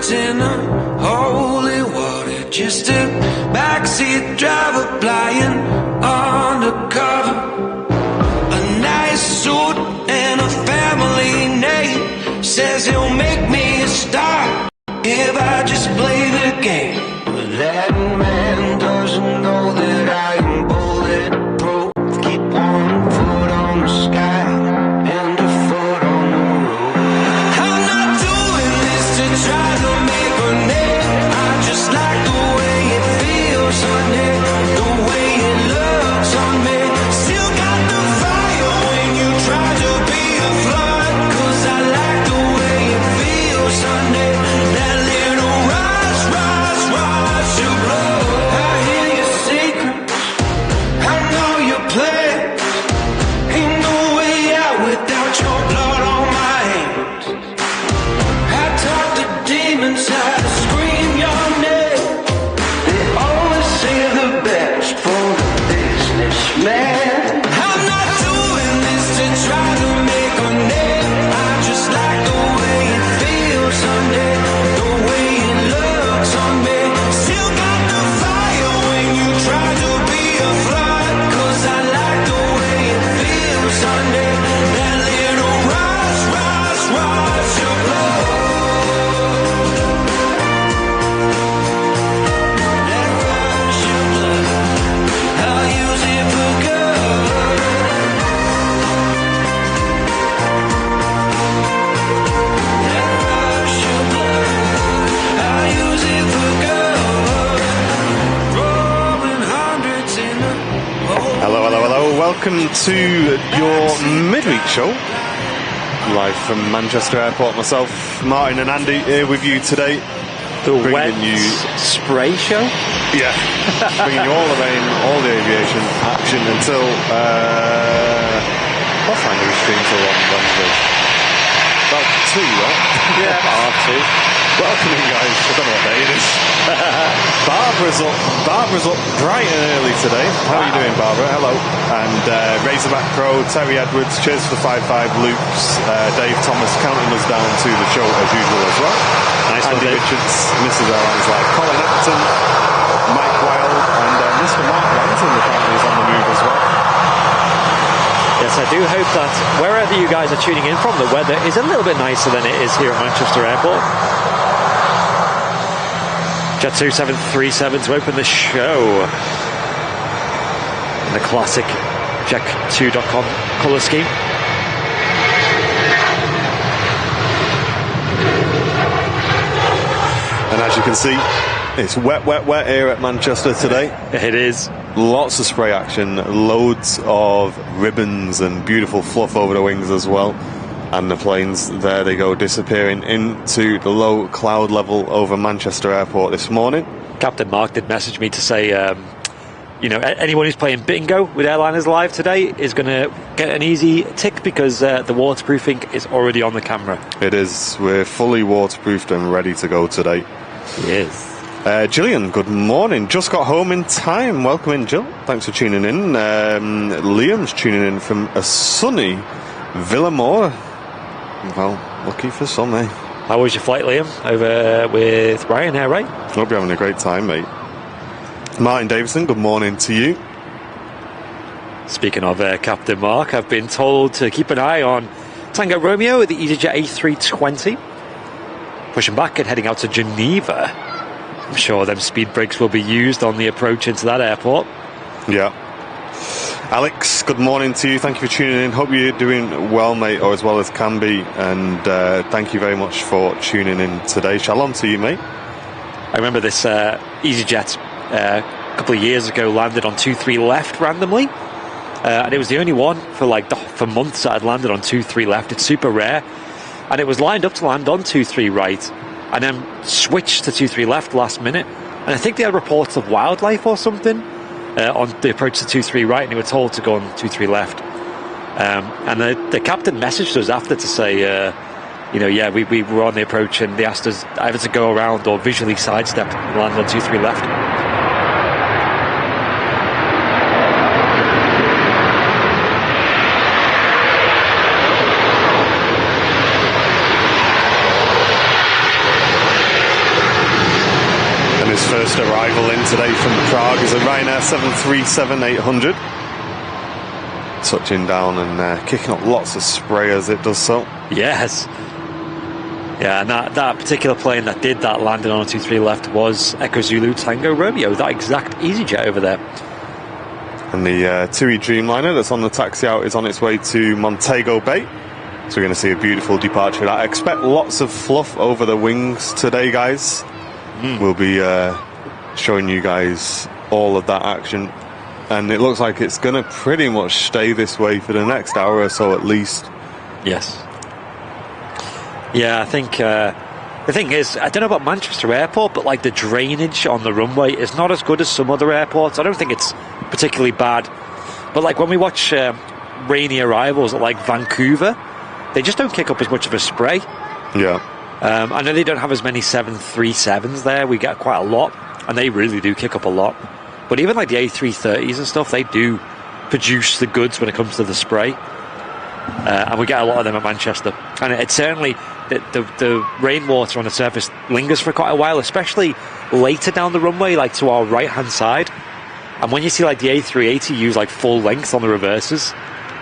hundreds in the holy water. Just a backseat driver flying undercover. A nice suit and a family name. Says he'll make me a star if I just play the game. But that man doesn't know that I am bulletproof. Keep one foot on the sky and a foot on the roof. I'm not doing this to try to make a name. I just like the way it feels on me, the way it looks on me. Still got the fire when you try to be a flood. Cause I like the way it feels on me. That little rush, rush, rush of blood. I hear your secrets, I know your plans. Ain't no way out without your blood on my hands. I talk to demons, I scream your name. They always say the best for the businessman. I'm not doing this to try to make a name. I just like the way it feels on me, the way it looks on me. Still got the fire when you try to be a flood. Cause I like the way it feels on me. That little rush, rush, rush of blood. That rush of blood, I'll use it for good. That rush of blood, I'll use it for good. Rolling hundreds in the Hello, hello, hello. Welcome to your midweek show. Live from Manchester Airport. Myself, Martin and Andy here with you today. The Bringing wet you- spray show? Yeah. Bringing you all the rain, all the aviation action until, what time do we stream till on Wednesday? About 2, right? Yeah, R2. Welcome in, guys. I don't know what day it is. Barbara's up bright and early today. How are you doing, Barbara? Hello. And Razorback Pro, Terry Edwards, cheers for the 5-5 loops. Dave Thomas counting us down to the show as usual as well. Nice one, Andy Dave. Richards, Mrs. Airlines Live, Colin Acton, Mike Wilde, and Mr. Mark Langton apparently is on the move as well. Yes, I do hope that wherever you guys are tuning in from, the weather is a little bit nicer than it is here at Manchester Airport. Jet 2737 to open the show. In the classic Jet2.com colour scheme. And as you can see, it's wet, wet, wet here at Manchester today. It is. Lots of spray action, loads of ribbons and beautiful fluff over the wings as well. And the planes, there they go, disappearing into the low cloud level over Manchester Airport this morning. Captain Mark did message me to say, anyone who's playing bingo with Airliners Live today is going to get an easy tick because the waterproofing is already on the camera. It is. We're fully waterproofed and ready to go today. Yes. Gillian, good morning. Just got home in time. Welcome in, Jill. Thanks for tuning in. Liam's tuning in from a sunny Villamore. Well, lucky for some, eh? How was your flight, Liam? Over with Ryanair, right? Hope you're having a great time, mate. Martin Davison, good morning to you. Speaking of Captain Mark, I've been told to keep an eye on Tango Romeo with the EasyJet A320. Pushing back and heading out to Geneva. I'm sure them speed brakes will be used on the approach into that airport. Yeah. Alex, good morning to you. Thank you for tuning in. Hope you're doing well, mate, or as well as can be. And thank you very much for tuning in today. Shalom to you, mate. I remember this EasyJet a couple of years ago landed on 2-3 left randomly. And it was the only one for months that had landed on 2-3 left. It's super rare. And it was lined up to land on 2-3 right. And then switched to 2-3 left last minute. And I think they had reports of wildlife or something on the approach to 2-3 right, and they were told to go on 2-3 left. And the captain messaged us after to say, we were on the approach, and they asked us either to go around or visually sidestep and land on 2-3 left. first arrival in today from Prague is a Ryanair 737-800. Touching down and kicking up lots of spray as it does so. Yes. Yeah, and that particular plane that did that landing on a 2-3 left was Echo Zulu Tango Romeo, that exact EasyJet over there. And the TUI Dreamliner that's on the taxi out is on its way to Montego Bay. So we're going to see a beautiful departure. I expect lots of fluff over the wings today, guys. We'll be showing you guys all of that action. And it looks like it's going to pretty much stay this way for the next hour or so at least. Yes. Yeah, I think the thing is, I don't know about Manchester Airport, but like the drainage on the runway is not as good as some other airports. I don't think it's particularly bad. But like when we watch rainy arrivals at like Vancouver, they just don't kick up as much of a spray. Yeah. I know they don't have as many 737s there. We get quite a lot, and they really do kick up a lot. But even like the A330s and stuff, they do produce the goods when it comes to the spray. And we get a lot of them at Manchester. And it's certainly, the rainwater on the surface lingers for quite a while, especially later down the runway, like to our right-hand side. And when you see like the A380 use like full length on the reverses,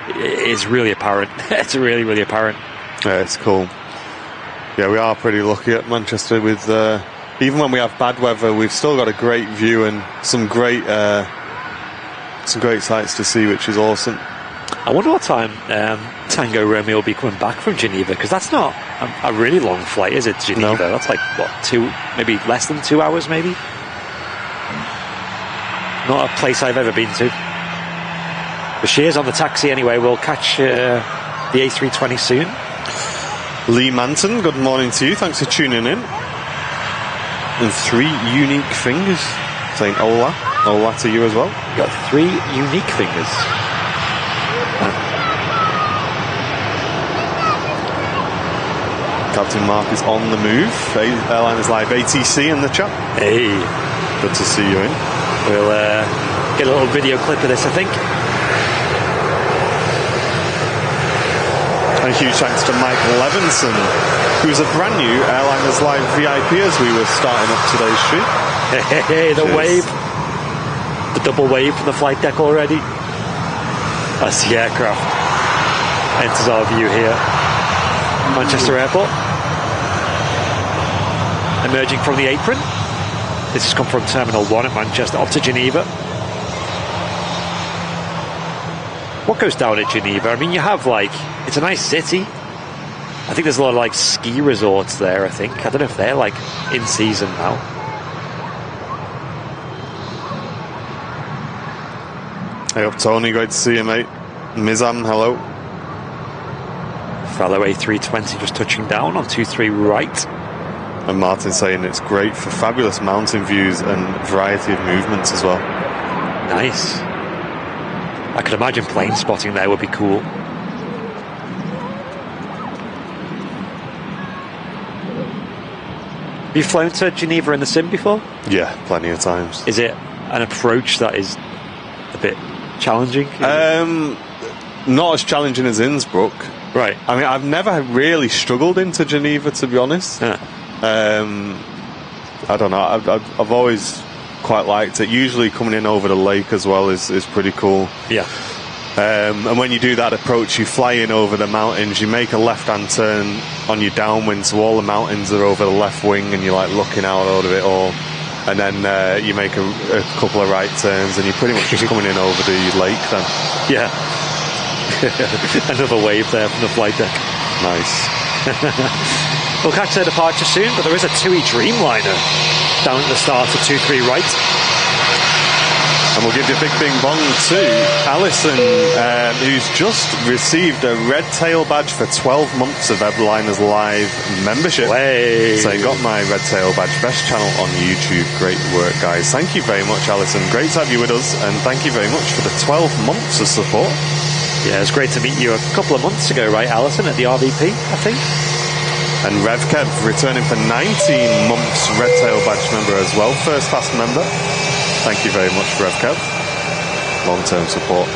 it's really apparent. It's really, really apparent. Yeah, it's cool. Yeah, we are pretty lucky at Manchester with, even when we have bad weather, we've still got a great view and some great sights to see, which is awesome. I wonder what time Tango Romeo will be coming back from Geneva, because that's not a really long flight, is it, to Geneva? No. That's like, what, maybe less than 2 hours, maybe? Not a place I've ever been to. But she is on the taxi anyway. We'll catch the A320 soon. Lee Manton, good morning to you. Thanks for tuning in. And 3 unique fingers saying hola. Hola to you as well. You got 3 unique fingers. Captain Mark is on the move. Airliners Live ATC in the chat. Hey. Good to see you in. We'll get a little video clip of this, I think. And a huge thanks to Mike Levinson, who's a brand new Airliners Live VIP as we were starting up today's stream. Hey, the wave. The double wave from the flight deck already. As the aircraft enters our view here. Manchester Airport. Emerging from the apron. This has come from Terminal 1 at Manchester up to Geneva. What goes down at Geneva? I mean, you have like, it's a nice city. I think there's a lot of like ski resorts there, I think. I don't know if they're like in season now. Hey up, Tony, great to see you, mate. Mizam, hello. Fellow A320 just touching down on 2-3 right. And Martin saying it's great for fabulous mountain views and variety of movements as well. Nice. I could imagine plane spotting there would be cool. Have you flown to Geneva in the sim before? Yeah, plenty of times. Is it an approach that is a bit challenging? Not as challenging as Innsbruck. Right. I mean, I've never really struggled into Geneva, to be honest. Yeah. I don't know. I've always quite liked it. Usually coming in over the lake as well is pretty cool. Yeah. And when you do that approach, you fly in over the mountains, you make a left-hand turn on your downwind, so all the mountains are over the left wing and you're like looking out over it all. And then you make a couple of right turns and you're pretty much just coming in over the lake then. Yeah. Another wave there from the flight deck. Nice. We'll catch their departure soon, but there is a TUI Dreamliner down at the start of 2-3 right. And we'll give you a big bing bong to Alison, who's just received a red tail badge for 12 months of Airliners Live membership. Way. So I got my red tail badge, best channel on YouTube. Great work, guys. Thank you very much, Alison. Great to have you with us, and thank you very much for the 12 months of support. Yeah, it was great to meet you a couple of months ago, right, Alison, at the RVP, I think. And RevKev returning for 19 months red tail badge member as well, first class member. Thank you very much, RevKev. Long-term support.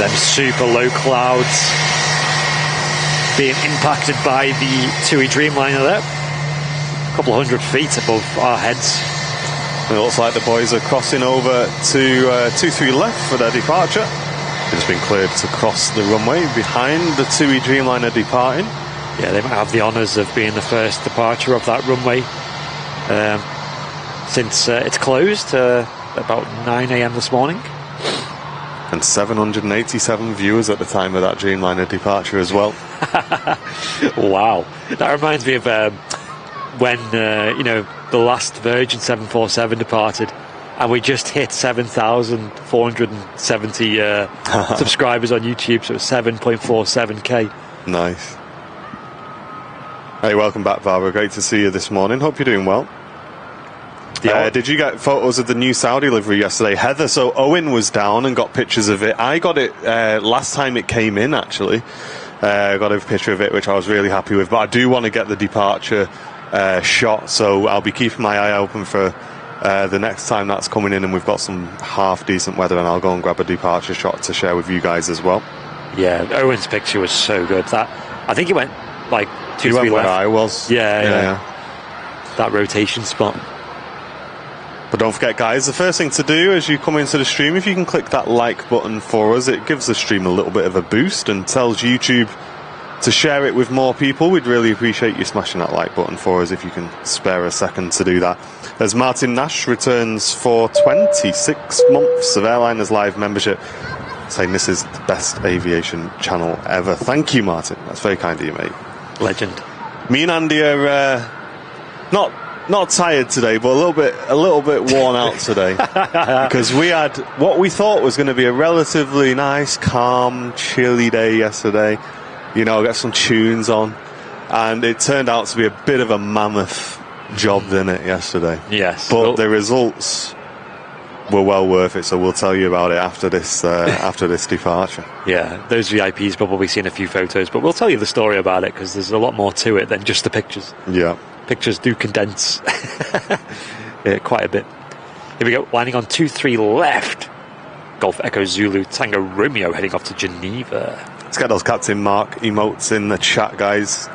Them super low clouds being impacted by the TUI Dreamliner there. A couple of 100 feet above our heads. It looks like the boys are crossing over to 23 left for their departure. They've just been cleared to cross the runway behind the TUI Dreamliner departing. Yeah, they might have the honours of being the first departure of that runway since it's closed about 9 a.m. this morning. And 787 viewers at the time of that Dreamliner departure as well. Wow. That reminds me of when, the last Virgin 747 departed and we just hit 7,470 subscribers on YouTube, so it's 7.47k. Nice. Hey, welcome back, Barbara. Great to see you this morning. Hope you're doing well. Did you get photos of the new Saudi livery yesterday, Heather? So Owen was down and got pictures of it. I got it last time it came in, actually. I got a picture of it, which I was really happy with. But I do want to get the departure shot, so I'll be keeping my eye open for the next time that's coming in and we've got some half-decent weather, and I'll go and grab a departure shot to share with you guys as well. Yeah, Owen's picture was so good. That I think he went like 2-3 left. Where I was. Yeah. That rotation spot. But don't forget, guys, the first thing to do as you come into the stream, if you can click that like button for us, it gives the stream a little bit of a boost and tells YouTube to share it with more people. We'd really appreciate you smashing that like button for us if you can spare a second to do that. As Martin Nash returns for 26 months of Airliners Live membership, saying this is the best aviation channel ever. Thank you, Martin. That's very kind of you, mate. Legend. Me and Andy are not tired today, but a little bit worn out today because we had what we thought was going to be a relatively nice, calm, chilly day yesterday. Get some tunes on, and it turned out to be a bit of a mammoth job, didn't it, yesterday? Yes. But the results were well worth it, so we'll tell you about it after this departure. Yeah, those VIPs probably seen a few photos, but we'll tell you the story about it because there's a lot more to it than just the pictures. Yeah. Pictures do condense quite a bit. Here we go, landing on 23 left. Golf Echo Zulu Tango Romeo heading off to Geneva. Let's get those Captain Mark emotes in the chat, guys.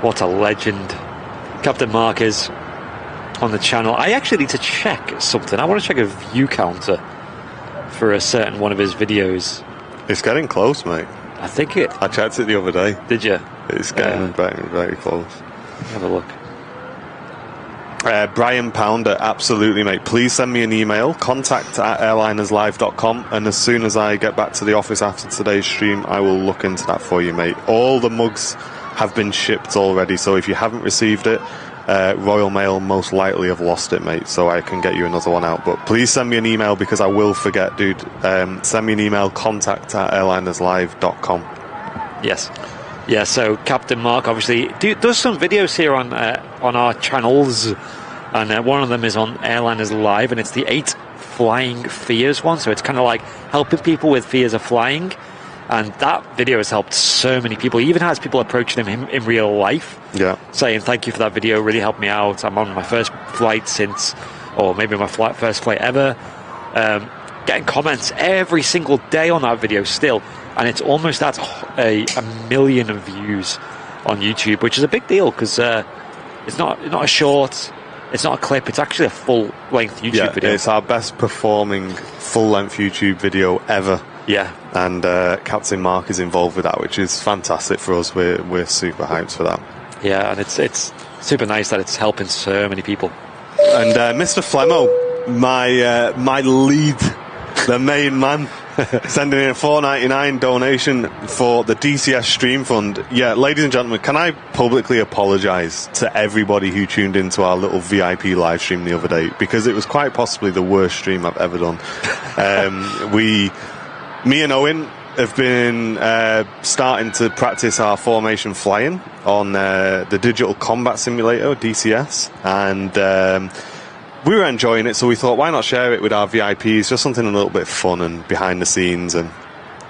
What a legend Captain Mark is on the channel. I actually need to check something. I want to check a view counter for a certain one of his videos. It's getting close, mate. I think it... I checked it the other day. Did you? It's getting very, very close. Have a look. Brian Pounder, absolutely, mate. Please send me an email, contact@airlinerslive.com, and as soon as I get back to the office after today's stream, I will look into that for you, mate. All the mugs have been shipped already, so if you haven't received it, Royal Mail most likely have lost it, mate, so I can get you another one out. But please send me an email because I will forget, dude. Send me an email, contact@airlinerslive.com. Yes. Yeah, so Captain Mark obviously does some videos here on our channels, and one of them is on Airliners Live, and it's the 8 Flying Fears one, so it's kind of like helping people with fears of flying. And that video has helped so many people. He even has people approaching him in real life, saying, thank you for that video, really helped me out. I'm on my first flight since, or maybe my first flight ever. Getting comments every single day on that video still. And it's almost at a million views on YouTube, which is a big deal because it's not a short, it's not a clip, it's actually a full-length YouTube video. It's our best performing full-length YouTube video ever. Yeah. And Captain Mark is involved with that, which is fantastic for us. We're super hyped for that. Yeah, and it's super nice that it's helping so many people. And Mr. Flemo, my lead, the main man, sending in a $4.99 donation for the DCS Stream Fund. Yeah, ladies and gentlemen, can I publicly apologise to everybody who tuned into our little VIP live stream the other day, because it was quite possibly the worst stream I've ever done. Me and Owen have been starting to practice our formation flying on the Digital Combat Simulator, DCS, and we were enjoying it, so we thought, why not share it with our VIPs, just something a little bit fun and behind the scenes. And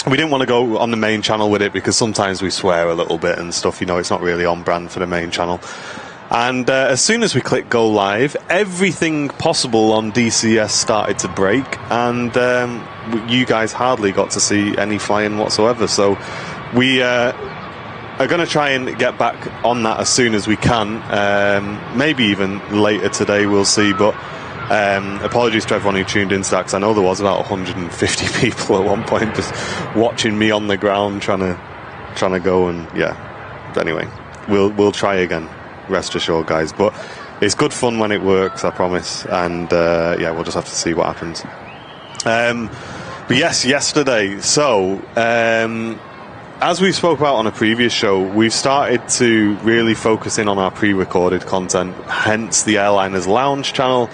we didn't want to go on the main channel with it, because sometimes we swear a little bit and stuff, it's not really on brand for the main channel. And as soon as we clicked go live, everything possible on DCS started to break, and you guys hardly got to see any flying whatsoever. So we are going to try and get back on that as soon as we can. Maybe even later today, we'll see. But apologies to everyone who tuned into that, because I know there was about 150 people at one point just watching me on the ground trying to go. And yeah, anyway, we'll try again. Rest assured, guys. But it's good fun when it works, I promise. And yeah, we'll just have to see what happens. But yes, yesterday. So as we spoke about on a previous show, we've started to really focus in on our pre-recorded content. Hence the Airliners Lounge channel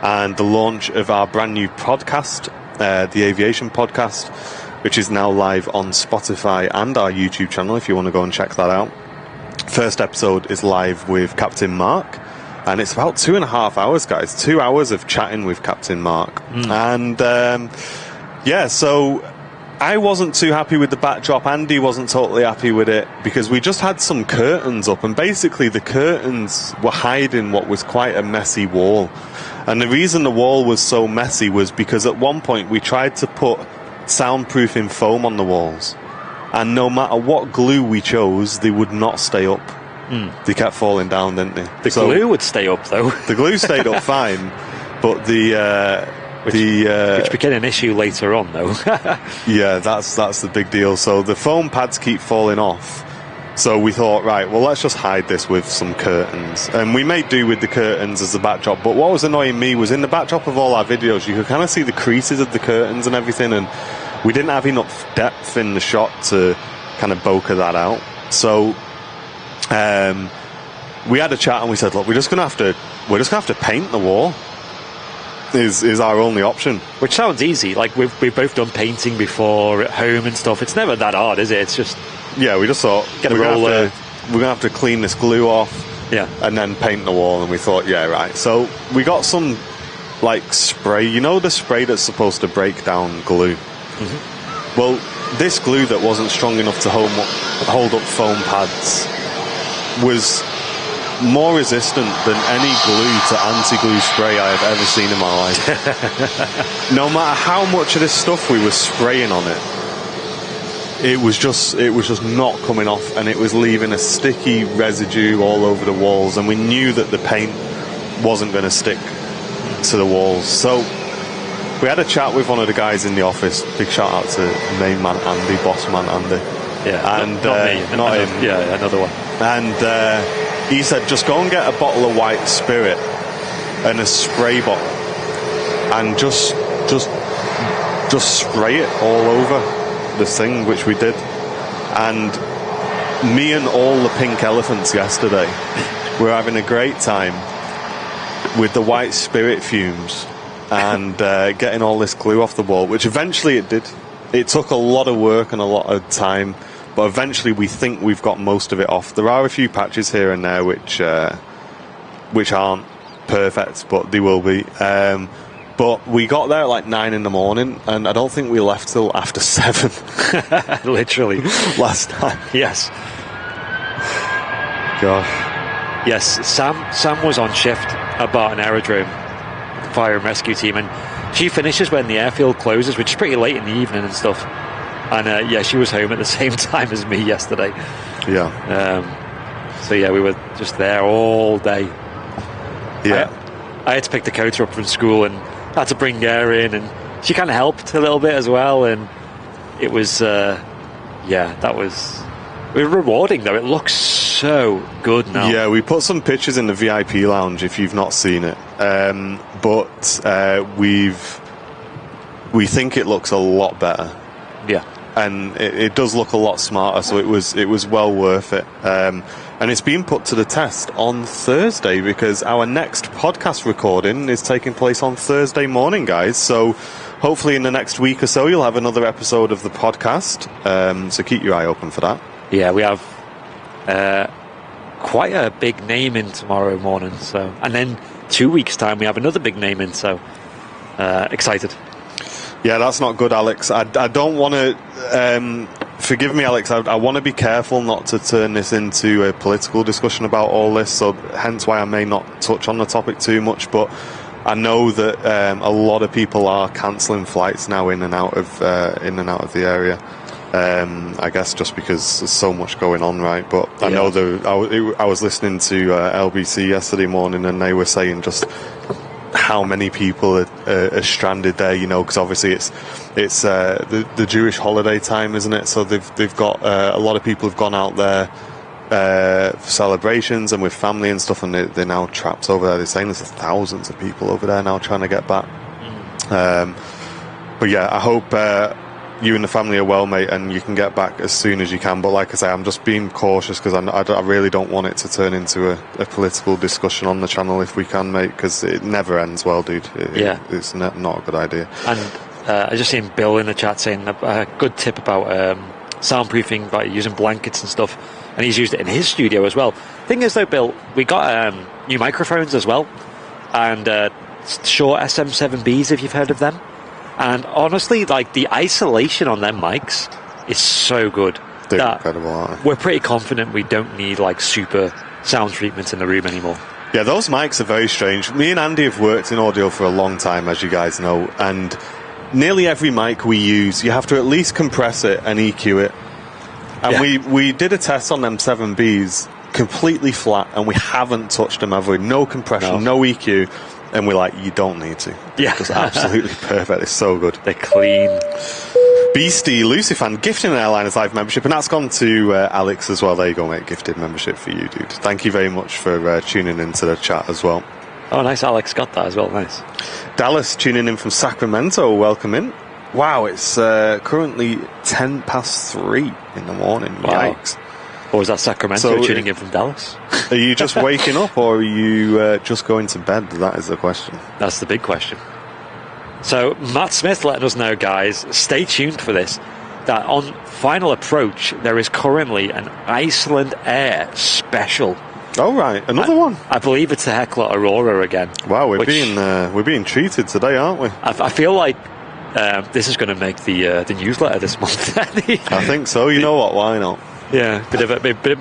and the launch of our brand new podcast, the Aviation Podcast, which is now live on Spotify and our YouTube channel if you want to go and check that out. First episode is live with Captain Mark, and it's about 2.5 hours, guys. 2 hours of chatting with Captain Mark. And yeah, so I wasn't too happy with the backdrop. Andy wasn't totally happy with it, because we just had some curtains up, and basically the curtains were hiding what was quite a messy wall. And the reason the wall was so messy was because at one point we tried to put soundproofing foam on the walls, and no matter what glue we chose, they would not stay up. They kept falling down, didn't they? The glue would stay up, though. The glue stayed up fine, but which became an issue later on, though. Yeah, that's the big deal. So the foam pads keep falling off. So we thought, right, well, let's just hide this with some curtains. And we made do with the curtains as the backdrop. But what was annoying me was in the backdrop of all our videos, you could kind of see the creases of the curtains and everything, and we didn't have enough depth in the shot to kind of bokeh that out. So we had a chat and we said, look, we're just gonna have to paint the wall. Is our only option. Which sounds easy. Like we've both done painting before at home and stuff. It's never that hard, is it? It's just we just thought get a roller. We're gonna have to clean this glue off, and then paint the wall. And we thought, yeah, right. So we got some like spray. You know the spray that's supposed to break down glue. Well, this glue that wasn't strong enough to hold up foam pads was more resistant than any glue to anti-glue spray I have ever seen in my life. No matter how much of this stuff we were spraying on it was just not coming off, and it was leaving a sticky residue all over the walls, and we knew that the paint wasn't going to stick to the walls. So we had a chat with one of the guys in the office. Big shout out to main man Andy, boss man Andy. Yeah, and not me, not him. Yeah, another one. And he said, just go and get a bottle of white spirit and a spray bottle, and just spray it all over the thing, which we did. And me and all the pink elephants yesterday were having a great time with the white spirit fumes and getting all this glue off the wall, which eventually it did. It took a lot of work and a lot of time, but eventually we think we've got most of it off. There are a few patches here and there which aren't perfect, but they will be. But we got there at like 9 in the morning, and I don't think we left till after 7. Literally. Last time. Yes. Gosh. Yes, Sam was on shift at Barton Aerodrome, fire and rescue team, and she finishes when the airfield closes, which is pretty late in the evening and stuff. And yeah, she was home at the same time as me yesterday. Yeah. So yeah, we were just there all day. Yeah. I had to pick Dakota up from school and had to bring her in, and she kind of helped a little bit as well. And it was, it was rewarding though. It looks so good now. Yeah, we put some pictures in the VIP lounge if you've not seen it. But we've we think it looks a lot better. Yeah. And it does look a lot smarter, so it was well worth it. And it's being put to the test on Thursday, because our next podcast recording is taking place on Thursday morning, guys. So hopefully in the next week or so, you'll have another episode of the podcast. So keep your eye open for that. Yeah, we have quite a big name in tomorrow morning. So, and then 2 weeks' time, we have another big name in. So excited. Yeah, that's not good, Alex. I don't want to... forgive me, Alex. I want to be careful not to turn this into a political discussion about all this, so hence why I may not touch on the topic too much, but I know that a lot of people are cancelling flights now in and out of the area. I guess just because there's so much going on, right? But I know I was listening to LBC yesterday morning, and they were saying just how many people are stranded there, because obviously it's the Jewish holiday time, isn't it? So they've got a lot of people have gone out there for celebrations and with family and stuff, and they're now trapped over there. They're saying there's thousands of people over there now trying to get back. But yeah, I hope you and the family are well, mate, and you can get back as soon as you can. But like I say, I'm just being cautious, because I really don't want it to turn into a political discussion on the channel if we can, mate, because it never ends well, dude. It's not a good idea. And I just seen Bill in the chat saying a good tip about soundproofing, by using blankets and stuff, and he's used it in his studio as well. Thing is though, Bill, we got new microphones as well, and Shure SM7Bs, if you've heard of them. And honestly, like, the isolation on them mics is so good. They're incredible, aren't they? We're pretty confident we don't need like super sound treatment in the room anymore. Yeah, those mics are very strange. Me and Andy have worked in audio for a long time, as you guys know, and nearly every mic we use, you have to at least compress it and EQ it. And we did a test on them 7Bs, completely flat, and we haven't touched them, have we? No compression, no EQ. And we're like, you don't need to. Yeah. It's absolutely perfect. It's so good. They're clean. Beastie Lucifan gifting an Airliners Live membership, and that's gone to Alex as well. There you go, mate. Gifted membership for you, dude. Thank you very much for tuning into the chat as well. Oh, nice. Alex got that as well. Nice. Dallas tuning in from Sacramento. Welcome in. Wow, it's currently 3:10 in the morning. Wow. Yikes. Or was that Sacramento tuning in from Dallas? Are you just waking up, or are you just going to bed? That is the question. That's the big question. So Matt Smith letting us know, guys, stay tuned for this, that on Final Approach there is currently an Iceland Air special. Oh right, another one. I believe it's the Hekla Aurora again. Wow, we're being treated today, aren't we? I feel like this is going to make the newsletter this month. I think so. You know what? Why not? Yeah,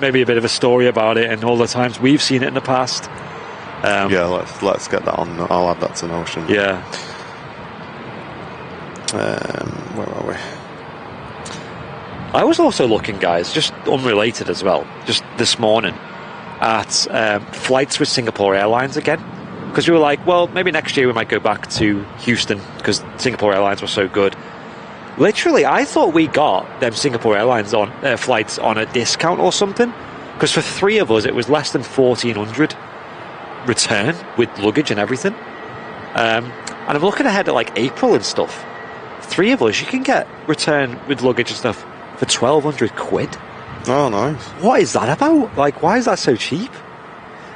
maybe a bit of a story about it and all the times we've seen it in the past. Yeah, let's get that on. I'll add that to Notion. Yeah. Where are we? I was also looking, guys, just unrelated as well, just this morning, at flights with Singapore Airlines again. Because we were like, well, maybe next year we might go back to Houston because Singapore Airlines were so good. Literally, I thought we got them Singapore Airlines on flights on a discount or something. Because for 3 of us, it was less than 1,400 return with luggage and everything. And I'm looking ahead at like April and stuff. 3 of us, you can get return with luggage and stuff for 1,200 quid. Oh, nice. What is that about? Like, why is that so cheap?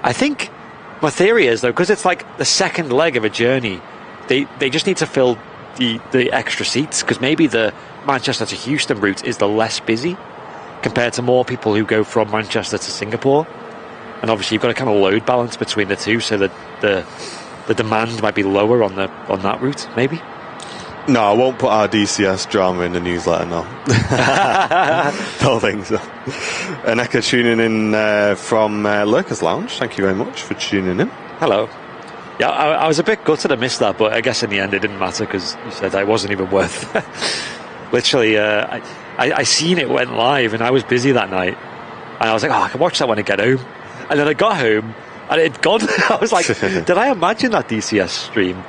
I think my theory is, though, because it's like the second leg of a journey, they just need to fill the extra seats, because maybe the Manchester to Houston route is the less busy compared to more people who go from Manchester to Singapore. And obviously you've got a kind of load balance between the two, so that the demand might be lower on that route, maybe. No, I won't put our DCS drama in the newsletter, no. Don't think so. Aneka tuning in from Lurkers Lounge. Thank you very much for tuning in. Hello. Yeah, I was a bit gutted I missed that, but I guess in the end it didn't matter because you said I wasn't even worth. Literally, I seen it went live and I was busy that night, and I was like, I can watch that when I get home. And then I got home and it'd gone. I was like, did I imagine that DCS stream?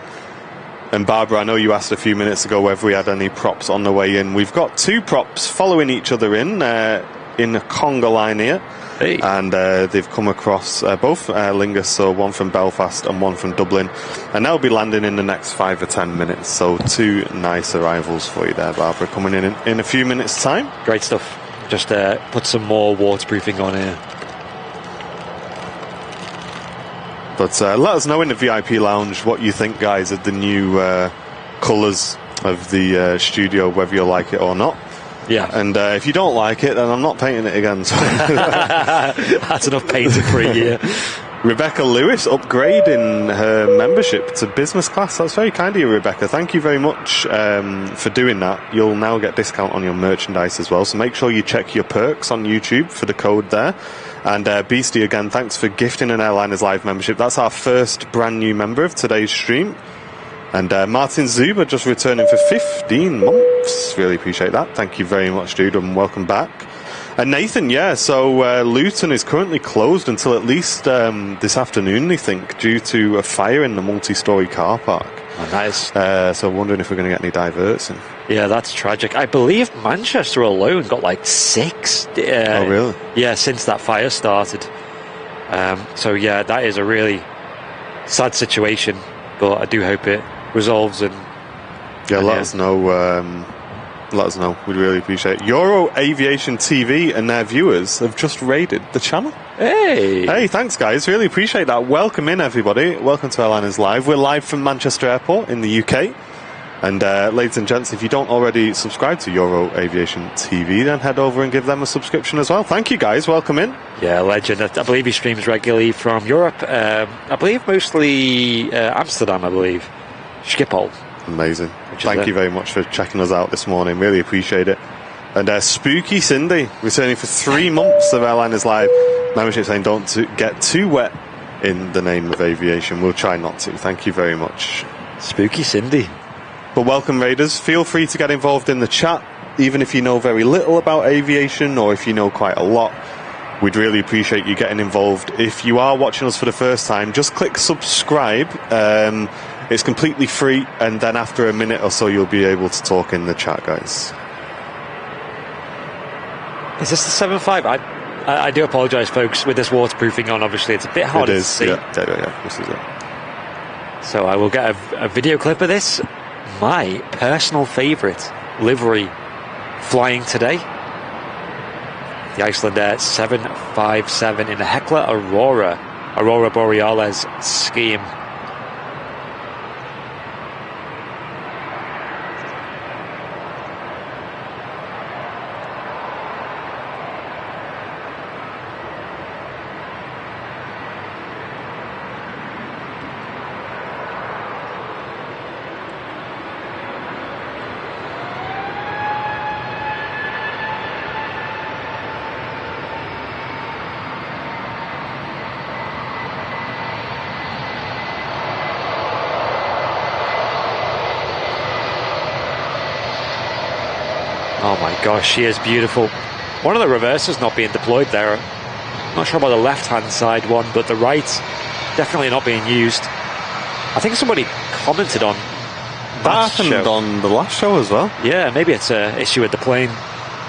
And Barbara, I know you asked a few minutes ago whether we had any props on the way in. We've got 2 props following each other in a conga line here. Hey. And they've come across both Aer Lingus, so one from Belfast and one from Dublin, and they'll be landing in the next 5 or 10 minutes. So 2 nice arrivals for you there, Barbara, coming in a few minutes' time. Great stuff. Just put some more waterproofing on here. But let us know in the VIP lounge what you think, guys, of the new colours of the studio, whether you like it or not. Yeah. And if you don't like it, then I'm not painting it again. So. That's enough painting for a year. Rebecca Lewis upgrading her membership to business class. That's very kind of you, Rebecca. Thank you very much for doing that. You'll now get discount on your merchandise as well. So make sure you check your perks on YouTube for the code there. And Beastie, again, thanks for gifting an Airliners Live membership. That's our first brand new member of today's stream. And Martin Zuber just returning for 15 months. Really appreciate that. Thank you very much, dude, and welcome back. And Nathan, yeah, so Luton is currently closed until at least this afternoon, I think, due to a fire in the multi-storey car park. Oh, nice. So wondering if we're going to get any diverts in. Yeah, that's tragic. I believe Manchester alone got like 6. Oh, really? Yeah, since that fire started. So, yeah, that is a really sad situation, but I do hope it resolves. And let us know. Let us know. We'd really appreciate it. Euro Aviation TV and their viewers have just raided the channel. Hey, thanks, guys. Really appreciate that. Welcome in, everybody. Welcome to Airliners Live. We're live from Manchester Airport in the UK. And ladies and gents, if you don't already subscribe to Euro Aviation TV, then head over and give them a subscription as well. Thank you, guys. Welcome in. Yeah, legend. I believe he streams regularly from Europe. I believe mostly Amsterdam, I believe. Schiphol. Amazing. Thank you very much for checking us out this morning. Really appreciate it. And Spooky Cindy returning for 3 months of Airliners Live membership, saying don't get too wet in the name of aviation. We'll try not to. Thank you very much. Spooky Cindy. But welcome, Raiders. Feel free to get involved in the chat, even if you know very little about aviation or if you know quite a lot. We'd really appreciate you getting involved. If you are watching us for the first time, just click subscribe. It's completely free, and then after a minute or so, you'll be able to talk in the chat, guys. Is this the 7.5? I do apologise, folks, with this waterproofing on. Obviously, it's a bit hard to see. Yeah, this is it. So I will get a video clip of this. My personal favourite livery flying today. The Icelandair 757 in the Hekla Aurora Borealis scheme. Oh my gosh, she is beautiful. One of the reversers not being deployed there. Not sure about the left-hand side one, but the right definitely not being used. I think somebody commented on that happened on the last show as well. Yeah, maybe it's an issue with the plane.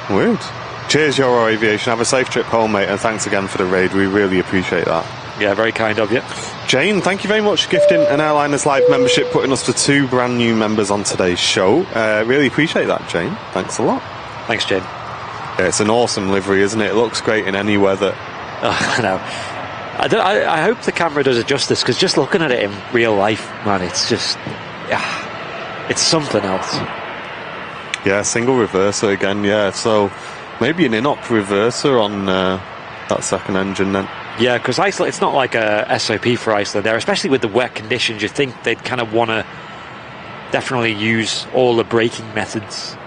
Weird. Cheers, Euro Aviation. Have a safe trip home, mate, and thanks again for the raid. We really appreciate that. Yeah, very kind of you. Jane, thank you very much for gifting an Airliners Live membership, putting us to 2 brand new members on today's show. Really appreciate that, Jane. Thanks a lot. Thanks, Jane. Yeah, it's an awesome livery, isn't it? It looks great in any weather. Oh, I know. I hope the camera does it justice, because just looking at it in real life, man, it's just... it's something else. Yeah, single reverser again, yeah. So maybe an in-op reverser on that second engine then. Yeah, because Iceland, it's not like a SOP for Iceland there, especially with the wet conditions. You think they'd kind of want to definitely use all the braking methods.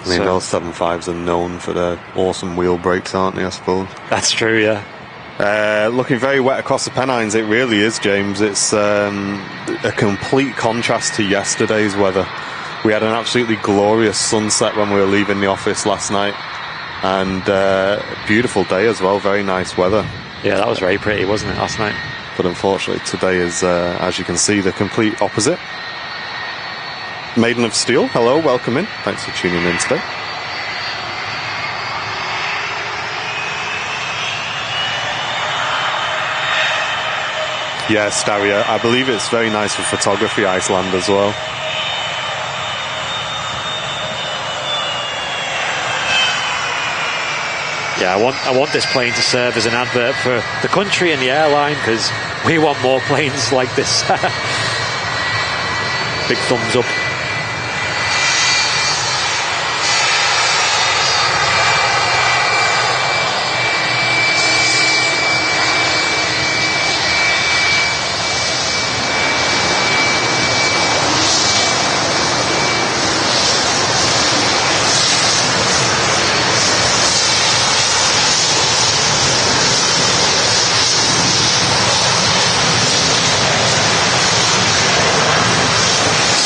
I mean, those 7.5s are known for their awesome wheel brakes, aren't they, I suppose? That's true, yeah. Looking very wet across the Pennines, it really is, James. It's a complete contrast to yesterday's weather. We had an absolutely glorious sunset when we were leaving the office last night, and beautiful day as well, very nice weather. Yeah, that was very pretty, wasn't it, last night? But unfortunately, today is, as you can see, the complete opposite. Maiden of Steel, hello, welcome in. Thanks for tuning in today. Yes, Daria. I believe it's very nice for photography, Iceland, as well. Yeah, I want this plane to serve as an advert for the country and the airline, because we want more planes like this. Big thumbs up.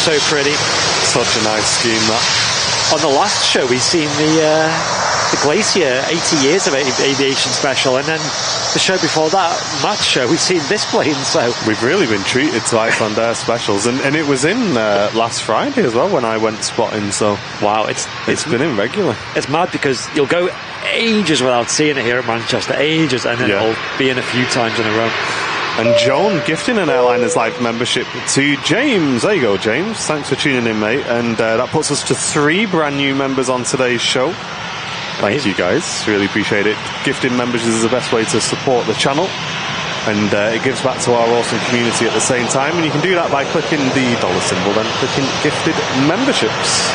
So pretty. Such a nice scheme, that. On the last show, we've seen the Glacier 80 years of aviation special, and then the show before that, Matt's show, we've seen this plane. So we've really been treated to Iceland Air specials, and it was in last Friday as well when I went spotting. So wow, it's been in regular. It's mad because you'll go ages without seeing it here at Manchester, ages, and then it'll be in a few times in a row. And Joan gifting an Airliners Life membership to James. There you go, James. Thanks for tuning in, mate. And that puts us to 3 brand new members on today's show. Thank you, guys. Really appreciate it. Gifting members is the best way to support the channel. And it gives back to our awesome community at the same time. And you can do that by clicking the dollar symbol, then clicking gifted memberships.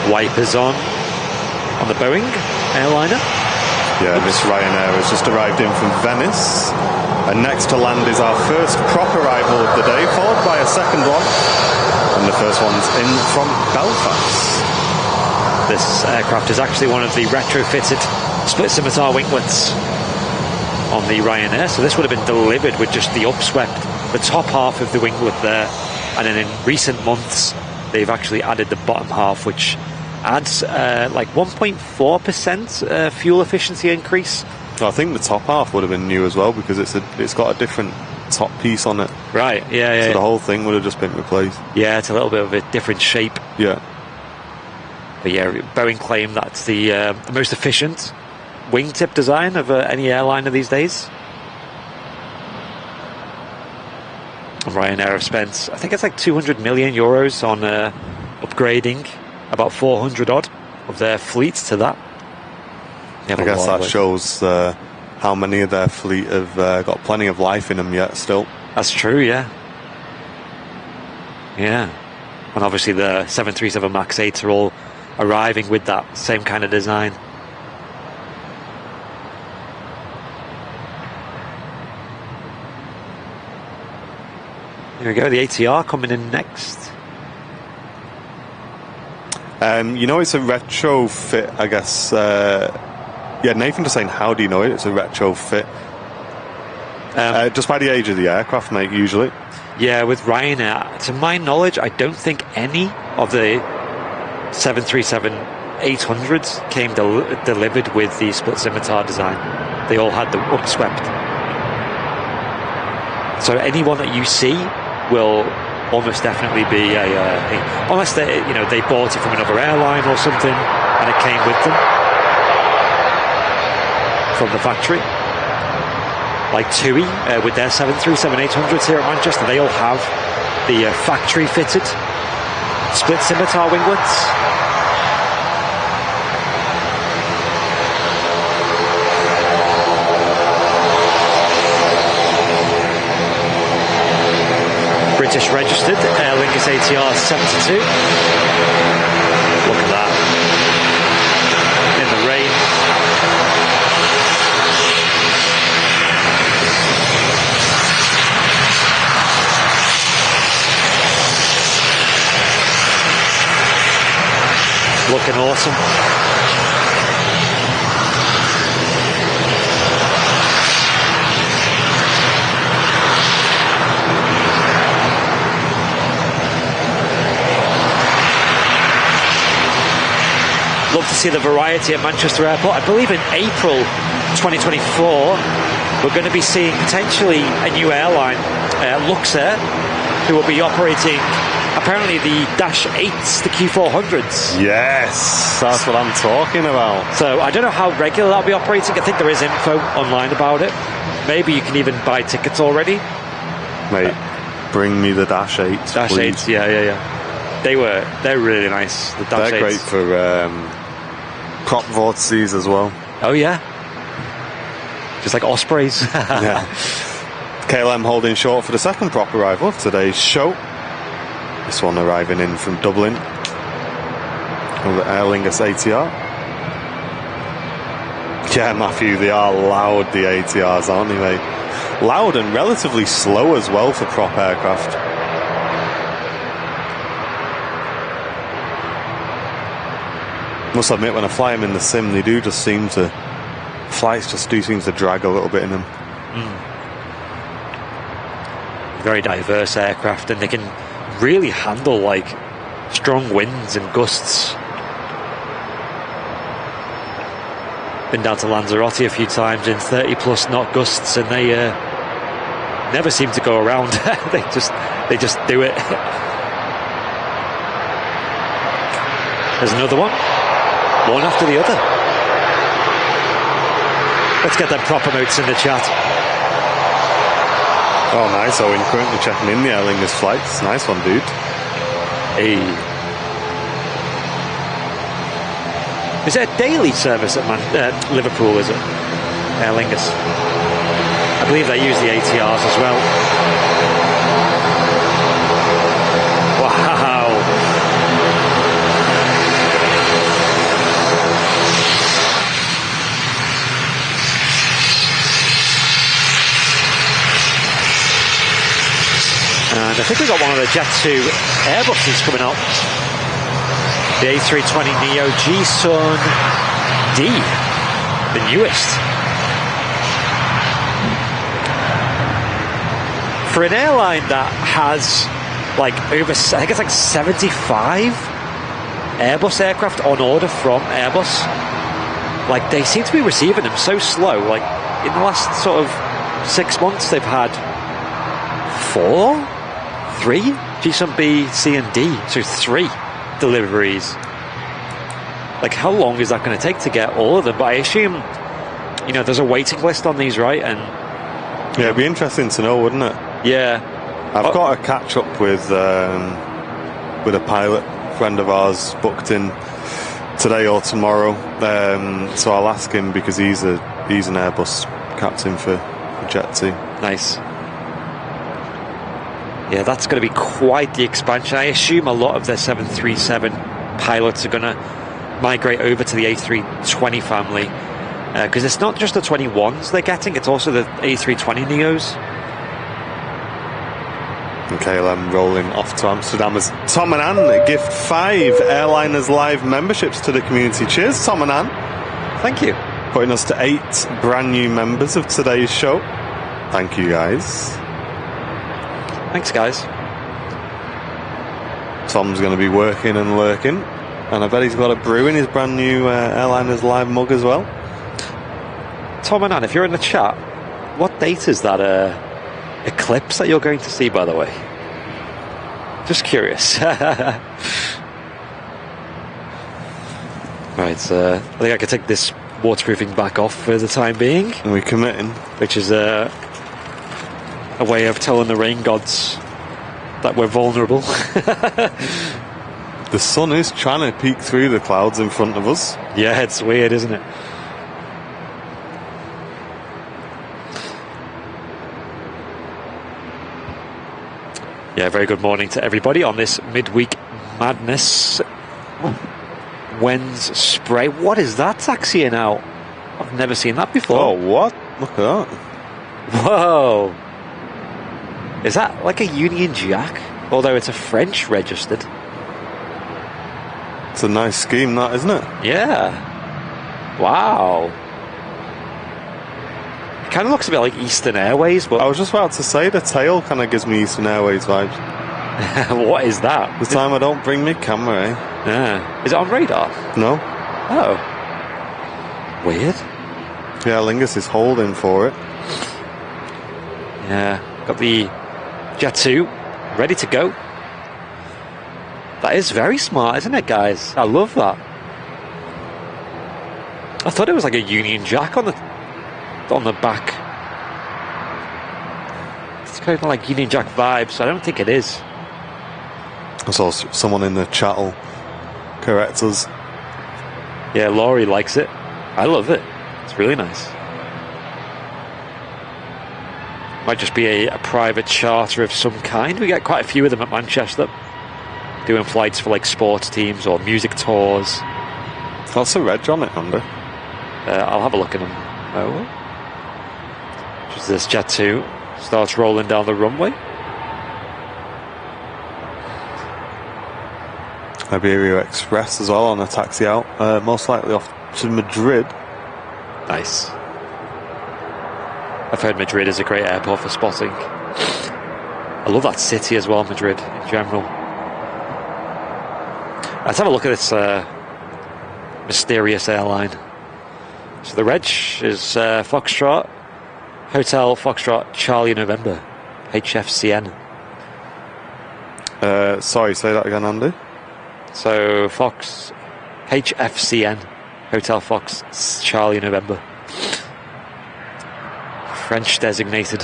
Wipers on the Boeing airliner. Yeah, Miss Ryanair has just arrived in from Venice. And next to land is our first proper arrival of the day, followed by a second one. And the first one's in from Belfast. This aircraft is actually one of the retrofitted split scimitar winglets on the Ryanair. So this would have been delivered with just the upswept, the top half of the winglet there. And then in recent months, they've actually added the bottom half, which adds like 1.4% fuel efficiency increase. I think the top half would have been new as well, because it's got a different top piece on it. Right, yeah. So the whole thing would have just been replaced. Yeah, it's a little bit of a different shape. Yeah. But yeah, Boeing claim that's the most efficient wingtip design of any airliner these days. And Ryanair have spent, I think it's like 200 million euros on upgrading about 400 odd of their fleet to that. I guess that shows how many of their fleet have got plenty of life in them yet still. That's true, yeah. Yeah. And obviously the 737 MAX 8s are all arriving with that same kind of design. Here we go, the ATR coming in next. It's a retrofit, I guess. Yeah, Nathan just saying, how do you know it? It's a retrofit. Just by the age of the aircraft, mate, usually. Yeah, with Ryanair, to my knowledge, I don't think any of the 737-800s came delivered with the split scimitar design. They all had the upswept. So anyone that you see will almost definitely be unless they bought it from another airline or something and it came with them from the factory. Like TUI with their 737-800s here at Manchester, they all have the factory fitted split scimitar winglets. British registered Aer Lingus ATR 72. Look at that. In the rain. Looking awesome. Love to see the variety at Manchester Airport. I believe in April 2024 we're going to be seeing potentially a new airline, Luxair, who will be operating apparently the Dash 8s, the Q400s. Yes, that's what I'm talking about. So I don't know how regular that'll be operating. I think there is info online about it. Maybe you can even buy tickets already. Mate, bring me the Dash 8s, Dash please. 8s, yeah. They're really nice. The Dash 8s. They're great for prop vortices as well. Oh yeah. Just like Ospreys. Yeah. KLM holding short for the second prop arrival of today's show. This one arriving in from Dublin. The Aer Lingus ATR. Yeah, Matthew, they are loud, the ATRs, aren't they, mate? Loud and relatively slow as well for prop aircraft. Must admit, when I fly them in the sim, they do just seem to... Flights just do seem to drag a little bit in them. Very diverse aircraft, and they can really handle like strong winds and gusts. Been down to Lanzarote a few times in 30 plus knot gusts, and they never seem to go around. they just do it. There's another one after the other. Let's get them proper notes in the chat. Oh, nice. Owen currently checking in the Aer Lingus flights. Nice one, dude. Hey. Is it a daily service at Liverpool, is it? Aer Lingus. I believe they use the ATRs as well. Wow. And I think we've got one of the Jet 2 Airbuses coming up. The A320neo G-Sun D, the newest. For an airline that has like over, I think it's like 75 Airbus aircraft on order from Airbus, like they seem to be receiving them so slow. Like in the last sort of 6 months, they've had 3 G-Sun B, C and D, so 3 deliveries. Like how long is that going to take to get all of them? But I assume, you know, there's a waiting list on these, right? And yeah, it'd be interesting to know, wouldn't it? Yeah, I've got to catch up with a pilot friend of ours booked in today or tomorrow. So I'll ask him because he's an Airbus captain for Jet 2. Nice. Yeah, that's going to be quite the expansion. I assume a lot of their 737 pilots are going to migrate over to the A320 family because it's not just the 21s they're getting, it's also the A320neos. And KLM rolling off to Amsterdam as Tom and Anne gift 5 Airliners Live memberships to the community. Cheers, Tom and Anne. Thank you. Putting us to 8 brand new members of today's show. Thank you, guys. Thanks, guys. Tom's going to be working and lurking, and I bet he's got a brew in his brand new Airliners Live mug as well. Tom and Anne, if you're in the chat, what date is that eclipse that you're going to see, by the way? Just curious. Right, I think I could take this waterproofing back off for the time being. Are we committing? Which is a way of telling the rain gods that we're vulnerable. The sun is trying to peek through the clouds in front of us. Yeah, it's weird, isn't it? Yeah, very good morning to everybody on this midweek madness. When's spray? What is that taxiing out? I've never seen that before. Oh, what? Look at that. Whoa. Is that like a Union Jack? Although it's a French registered. It's a nice scheme, that, isn't it? Yeah. Wow. It kind of looks a bit like Eastern Airways, but... I was just about to say, the tail kind of gives me Eastern Airways vibes. What is that? The time I don't bring my camera, eh? Yeah. Is it on radar? No. Oh. Weird. Yeah, Lingus is holding for it. Yeah. Got the Jet 2 ready to go. That is very smart, isn't it, guys? I love that. I thought it was like a Union Jack on the back. It's kind of like Union Jack vibes. I don't think it is. I saw someone in the chat will correct us. Yeah, Laurie likes it. I love it. It's really nice. Might just be a private charter of some kind. We get quite a few of them at Manchester, doing flights for like sports teams or music tours. What's the reg on it, Andy? I'll have a look at them. Oh, just this Jet 2 starts rolling down the runway. Iberia Express as well on a taxi out, most likely off to Madrid. Nice. I've heard Madrid is a great airport for spotting. I love that city as well, Madrid in general. Let's have a look at this mysterious airline. So the reg is Foxtrot, Hotel Foxtrot, Charlie November, HFCN. Sorry, say that again, Andy. So Fox, HFCN, Hotel Fox, Charlie November. French designated.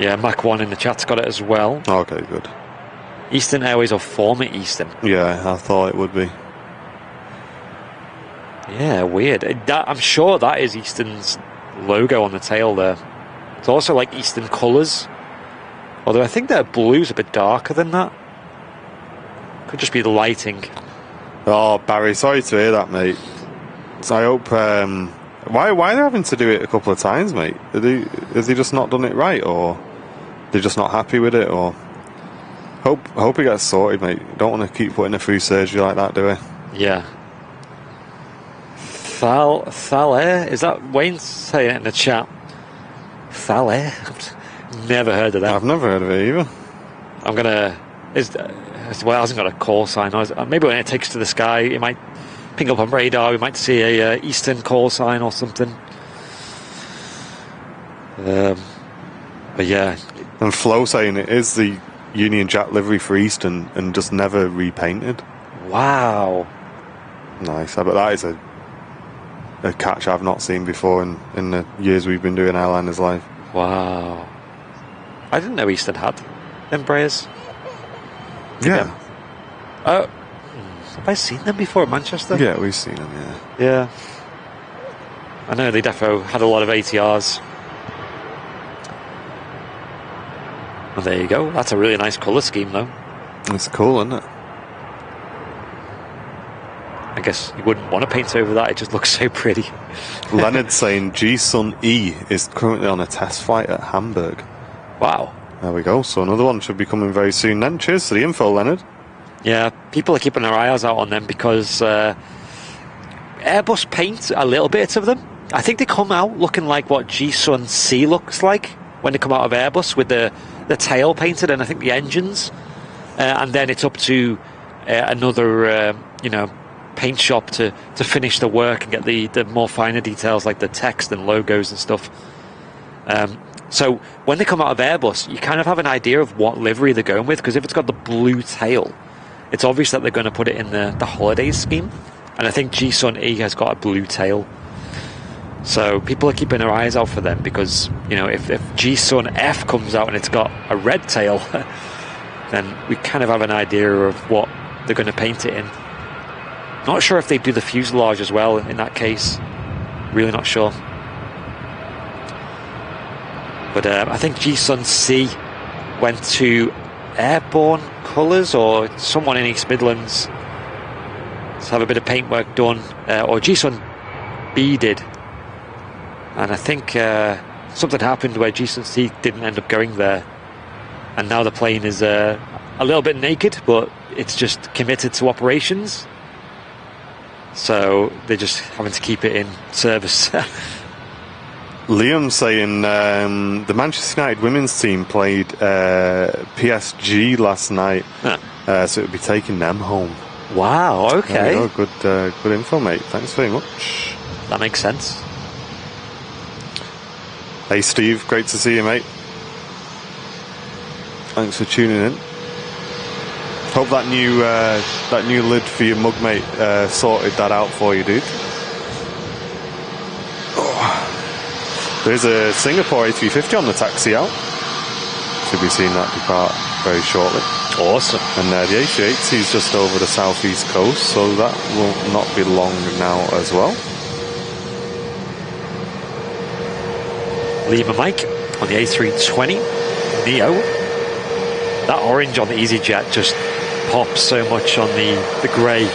Yeah, Mach 1 in the chat's got it as well. Okay, good. Eastern Airways or former Eastern. Yeah, I thought it would be. Yeah, weird. I'm sure that is Eastern's logo on the tail there. It's also like Eastern colours. Although I think their blue's a bit darker than that. Could just be the lighting. Oh, Barry, sorry to hear that, mate. So I hope... Why are they having to do it a couple of times, mate? Has he just not done it right, or they're just not happy with it, or... Hope it gets sorted, mate. Don't want to keep putting it through surgery like that, do we? Yeah. Thaler? Is that Wayne saying it in the chat? Thaler? Never heard of that. I've never heard of it either. I'm gonna... Well, it hasn't got a call sign. Maybe when it takes to the sky, it might ping up on radar. We might see a Eastern call sign or something. But yeah. And Flo saying it is the Union Jack livery for Eastern and just never repainted. Wow. Nice. I bet that is a catch I've not seen before in the years we've been doing Airliners Live. Wow. I didn't know Eastern had Embraers. Yeah. Oh, have I seen them before at Manchester? Yeah, we've seen them, yeah. Yeah. I know they defo had a lot of ATRs. Well, there you go. That's a really nice colour scheme, though. It's cool, isn't it? I guess you wouldn't want to paint over that. It just looks so pretty. Leonard saying G-Sun E is currently on a test flight at Hamburg. Wow. There we go. So another one should be coming very soon then. Cheers to the info, Leonard. Yeah, people are keeping their eyes out on them because Airbus paint a little bit of them. I think they come out looking like what G-Sun C looks like when they come out of Airbus with the tail painted and I think the engines. And then it's up to another, paint shop to finish the work and get the more finer details like the text and logos and stuff. So when they come out of Airbus, you kind of have an idea of what livery they're going with, because if it's got the blue tail, it's obvious that they're going to put it in the holidays scheme. And I think G-Sun E has got a blue tail. So people are keeping their eyes out for them because, if G-Sun F comes out and it's got a red tail, then we kind of have an idea of what they're going to paint it in. Not sure if they do the fuselage as well in that case. Really not sure. But I think G-Sun C went to Airborne Colours or someone in East Midlands to have a bit of paintwork done. Or G-Sun B did. And I think something happened where G-Sun C didn't end up going there. And now the plane is a little bit naked, but it's just committed to operations. So they're just having to keep it in service. Liam saying the Manchester United women's team played PSG last night, so it'll be taking them home. Wow, okay. Good info, mate. Thanks very much. That makes sense. Hey, Steve, great to see you, mate. Thanks for tuning in. Hope that new lid for your mug, mate, sorted that out for you, dude. Oh. There's a Singapore A350 on the taxi out. Should be seeing that depart very shortly. Awesome. And the A380 is just over the southeast coast, so that will not be long now as well. Lima Mike on the A320 Neo. That orange on the EasyJet just pops so much on the grey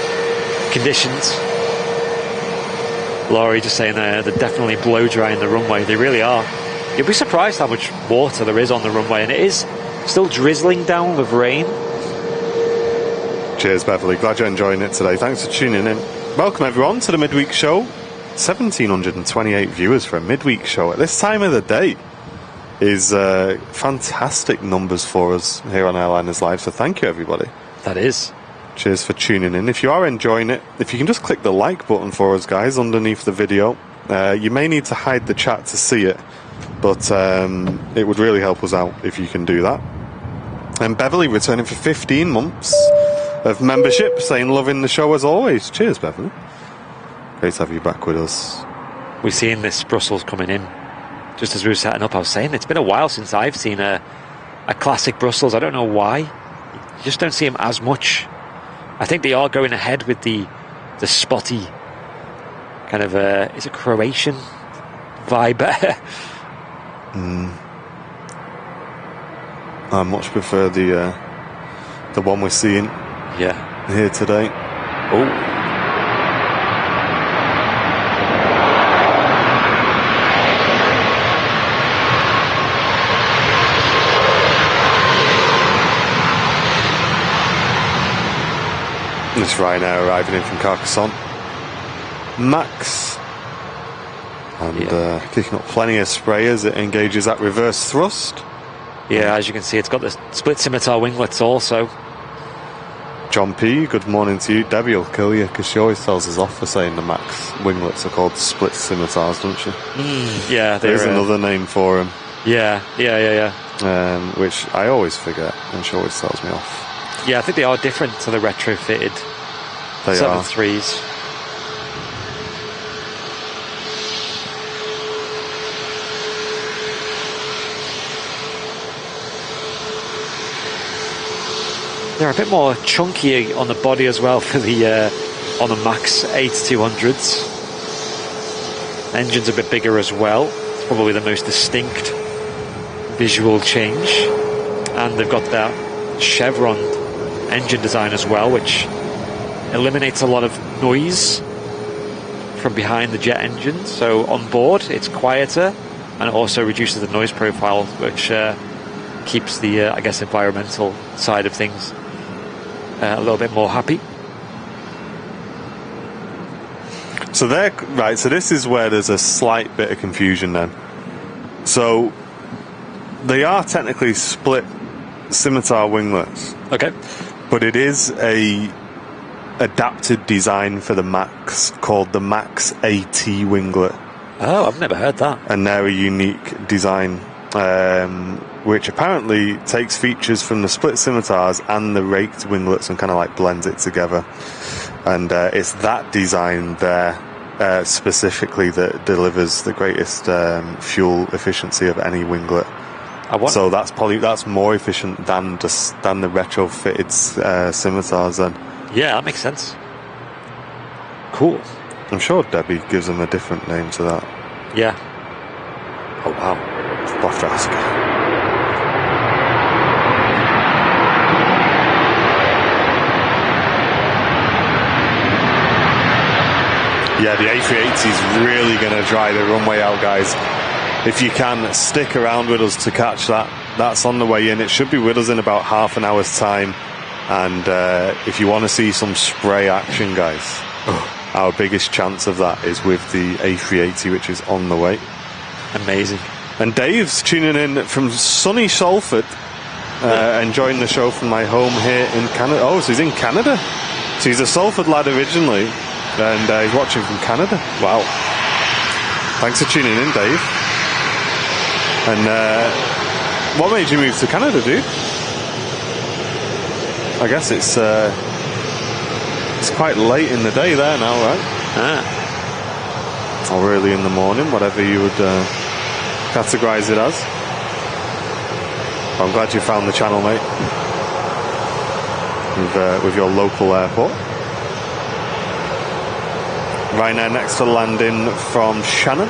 conditions. Laurie just saying they're definitely blow drying the runway. They really are. You'll be surprised how much water there is on the runway, and it is still drizzling down with rain. Cheers, Beverly. Glad you're enjoying it today. Thanks for tuning in. Welcome, everyone, to the Midweek Show. 1,728 viewers for a midweek show at this time of the day is fantastic numbers for us here on Airliners Live, so thank you, everybody. That is. Cheers for tuning in. If you are enjoying it, if you can just click the like button for us, guys, underneath the video. You may need to hide the chat to see it, but it would really help us out if you can do that. And Beverly returning for 15 months of membership, saying loving the show as always. Cheers, Beverly. Great to have you back with us. We're seeing this Brussels coming in. Just as we were setting up, I was saying it's been a while since I've seen a classic Brussels. I don't know why. You just don't see them as much. I think they are going ahead with the spotty kind of is it Croatian vibe? I much prefer the one we're seeing here today. Oh. This Ryanair arriving in from Carcassonne. Max. And kicking up plenty of spray as it engages that reverse thrust. Yeah, as you can see, it's got the split scimitar winglets also. John P, good morning to you. Debbie will kill you because she always tells us off for saying the Max winglets are called split scimitars, don't she? Yeah, there's another name for them. Yeah. Which I always forget, and she always tells me off. Yeah, I think they are different to the retrofitted 7.3s. They're a bit more chunky on the body as well for the on the Max 8-200s. Engine's a bit bigger as well. It's probably the most distinct visual change, and they've got that chevron engine design as well, which eliminates a lot of noise from behind the jet engine. So on board it's quieter, and it also reduces the noise profile, which keeps the I guess environmental side of things a little bit more happy. So so this is where there's a slight bit of confusion then. So they are technically split scimitar winglets. Okay. But it is a adapted design for the Max called the Max AT winglet. Oh, I've never heard that. And they're a unique design, which apparently takes features from the split scimitars and the raked winglets and kind of like blends it together. And it's that design there specifically that delivers the greatest fuel efficiency of any winglet. So that's more efficient than the retrofitted scimitars then. Yeah, that makes sense. Cool. I'm sure Debbie gives them a different name to that. Yeah. Oh wow. I'll have to ask her. Yeah, the A380 is really going to dry the runway out, guys. If you can, stick around with us to catch that. That's on the way in. It should be with us in about half an hour's time. And if you want to see some spray action, guys, our biggest chance of that is with the A380, which is on the way. Amazing. And Dave's tuning in from sunny Salford, enjoying the show from my home here in Canada. Oh, so he's in Canada. So he's a Salford lad originally, and he's watching from Canada. Wow. Thanks for tuning in, Dave. And what made you move to Canada, dude? I guess it's quite late in the day there now, right? Or early in the morning, whatever you would categorise it as. I'm glad you found the channel, mate, with your local airport. Ryanair next to landing from Shannon.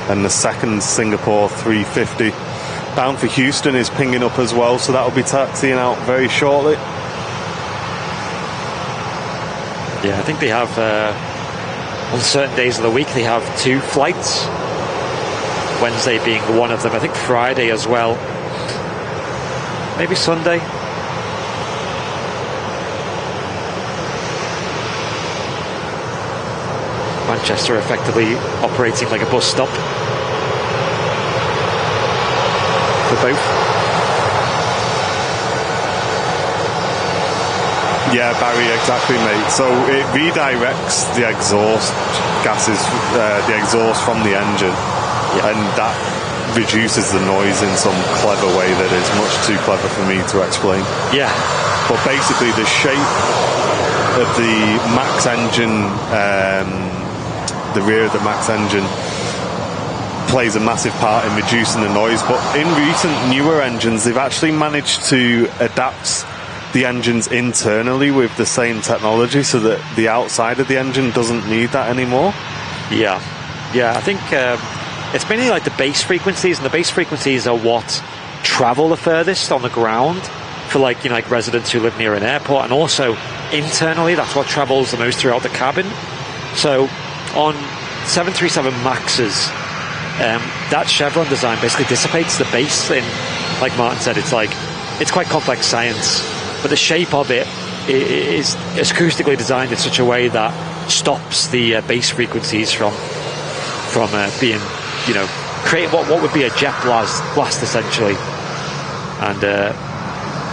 And the second Singapore 350 bound for Houston is pinging up as well, so that will be taxiing out very shortly. Yeah, I think they have, on certain days of the week, they have 2 flights. Wednesday being one of them. I think Friday as well. Maybe Sunday. Manchester effectively operating like a bus stop for both. Yeah, Barry, exactly, mate. So it redirects the exhaust gases, the exhaust from the engine, and that reduces the noise in some clever way that is much too clever for me to explain. Yeah. But basically the shape of the Max engine, the rear of the Max engine, plays a massive part in reducing the noise. But in recent newer engines, they've actually managed to adapt the engines internally with the same technology so that the outside of the engine doesn't need that anymore. Yeah, I think it's mainly like the base frequencies, and the base frequencies are what travel the furthest on the ground for like residents who live near an airport, and also internally that's what travels the most throughout the cabin. So on 737 Maxes, that chevron design basically dissipates the bass. In, like Martin said, it's quite complex science, but the shape of it is acoustically designed in such a way that stops the bass frequencies from being, creating what would be a jet blast essentially, and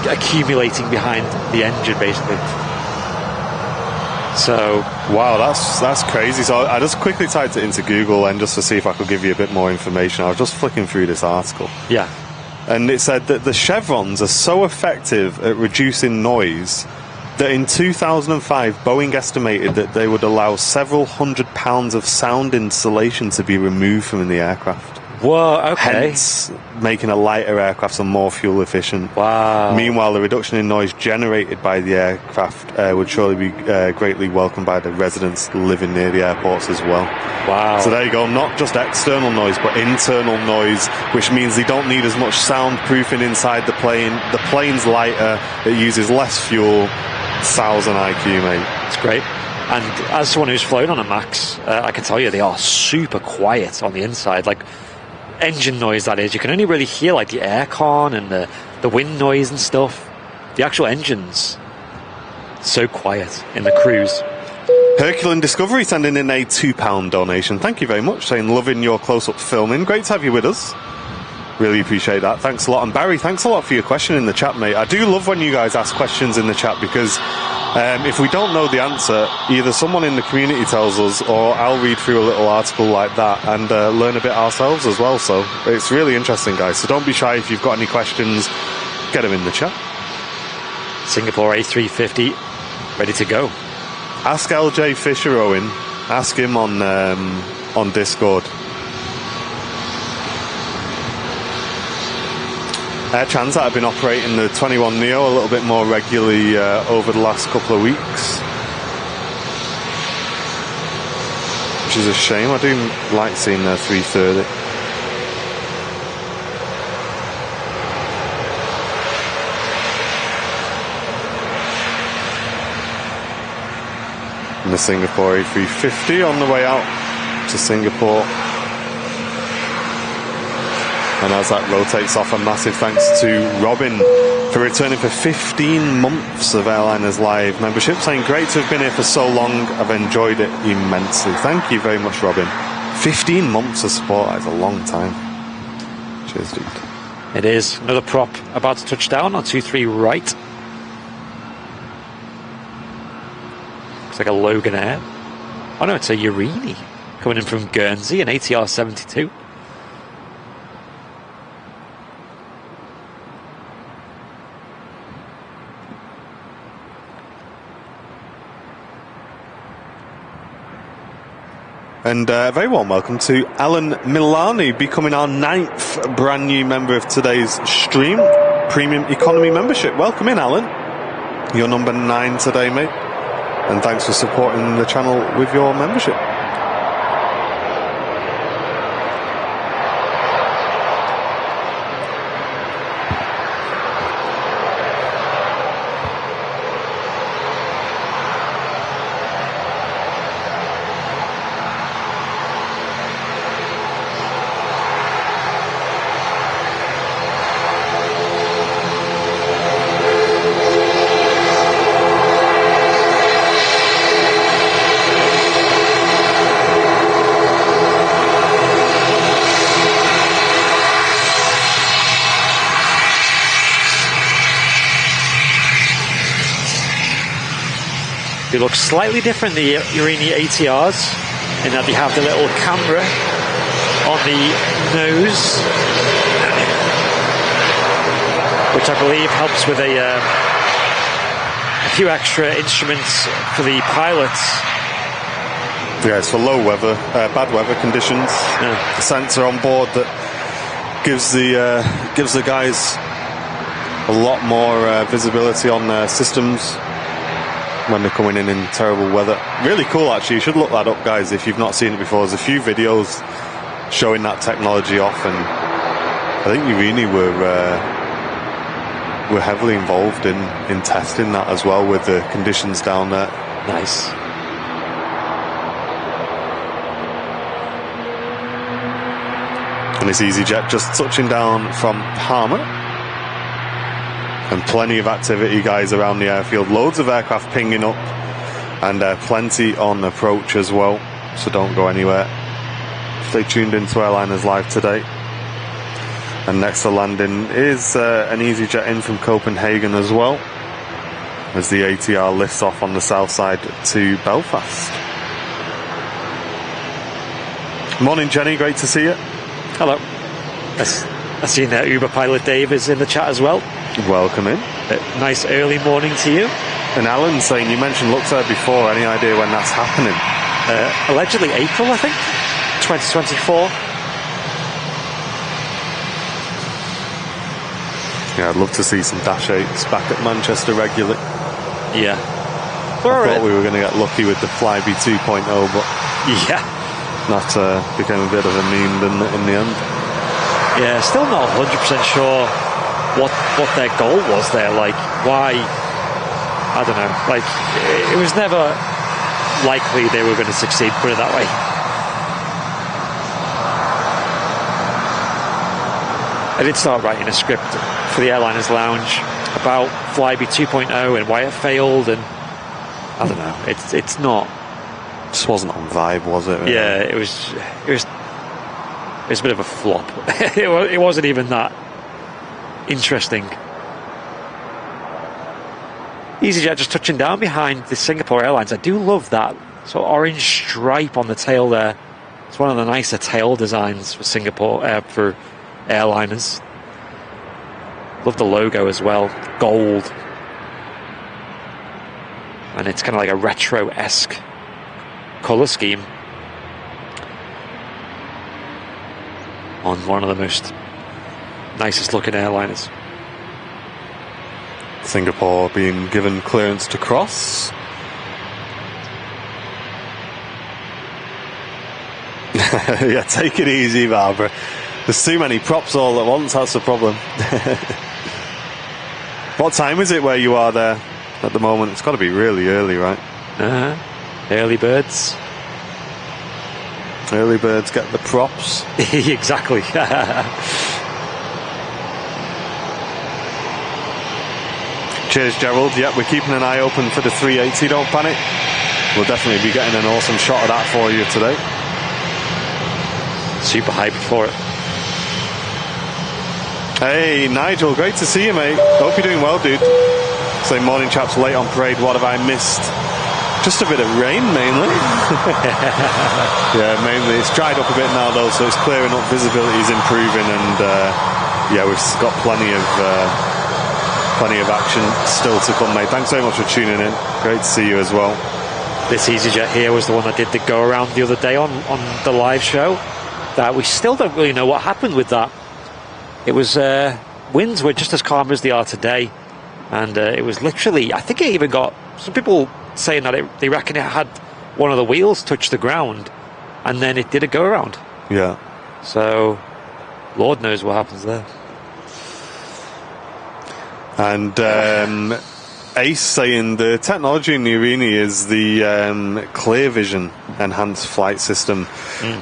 accumulating behind the engine basically. So wow, that's crazy. So I just quickly typed it into Google and just to see if I could give you a bit more information. I was just flicking through this article. Yeah. And it said that the chevrons are so effective at reducing noise that in 2005, Boeing estimated that they would allow several hundred pounds of sound insulation to be removed from the aircraft. Whoa, okay. Hence, making a lighter aircraft and more fuel efficient. Wow. Meanwhile, the reduction in noise generated by the aircraft would surely be greatly welcomed by the residents living near the airports as well. Wow. So there you go, not just external noise, but internal noise, which means they don't need as much soundproofing inside the plane. The plane's lighter, it uses less fuel. 1,000 IQ, mate. It's great. And as someone who's flown on a Max, I can tell you they are super quiet on the inside. Like, engine noise, that is. You can only really hear like the aircon and the wind noise and stuff. The actual engines, so quiet in the cruise. Herculean Discovery sending in a £2 donation. Thank you very much, saying loving your close-up filming. Great to have you with us. Really appreciate that. Thanks a lot. And Barry, thanks a lot for your question in the chat, mate. I do love when you guys ask questions in the chat, because if we don't know the answer, either someone in the community tells us, or I'll read through a little article like that and learn a bit ourselves as well. So it's really interesting, guys. So don't be shy if you've got any questions. Get them in the chat. Singapore A350, ready to go. Ask LJ Fisher, Owen. Ask him on Discord. Air Transat have been operating the 21neo a little bit more regularly over the last couple of weeks, which is a shame. I do like seeing their 330. And the Singapore A350 on the way out to Singapore. And as that rotates off, a massive thanks to Robin for returning for 15 months of Airliners Live membership, saying great to have been here for so long. I've enjoyed it immensely. Thank you very much, Robin. 15 months of support, that's a long time. Cheers, dude. It is. Another prop about to touch down on 23 right. Looks like a Logan Air. Oh no, it's a Urini coming in from Guernsey, an ATR 72. And very warm welcome to Alan Milani, becoming our 9th brand new member of today's stream, Premium Economy membership. Welcome in, Alan. You're number 9 today, mate. And thanks for supporting the channel with your membership. They look slightly different, the Irini ATRs, in that they have the little camera on the nose, which I believe helps with a few extra instruments for the pilots. Yeah, it's for low weather, bad weather conditions. Yeah. The sensor on board that gives the guys a lot more visibility on their systems when they're coming in terrible weather. Really cool, actually. You should look that up, guys, if you've not seen it before. There's a few videos showing that technology off, and I think Irini were heavily involved in testing that as well with the conditions down there. Nice. And this EasyJet just touching down from Palma. And plenty of activity, guys, around the airfield. Loads of aircraft pinging up, and plenty on approach as well. So don't go anywhere. Stay tuned into Airliners Live today. And next to landing is an EasyJet in from Copenhagen as well, as the ATR lifts off on the south side to Belfast. Morning, Jenny. Great to see you. Hello. I've seen that Uber pilot Dave is in the chat as well. Welcome in. Nice early morning to you. And Alan saying, you mentioned Luxor before. Any idea when that's happening? Allegedly April, I think, 2024. Yeah, I'd love to see some Dash 8s back at Manchester regularly. Yeah. I thought we were going to get lucky with the Flybe 2.0, but yeah, that became a bit of a meme, didn't it, in the end? Yeah, still not 100% sure what their goal was there. Like, why? I don't know. Like, it was never likely they were going to succeed, put it that way. I did start writing a script for the Airliners Lounge about Flybe 2.0 and why it failed, and I don't know. It's not. Just wasn't on vibe, was it? Really? Yeah, it was a bit of a flop. It wasn't even that interesting. EasyJet just touching down behind the Singapore Airlines. I do love that sort of orange stripe on the tail there. It's one of the nicer tail designs for Singapore, for airliners. Love the logo as well, gold. And it's kind of like a retro-esque colour scheme on one of the most nicest looking airliners. Singapore being given clearance to cross. Yeah, take it easy, Barbara. There's too many props all at once, that's the problem. What time is it where you are there at the moment? It's got to be really early, right? Early birds. Early birds get the props. Exactly. Cheers, Gerald. Yep, we're keeping an eye open for the 380, don't panic. We'll definitely be getting an awesome shot of that for you today. Super hyped for it. Hey, Nigel, great to see you, mate. Hope you're doing well, dude. Say, morning, chaps, late on parade. What have I missed? Just a bit of rain, mainly. Yeah, mainly. It's dried up a bit now, though, so it's clearing up. Visibility is improving, and yeah, we've got plenty of action still to come, mate. Thanks very much for tuning in. Great to see you as well. This EasyJet here was the one that did the go around the other day on the live show. That we still don't really know what happened with that. It was winds were just as calm as they are today, and it was literally, I think it even got some people saying that they reckon it had one of the wheels touch the ground, and then it did a go around. Yeah. So, Lord knows what happens there. And Ace saying the technology in the arena is the Clear Vision enhanced flight system,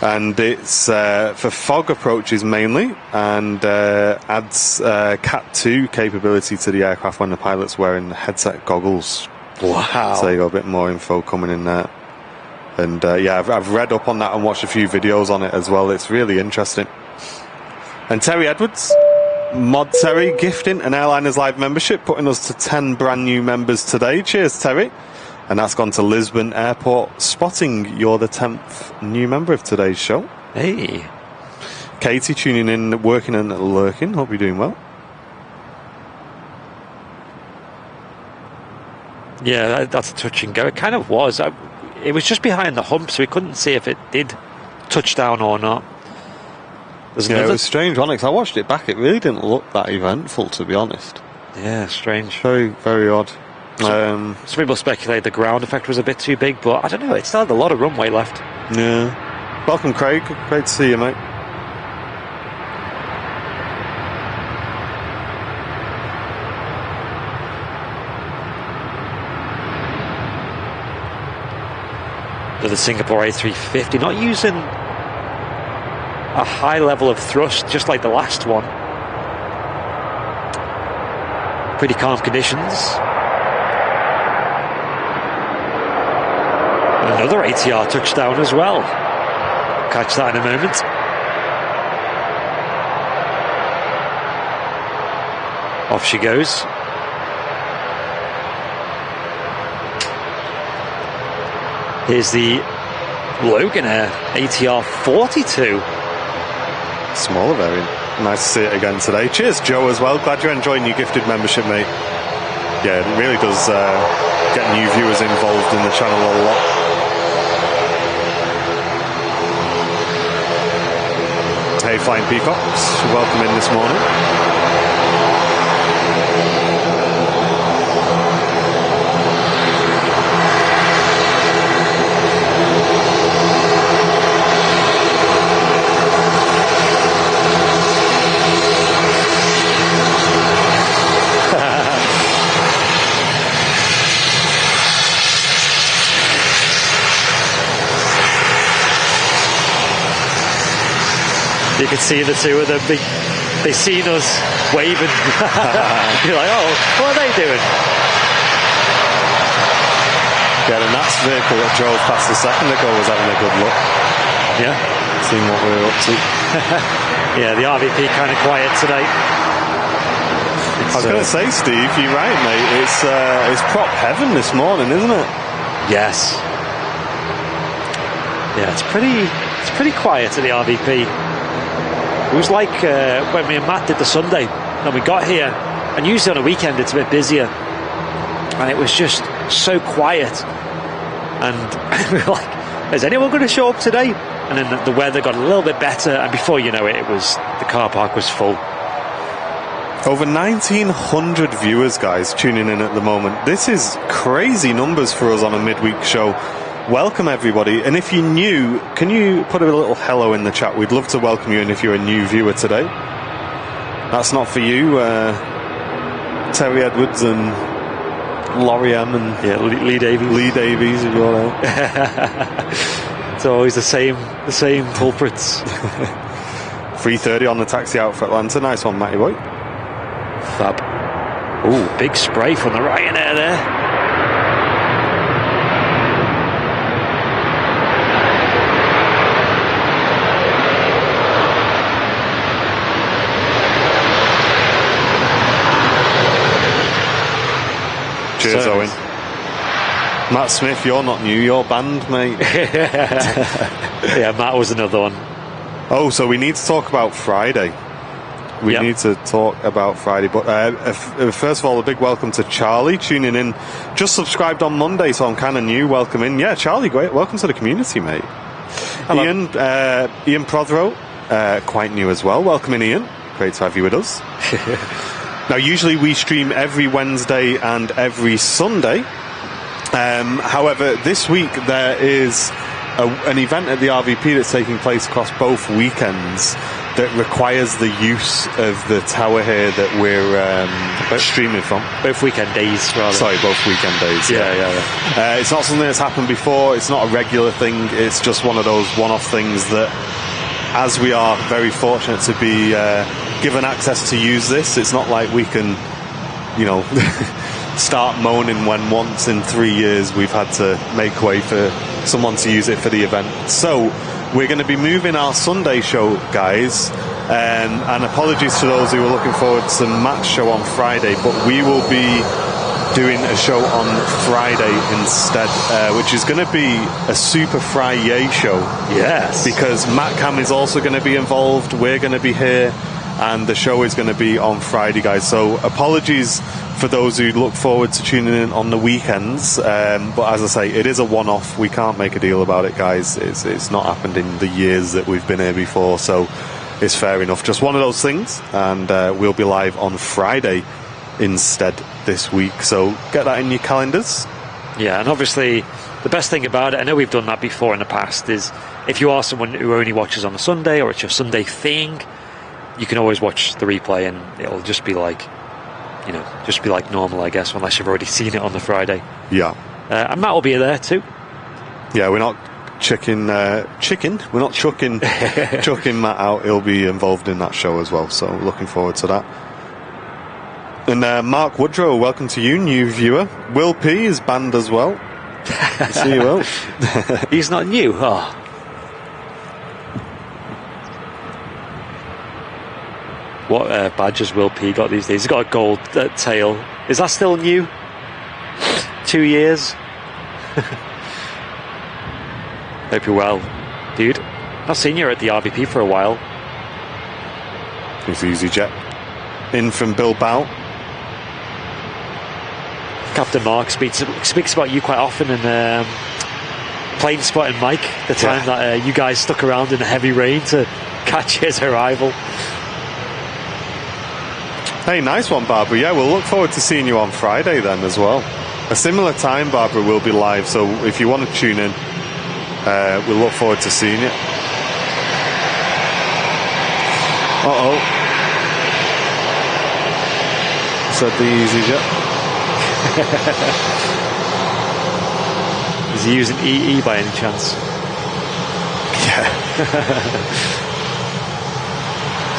and it's for fog approaches mainly, and adds Cat 2 capability to the aircraft when the pilot's wearing headset goggles. Wow. So you got a bit more info coming in there. And yeah, I've read up on that and watched a few videos on it as well. It's really interesting. And Terry Edwards, Mod Terry, gifting an Airliners Live membership, putting us to 10 brand new members today. Cheers, Terry. And that's gone to Lisbon Airport. Spotting, you're the 10th new member of today's show. Hey. Katie tuning in, working and lurking. Hope you're doing well. Yeah, that's a touch and go. It kind of was. It was just behind the hump, so we couldn't see if it did touch down or not. Yeah, it was strange, Onyx. I watched it back. It really didn't look that eventful, to be honest. Yeah, strange. Very, very odd. Some people speculate the ground effect was a bit too big, but I don't know. It still had a lot of runway left. Yeah. Welcome, Craig. Great to see you, mate. The Singapore A350 not using a high level of thrust, just like the last one. Pretty calm conditions. Another ATR touchdown as well. Catch that in a moment. Off she goes. Here's the Logan Air ATR 42. Smaller variant. Nice to see it again today. Cheers, Joe, as well. Glad you're enjoying your gifted membership, mate. Yeah, it really does get new viewers involved in the channel a lot. Hey, Flying Peacocks. Welcome in this morning. You can see the two of them, they seen us waving. You're like, oh, what are they doing? Yeah, the NATS vehicle that drove past a second ago was having a good look. Yeah. Seeing what we were up to. Yeah, the RVP kind of quiet today. I was going to say, Steve, you're right, mate. It's prop heaven this morning, isn't it? Yes. Yeah, it's pretty quiet at the RVP. It was like when me and Matt did the Sunday, and we got here, and usually on a weekend it's a bit busier, and it was just so quiet, and we were like, is anyone going to show up today? And then the weather got a little bit better, and before you know it, the car park was full. Over 1,900 viewers, guys, tuning in at the moment. This is crazy numbers for us on a midweek show. Welcome, everybody. And if you're new, can you put a little hello in the chat? We'd love to welcome you, and if you're a new viewer today. That's not for you, Terry Edwards and Laurie M. and Lee Davies. Lee Davies, if you're there. It's always the same culprits. 3:30 on the taxi out for Atlanta. Nice one, Matty boy. Fab. Ooh, big spray from the Ryanair there. Cheers, Owen. Matt Smith, you're not new, you're banned, mate. Yeah, Matt was another one. Oh, so we need to talk about Friday. We Yep. need to talk about Friday. But first of all, a big welcome to Charlie tuning in. Just subscribed on Monday, so I'm kind of new. Welcome in. Yeah, Charlie, great. Welcome to the community, mate. Hello. Ian Prothero, quite new as well. Welcome in, Ian. Great to have you with us. Now, usually we stream every Wednesday and every Sunday. However, this week there is an event at the RVP that's taking place across both weekends that requires the use of the tower here that we're streaming from. Both weekend days, rather. Sorry, both weekend days. Yeah. It's not something that's happened before. It's not a regular thing. It's just one of those one-off things that, as we are very fortunate to be given access to use this, it's not like we can, start moaning when once in 3 years we've had to make way for someone to use it for the event. So we're going to be moving our Sunday show, guys, and apologies to those who are looking forward to Matt's show on Friday, but we will be doing a show on Friday instead, which is going to be a Super Friday show. Yes. Because Matt Cam is also going to be involved, we're going to be here, and the show is going to be on Friday, guys. So apologies for those who look forward to tuning in on the weekends, but as I say, it is a one-off. We can't make a deal about it, guys. It's not happened in the years that we've been here before, so it's fair enough. Just one of those things, and we'll be live on Friday instead this week, so get that in your calendars. Yeah, and obviously the best thing about it, I know we've done that before in the past, is if you are someone who only watches on a Sunday, or it's your Sunday thing, you can always watch the replay and it'll just be like normal, I guess, unless you've already seen it on the Friday. Yeah. And Matt will be there too. Yeah, we're not we're not chucking Matt out. He'll be involved in that show as well, so looking forward to that. And Mark Woodrow, welcome to you, new viewer. Will P is banned as well. See you, Will. He's not new. Oh. What badges Will P got these days? He's got a gold tail. Is that still new? 2 years? Hope you're well, dude. Not seen you at the RVP for a while. It's EasyJet. In from Bilbao. Captain Mark speaks about you quite often in Plane Spotting Mike, the time that you guys stuck around in the heavy rain to catch his arrival. Hey, nice one, Barbara. Yeah, we'll look forward to seeing you on Friday then as well. A similar time, Barbara, will be live, so if you want to tune in, we'll look forward to seeing you. Uh-oh. Said the EasyJet. Is he using EE by any chance? Yeah.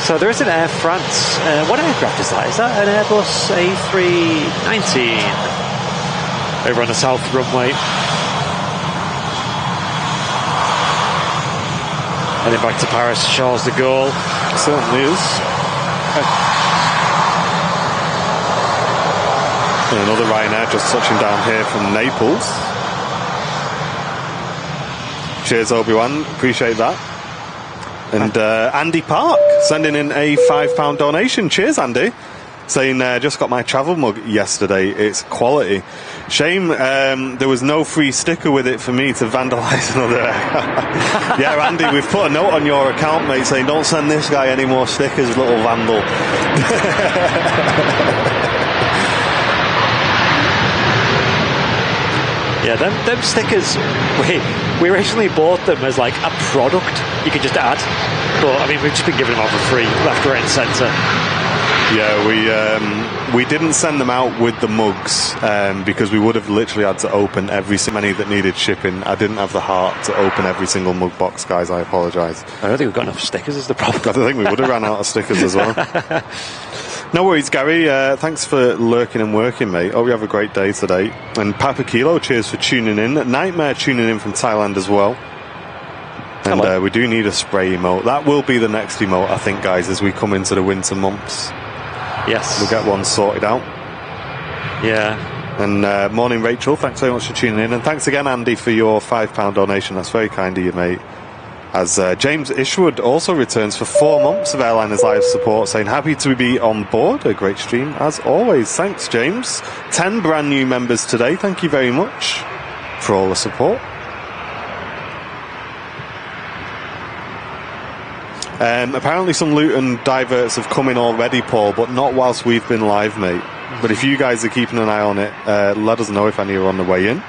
So there is an Air France. What aircraft is that? Is that an Airbus A319? Over on the south runway. Heading back to Paris, Charles de Gaulle. Certainly is. And another Ryanair just touching down here from Naples. Cheers, Obi-Wan. Appreciate that. And Andy Park sending in a £5 donation. Cheers, Andy. Saying, just got my travel mug yesterday. It's quality. Shame there was no free sticker with it for me to vandalise another aircraft. Yeah, Andy, we've put a note on your account, mate, saying don't send this guy any more stickers, little vandal. Yeah, them stickers, we originally bought them as like a product you could just add. But, I mean, we've just been giving them out for free, left, right and centre. Yeah, we didn't send them out with the mugs because we would have literally had to open every so many that needed shipping. I didn't have the heart to open every single mug box, guys. I apologise. I don't think we've got enough stickers is the problem. I think we would have ran out of stickers as well. No worries, Gary. Thanks for lurking and working, mate. Hope you have a great day today. And Papa Kilo, cheers for tuning in. Nightmare tuning in from Thailand as well. And we do need a spray emote. That will be the next emote, I think, guys, as we come into the winter months. Yes. We'll get one sorted out. Yeah. And morning, Rachel. Thanks very much for tuning in. And thanks again, Andy, for your £5 donation. That's very kind of you, mate. As James Ishwood also returns for 4 months of Airliners Live support, saying happy to be on board. A great stream as always. Thanks, James. 10 brand new members today. Thank you very much for all the support. Apparently some loot and diverts have come in already, Paul, but not whilst we've been live, mate. But if you guys are keeping an eye on it, let us know if any are on the way in.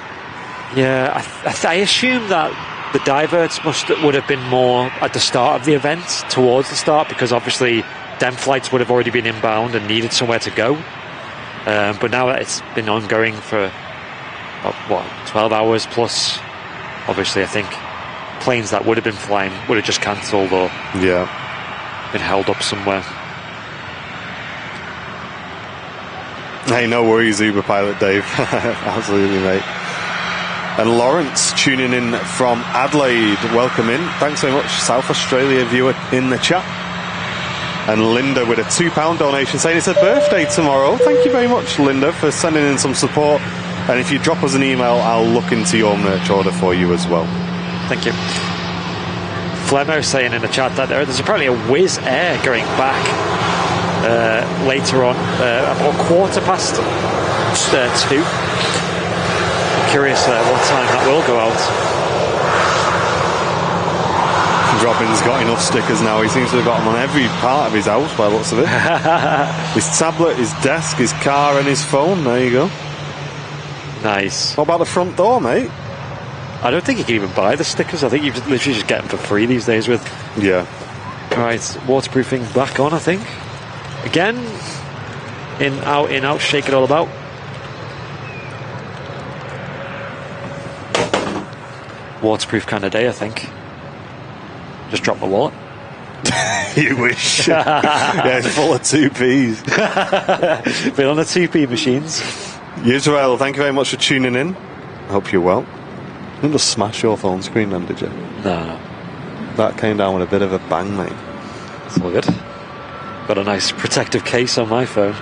Yeah, I assume that the diverts would have been more at the start of the event, towards the start, because obviously them flights would have already been inbound and needed somewhere to go. But now that it's been ongoing for 12 hours plus, obviously I think planes that would have been flying would have just cancelled or been held up somewhere. Hey, no worries, Uber pilot Dave. Absolutely, mate. And Lawrence tuning in from Adelaide. Welcome in. Thanks very much, South Australia viewer in the chat. And Linda with a £2 donation saying it's her birthday tomorrow. Thank you very much, Linda, for sending in some support. And if you drop us an email, I'll look into your merch order for you as well. Thank you. Flemo saying in the chat that there's apparently a Wizz Air going back later on, about 2:15. Curious what time that will go out. Robin's got enough stickers now. He seems to have got them on every part of his house by the looks of it. His tablet, his desk, his car and his phone. There you go. Nice. What about the front door, mate? I don't think you can even buy the stickers. I think you literally just get them for free these days with... Yeah. Right, waterproofing back on, I think. Again, in, out, shake it all about. Waterproof kind of day, I think. Just drop my wallet. You wish. Yeah, it's full of 2p's. Been on the 2p machines. Israel, thank you very much for tuning in. I hope you're well. You didn't just smash your phone screen then, did you? No. That came down with a bit of a bang, mate. It's all good. Got a nice protective case on my phone.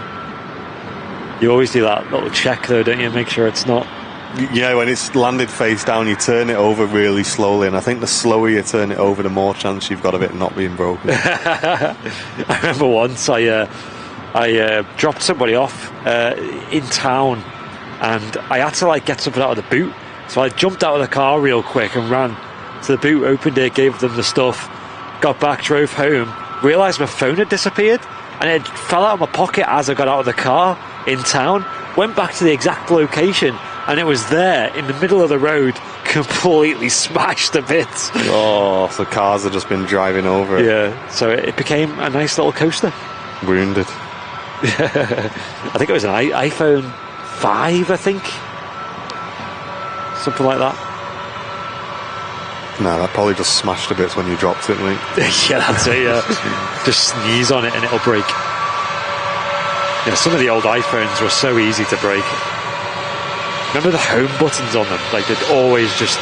You always do that little check though, don't you? Make sure it's not... Yeah, when it's landed face down, you turn it over really slowly, and I think the slower you turn it over, the more chance you've got of it not being broken. I remember once I dropped somebody off in town, and I had to get something out of the boot, so I jumped out of the car real quick and ran to the boot, opened it, gave them the stuff, got back, drove home, realised my phone had disappeared, and it fell out of my pocket as I got out of the car in town, went back to the exact location, and it was there in the middle of the road, completely smashed to bits. Oh, so cars have just been driving over it. Yeah, so it became a nice little coaster. Wounded. I think it was an iPhone 5, I think. Something like that. No, that probably just smashed to bits when you dropped it, mate. Yeah, that's it, yeah. Just sneeze on it and it'll break. Yeah, some of the old iPhones were so easy to break. Remember the home buttons on them? They'd always just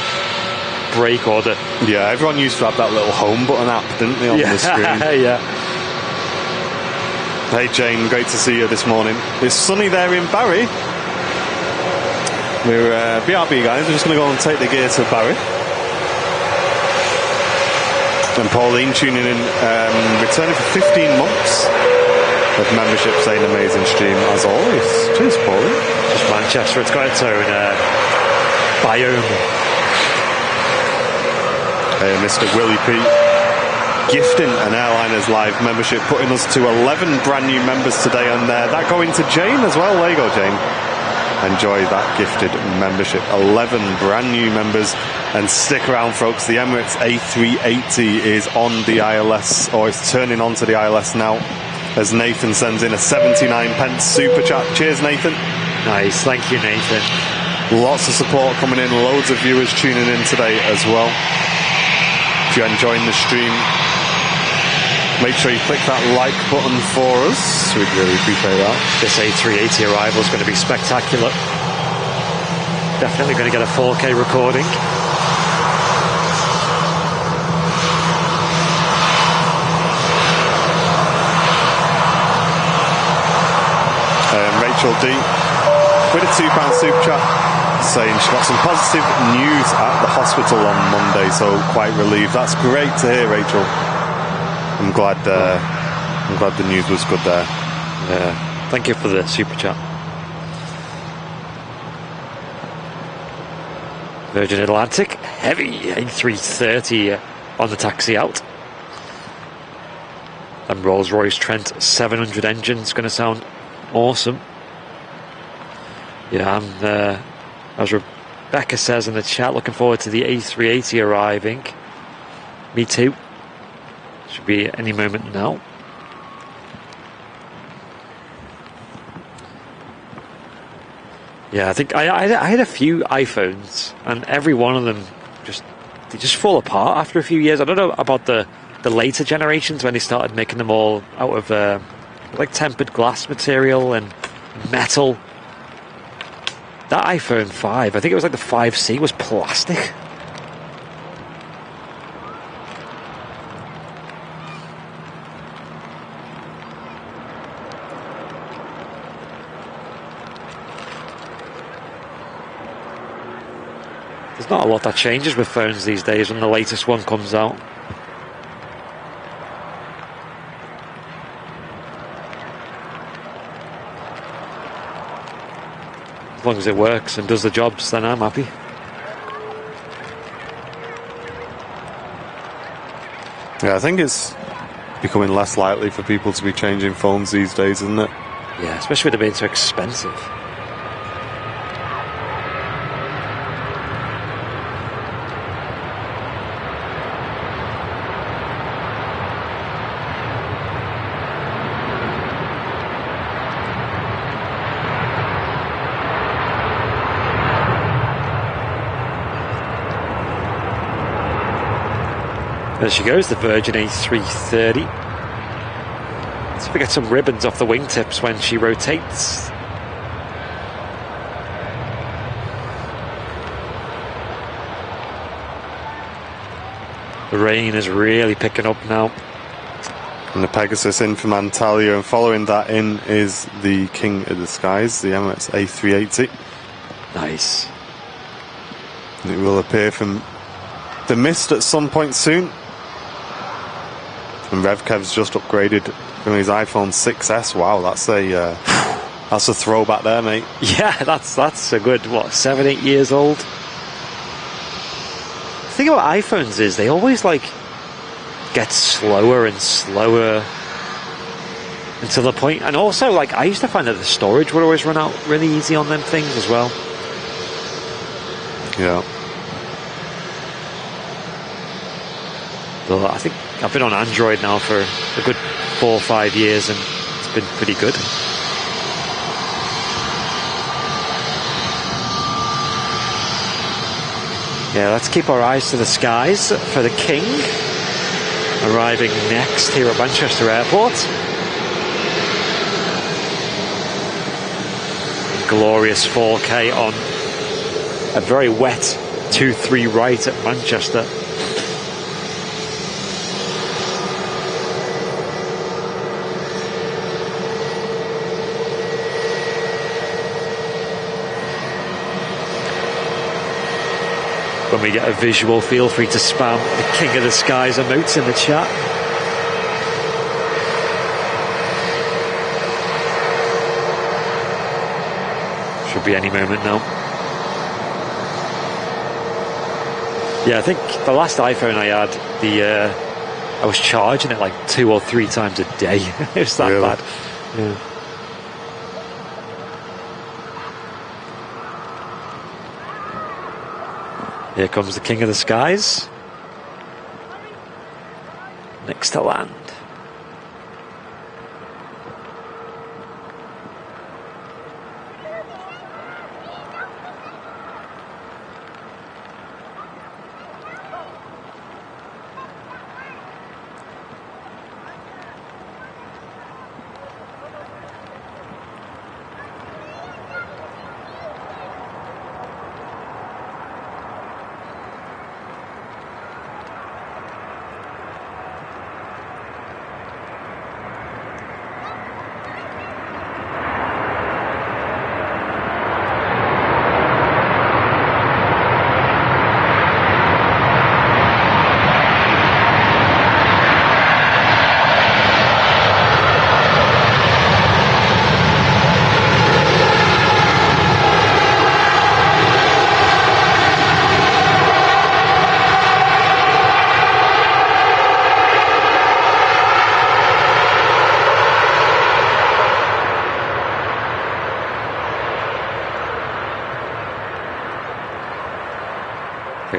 break or the... Yeah, everyone used to have that little home button app, didn't they, on the screen? Yeah. Hey, Jane, great to see you this morning. It's sunny there in Barry. We're BRB guys. We're just going to go and take the gear to Barry. And Pauline tuning in, returning for 15 months of membership, saying amazing stream as always. Cheers, Pauline. Just Manchester, it's got its own biome. Hey, Mr. Willie P. Gifting an Airliners Live membership, putting us to 11 brand new members today, and that going to Jane as well. There you go, Jane. Enjoy that gifted membership. 11 brand new members, and stick around, folks. The Emirates A380 is on the ILS, or it's turning onto the ILS now, as Nathan sends in a 79p super chat. Cheers, Nathan. Nice, thank you, Nathan. Lots of support coming in, loads of viewers tuning in today as well. If you're enjoying the stream, make sure you click that like button for us. We'd really appreciate that. This A380 arrival is going to be spectacular. Definitely going to get a 4K recording. Rachel D with a £2 super chat. saying she got some positive news at the hospital on Monday, so quite relieved. That's great to hear, Rachel. I'm glad the news was good there. Yeah, thank you for the super chat. Virgin Atlantic, heavy A330 on the taxi out. And Rolls-Royce Trent 700 engines, going to sound awesome. Yeah, I'm, as Rebecca says in the chat, looking forward to the A380 arriving. Me too. Should be any moment now. Yeah, I think I had a few iPhones, and every one of them they just fall apart after a few years. I don't know about the later generations when they started making them all out of like tempered glass material and metal. That iPhone 5, I think it was like the 5C, was plastic. There's not a lot that changes with phones these days when the latest one comes out. As long as it works and does the jobs, then I'm happy. Yeah, I think it's becoming less likely for people to be changing phones these days, isn't it? Yeah, especially with it being so expensive. There she goes, the Virgin A330. Let's see if we get some ribbons off the wingtips when she rotates. The rain is really picking up now. And the Pegasus in from Antalya, and following that in is the King of the Skies, the Emirates A380. Nice. And it will appear from the mist at some point soon. And Revkev's just upgraded from his iPhone 6S. Wow, that's a throwback there, mate. Yeah, that's a good, 7-8 years old. The thing about iPhones is they always get slower and slower until the point, and also I used to find that the storage would always run out really easy on them things as well. Yeah. But I think I've been on Android now for a good 4 or 5 years, and it's been pretty good. Yeah, let's keep our eyes to the skies for the King, arriving next here at Manchester Airport. Glorious 4K on a very wet 2-3 right at Manchester. When we get a visual, feel free to spam the King of the Skies emotes in the chat. Should be any moment now. Yeah, I think the last iPhone I had, I was charging it 2 or 3 times a day. It was that bad. Yeah. Here comes the King of the Skies. Next to land.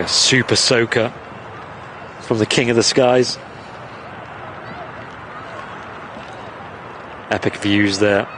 a super soaker from the King of the Skies. Epic views there.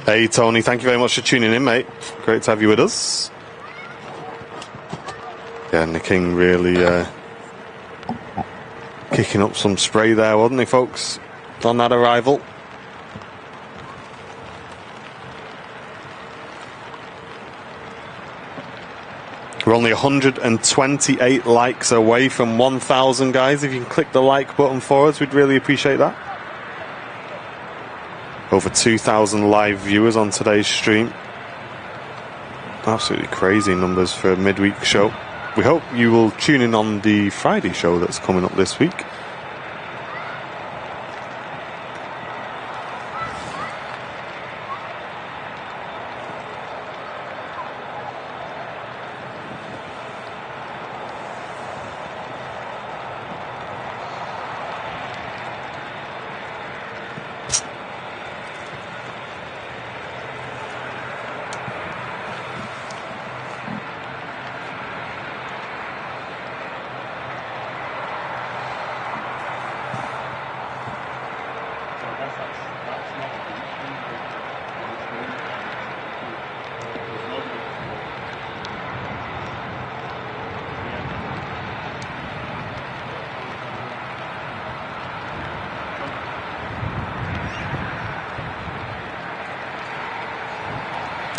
Hey Tony, thank you very much for tuning in, mate. Great to have you with us. Yeah, and the King really kicking up some spray there, wasn't he, folks? On that arrival. We're only 128 likes away from 1,000, guys. If you can click the like button for us, we'd really appreciate that. Over 2,000 live viewers on today's stream. Absolutely crazy numbers for a midweek show. We hope you will tune in on the Friday show that's coming up this week.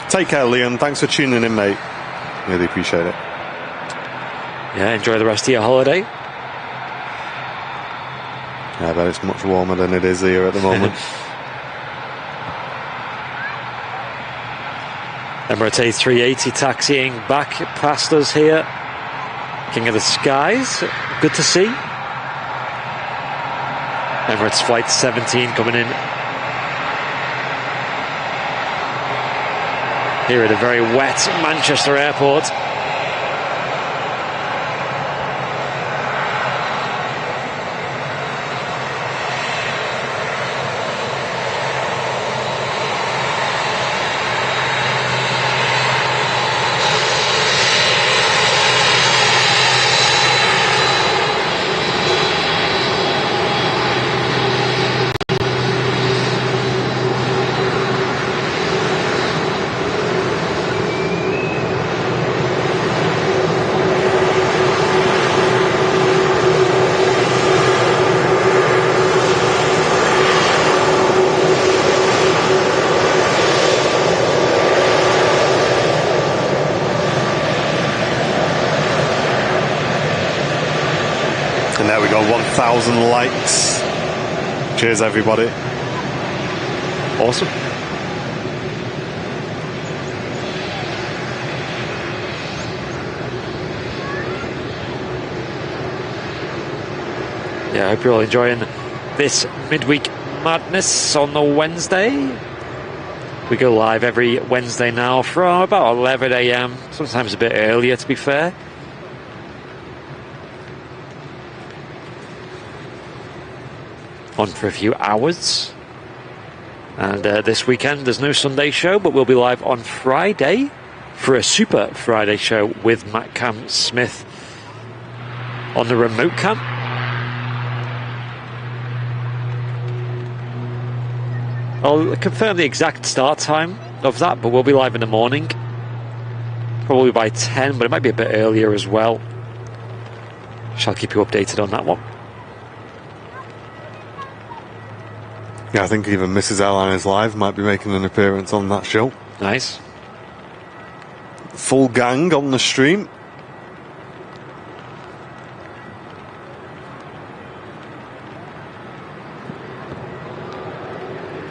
Take care, Liam. Thanks for tuning in, mate. Really appreciate it. Yeah, enjoy the rest of your holiday. Yeah, I bet it's much warmer than it is here at the moment. Emirates A380 taxiing back past us here. King of the Skies, good to see. Emirates Flight 17 coming in. Here at a very wet Manchester airport. And there we go, 1,000 likes. Cheers, everybody. Awesome. Yeah, I hope you're all enjoying this midweek madness on the Wednesday. We go live every Wednesday now from about 11 a.m, sometimes a bit earlier, to be fair. On for a few hours. And this weekend there's no Sunday show, but we'll be live on Friday for a Super Friday show with Matt Cam Smith on the remote cam. I'll confirm the exact start time of that, but we'll be live in the morning. Probably by 10, but it might be a bit earlier as well. Shall keep you updated on that one. Yeah, I think even Mrs. Airliners Live might be making an appearance on that show. Nice. Full gang on the stream.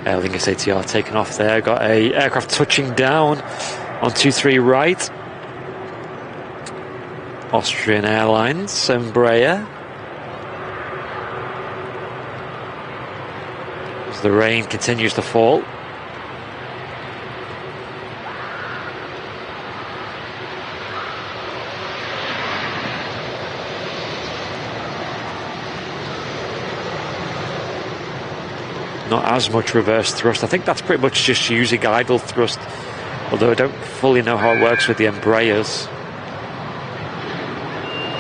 Aer Lingus ATR taken off there. Got a aircraft touching down on 23 right. Austrian Airlines, Embraer. As the rain continues to fall. Not as much reverse thrust. I think that's pretty much just using idle thrust, although I don't fully know how it works with the Embraers.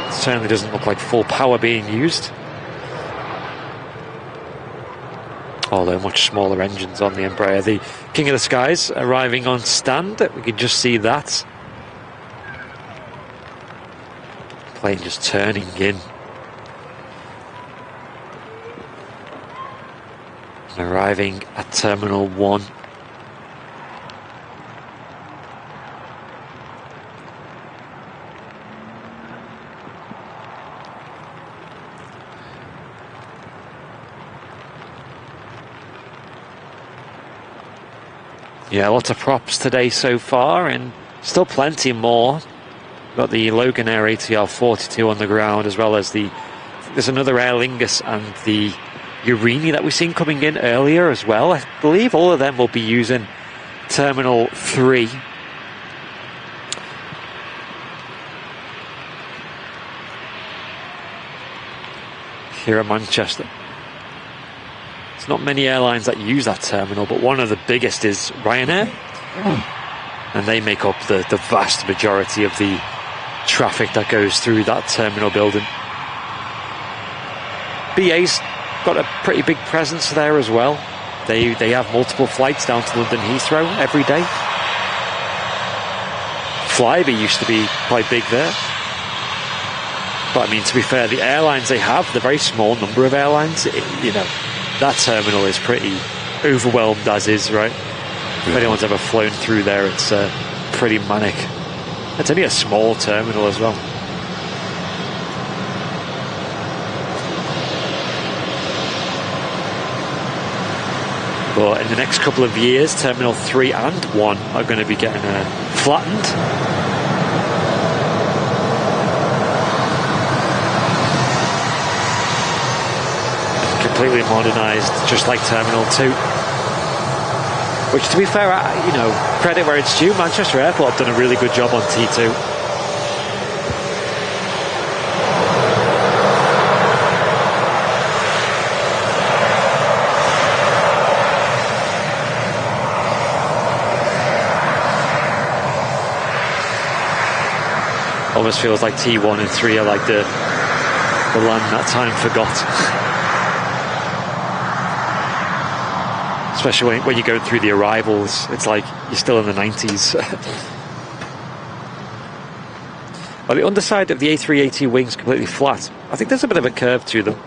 It certainly doesn't look like full power being used, although much smaller engines on the Embraer. The King of the Skies arriving on stand. We can just see that plane just turning in. Arriving at Terminal 1. Yeah, lots of props today so far, and still plenty more. Got the Loganair ATR 42 on the ground, as well as there's another Aer Lingus and the Urini that we've seen coming in earlier as well. I believe all of them will be using Terminal 3. Here at Manchester. There's not many airlines that use that terminal, but one of the biggest is Ryanair. And they make up the vast majority of the traffic that goes through that terminal building. BA's got a pretty big presence there as well. They have multiple flights down to London Heathrow every day. Flybe used to be quite big there. But I mean, to be fair, the airlines they have, the very small number of airlines, that terminal is pretty overwhelmed as is, right? If anyone's ever flown through there, it's pretty manic. It's only a small terminal as well. But in the next couple of years, Terminal 3 and 1 are going to be getting flattened. Completely modernised, just like Terminal 2. Which, to be fair, credit where it's due, Manchester Airport have done a really good job on T2. Almost feels like T1 and 3 are like the land that time forgot. Especially when you go through the arrivals, it's like you're still in the 90s. Well, the underside of the A380 wing's completely flat. I think there's a bit of a curve to them.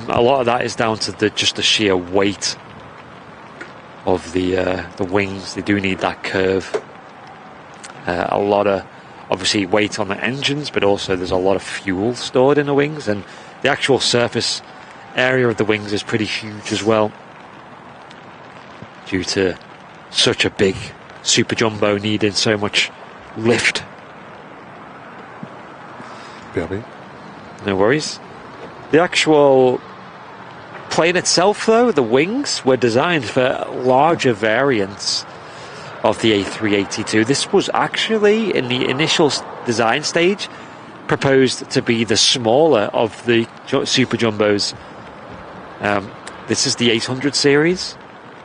A lot of that is down to just the sheer weight of the wings. They do need that curve. A lot of, obviously, weight on the engines, but also there's a lot of fuel stored in the wings, and the actual surface area of the wings is pretty huge as well, due to such a big super jumbo needing so much lift. BRB. No worries. The actual plane itself, though, the wings were designed for larger variants of the A382. This was actually, in the initial design stage, proposed to be the smaller of the super jumbos. This is the 800 series.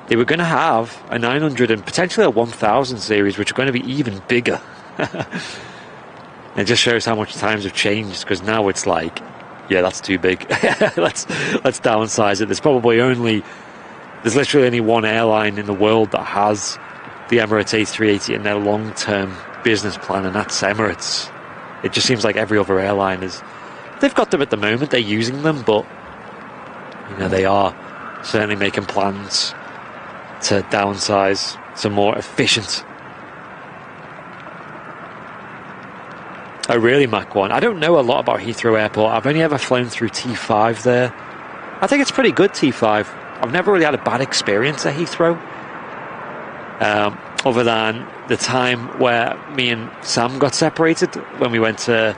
They were going to have a 900 and potentially a 1000 series, which are going to be even bigger. It just shows how much times have changed, because now it's like, yeah, that's too big. let's downsize it. There's literally only one airline in the world that has the Emirates A380 in their long-term business plan, and that's Emirates. It just seems like every other airline they've got them at the moment, they're using them, but they are certainly making plans to downsize to more efficient. Oh really, Mach 1? I don't know a lot about Heathrow Airport. I've only ever flown through T5 there. I think it's pretty good, T5. I've never really had a bad experience at Heathrow. Other than the time where me and Sam got separated when we went to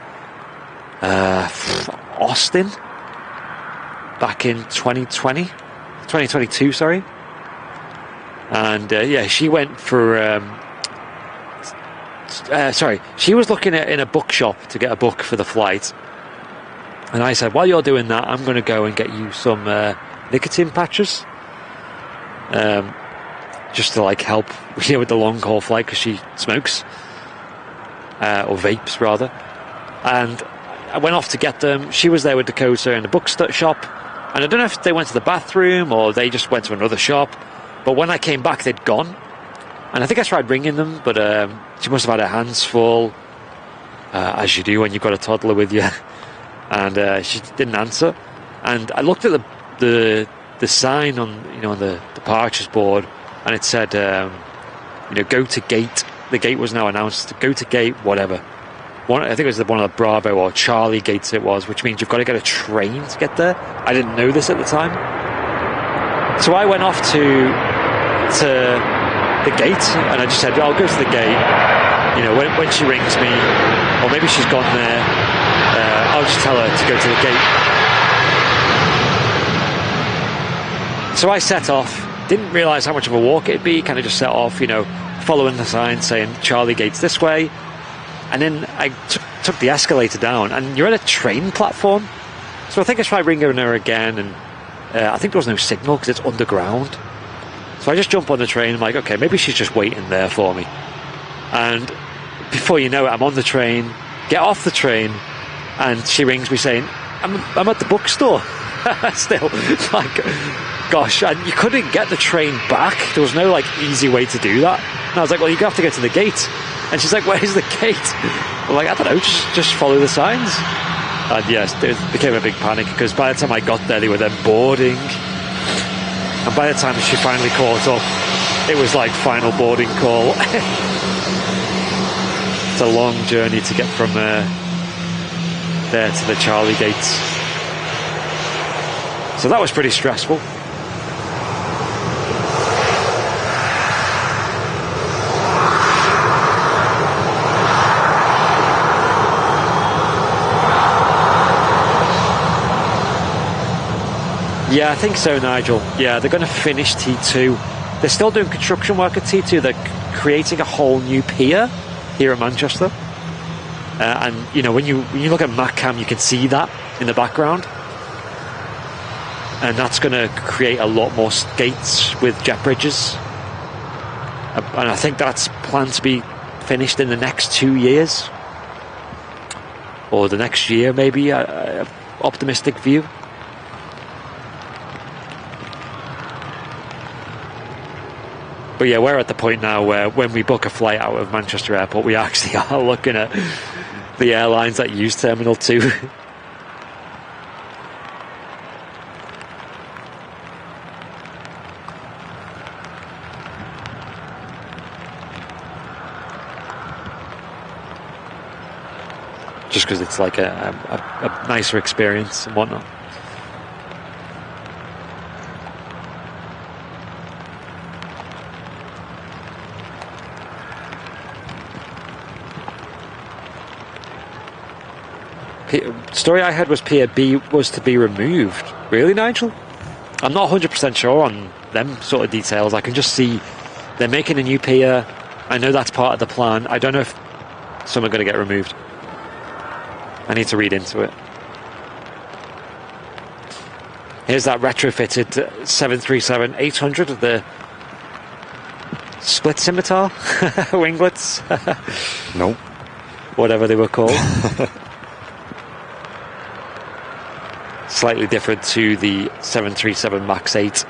Austin back in 2022, sorry. And she went for she was looking in a bookshop to get a book for the flight, and I said, while you're doing that, I'm going to go and get you some nicotine patches, just to like help with the long haul flight, because she smokes, or vapes rather. And I went off to get them. She was there with Dakota in the bookshop, and I don't know if they went to the bathroom or they just went to another shop, but when I came back they'd gone. And I think I tried ringing them, but she must have had her hands full, as you do when you've got a toddler with you, and she didn't answer. And I looked at the sign on the departures board, and it said go to gate. The gate was now announced to go to gate whatever. I think it was one of the Bravo or Charlie gates it was, which means you've got to get a train to get there. I didn't know this at the time, so I went off to the gate, and I just said, I'll go to the gate. When she rings me, or maybe she's gone there, I'll just tell her to go to the gate. So I set off. Didn't realise how much of a walk it'd be. Kind of just set off, following the sign saying Charlie gate's this way. And then I took the escalator down, and you're at a train platform. So I think I tried ringing her again, and I think there was no signal because it's underground. So I just jump on the train. I'm like, okay, maybe she's just waiting there for me. And before you know it, I'm on the train, get off the train, and she rings me saying, I'm at the bookstore. Still, like, gosh, and you couldn't get the train back. There was no easy way to do that. And I was like, well, you have to go to the gate. And she's like, where's the gate? I'm like, I don't know, just follow the signs. And yes, it became a big panic, because by the time I got there, they were then boarding. And by the time she finally caught up, it was like final boarding call. It's a long journey to get from there to the Charlie gates. So that was pretty stressful. Yeah, I think so, Nigel. Yeah, they're going to finish T2. They're still doing construction work at T2. They're creating a whole new pier here in Manchester. And, when you look at MacCam, you can see that in the background. And that's going to create a lot more gates with jet bridges. And I think that's planned to be finished in the next 2 years. Or the next year, maybe. Optimistic view. But yeah, we're at the point now where when we book a flight out of Manchester Airport, we actually are looking at the airlines that use Terminal 2. Just because it's like a nicer experience and whatnot. Story I heard was Pier B was to be removed. Really, Nigel? I'm not 100% sure on them sort of details. I can just see they're making a new pier. I know that's part of the plan. I don't know if some are going to get removed. I need to read into it. Here's that retrofitted 737-800 of the split scimitar winglets. Nope. Whatever they were called. Slightly different to the 737 MAX 8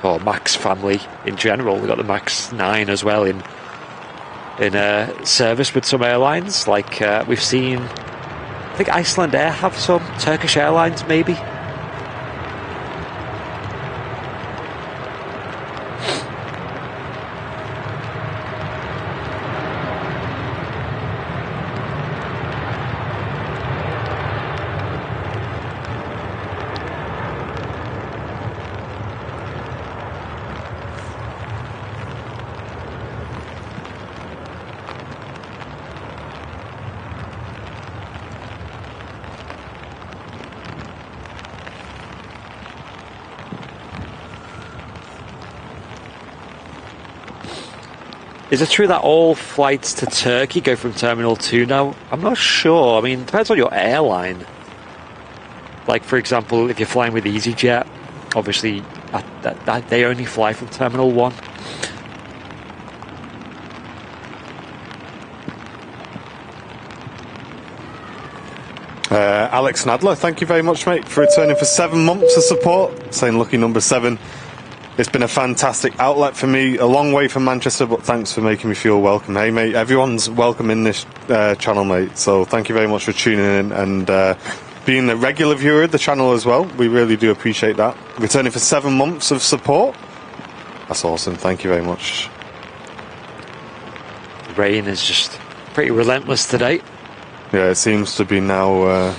or MAX family in general. We've got the MAX 9 as well in service with some airlines. Like we've seen, I think Iceland Air have some, Turkish Airlines maybe. Is it true that all flights to Turkey go from Terminal 2 now? I'm not sure. I mean, it depends on your airline. Like, for example, if you're flying with EasyJet, obviously they only fly from Terminal 1. Alex Nadler, thank you very much, mate, for returning for 7 months of support. Saying lucky number 7. It's been a fantastic outlet for me, a long way from Manchester, but thanks for making me feel welcome. Hey, mate, everyone's welcome in this channel, mate. So thank you very much for tuning in and being a regular viewer of the channel as well. We really do appreciate that. Returning for 7 months of support. That's awesome. Thank you very much. Rain is just pretty relentless today. Yeah, it seems to be now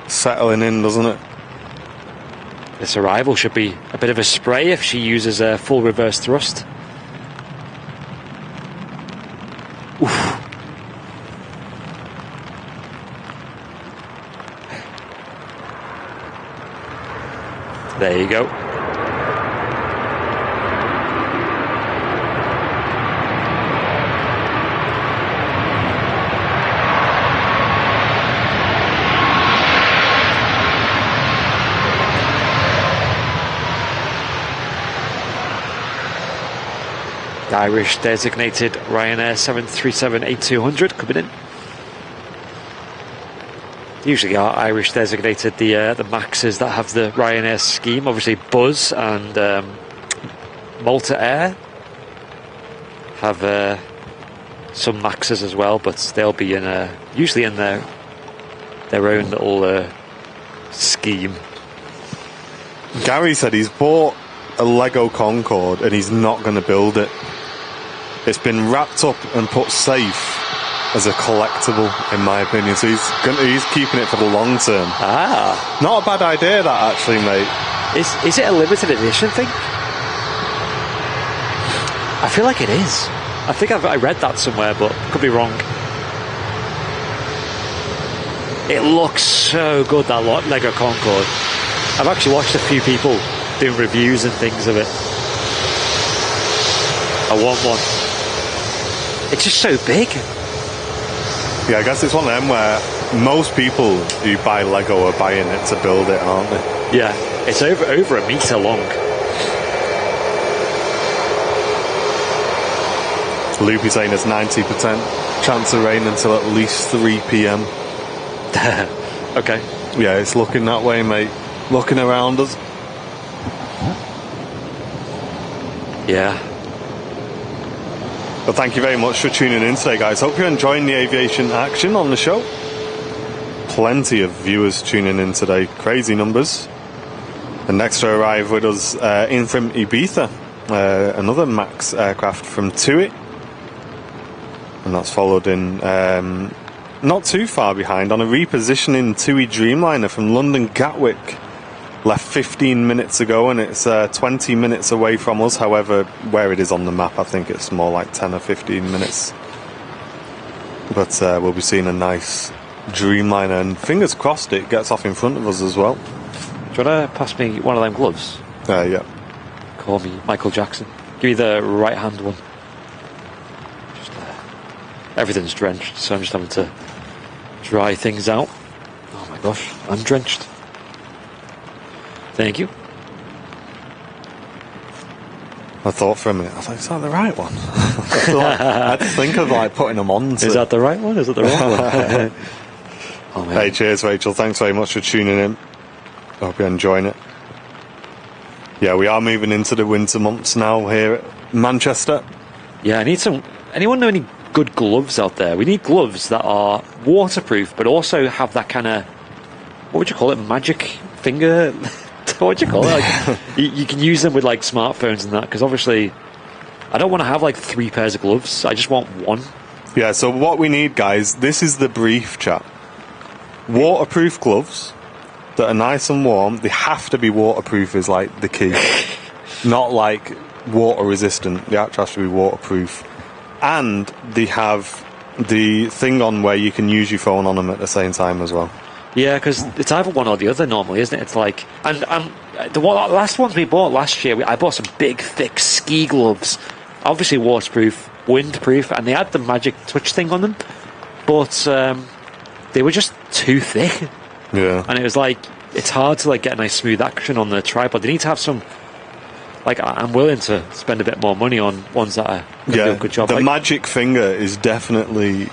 settling in, doesn't it? This arrival should be a bit of a spray if she uses a full reverse thrust. Oof. There you go. Irish designated Ryanair 737-8200 coming in. Usually our Irish designated the Maxes that have the Ryanair scheme. Obviously Buzz and Malta Air have some Maxes as well, but they'll be in usually in their own little scheme. Gary said he's bought a Lego Concorde and he's not going to build it. It's been wrapped up and put safe as a collectible, in my opinion. So he's keeping it for the long term. Ah, not a bad idea, that, actually, mate. Is it a limited edition thing? I feel like it is. I think I read that somewhere, but could be wrong. It looks so good, that Lego Concorde. I've actually watched a few people doing reviews and things of it. I want one. It's just so big. Yeah, I guess it's one of them where most people who buy Lego are buying it to build it, aren't they? Yeah, it's over a metre long. Loopy saying there's 90% chance of rain until at least 3 p.m. Okay. Yeah, it's looking that way, mate. Looking around us. Yeah. But thank you very much for tuning in today, guys. Hope you're enjoying the aviation action on the show. Plenty of viewers tuning in today. Crazy numbers. And next to arrive with us in from Ibiza, another MAX aircraft from TUI. And that's followed in not too far behind on a repositioning TUI Dreamliner from London Gatwick. Left 15 minutes ago and it's 20 minutes away from us. However, where it is on the map, I think it's more like 10 or 15 minutes. But we'll be seeing a nice Dreamliner, and fingers crossed it gets off in front of us as well. Do you want to pass me one of them gloves? Yeah. Call me Michael Jackson. Give me the right hand one. Just, everything's drenched, so I'm just having to dry things out. Oh my gosh, I'm drenched. Thank you. I thought for a minute, I was like, is that the right one? I had to think of putting them on. Is that the right one? Is that the wrong one? Oh, hey, cheers, Rachel. Thanks very much for tuning in. I hope you're enjoying it. Yeah, we are moving into the winter months now here at Manchester. Yeah, I need some... Anyone know any good gloves out there? We need gloves that are waterproof, but also have that kind of... What would you call it? Magic finger... What do you call it? You can use them with smartphones and that, because obviously I don't want to have 3 pairs of gloves. I just want one. Yeah, so what we need, guys, this is the brief, chat. Waterproof gloves that are nice and warm. They have to be waterproof is the key. Not water resistant. They actually have to be waterproof. And they have the thing on where you can use your phone on them at the same time as well. Yeah, because it's either one or the other normally, isn't it? It's and the last ones we bought last year, I bought some big, thick ski gloves. Obviously waterproof, windproof, and they had the magic touch thing on them, but they were just too thick. Yeah. And it was like, it's hard to like get a nice smooth action on the tripod. They need to have some, like, I'm willing to spend a bit more money on ones that are do a good job. The like, magic finger is definitely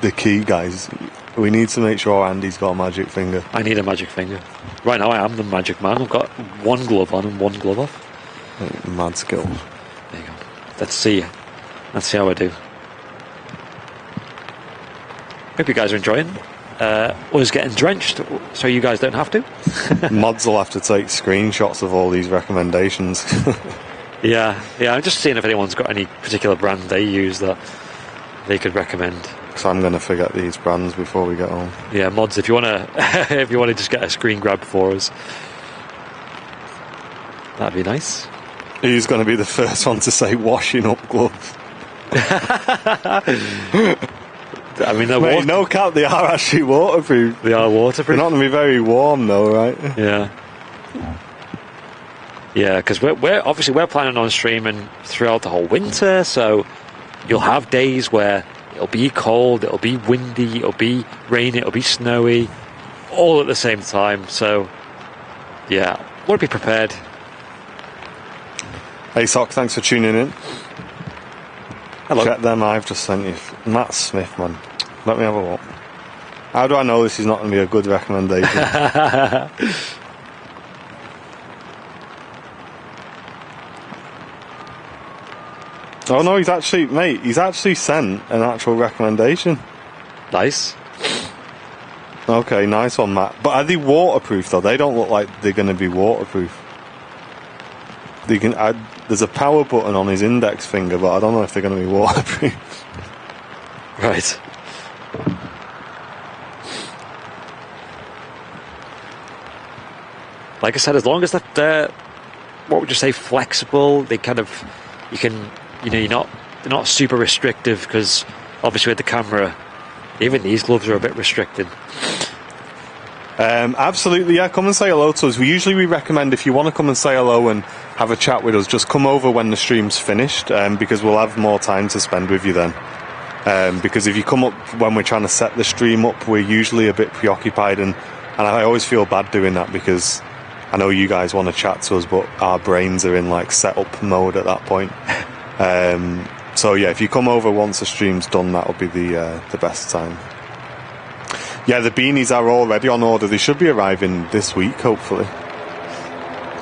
the key, guys. We need to make sure Andy's got a magic finger. I need a magic finger. Right now I am the magic man. I've got one glove on and one glove off. Mad skill. There you go. Let's see how I do. Hope you guys are enjoying. Us getting drenched, so you guys don't have to. Mods will have to take screenshots of all these recommendations. Yeah. I'm just seeing if anyone's got any particular brand they use that they could recommend. Because I'm going to forget these brands before we get home. Yeah, mods. If you wanna, if you wanna just get a screen grab for us, that'd be nice. Who's going to be the first one to say washing up gloves? I mean, they're Mate, no cap, they are actually waterproof. They are waterproof. They're not going to be very warm though, right? Yeah. Yeah, because we're obviously planning on streaming throughout the whole winter, so you'll have days where it'll be cold, it'll be windy, it'll be rainy, it'll be snowy, all at the same time. So, yeah, want to be prepared. Hey Sock, thanks for tuning in. Hello. Check them, I've just sent you. Matt Smith, man. Let me have a look. How do I know this is not going to be a good recommendation? Oh no, he's actually sent an actual recommendation. Nice. Okay, nice one, Matt. But are they waterproof though? They don't look like they're going to be waterproof. They can add. There's a power button on his index finger, but I don't know if they're going to be waterproof. Right. Like I said, as long as they're, what would you say, flexible, they kind of, you can, they're not super restrictive, because obviously with the camera, even these gloves are a bit restricted. Absolutely, yeah. Come and say hello to us. We recommend, if you want to come and say hello and have a chat with us, just come over when the stream's finished, because we'll have more time to spend with you then. Because if you come up when we're trying to set the stream up, we're usually a bit preoccupied, and I always feel bad doing that, because I know you guys want to chat to us, but our brains are in like setup mode at that point. So yeah, if you come over once the stream's done, that'll be the best time. Yeah, the beanies are already on order. They should be arriving this week, hopefully.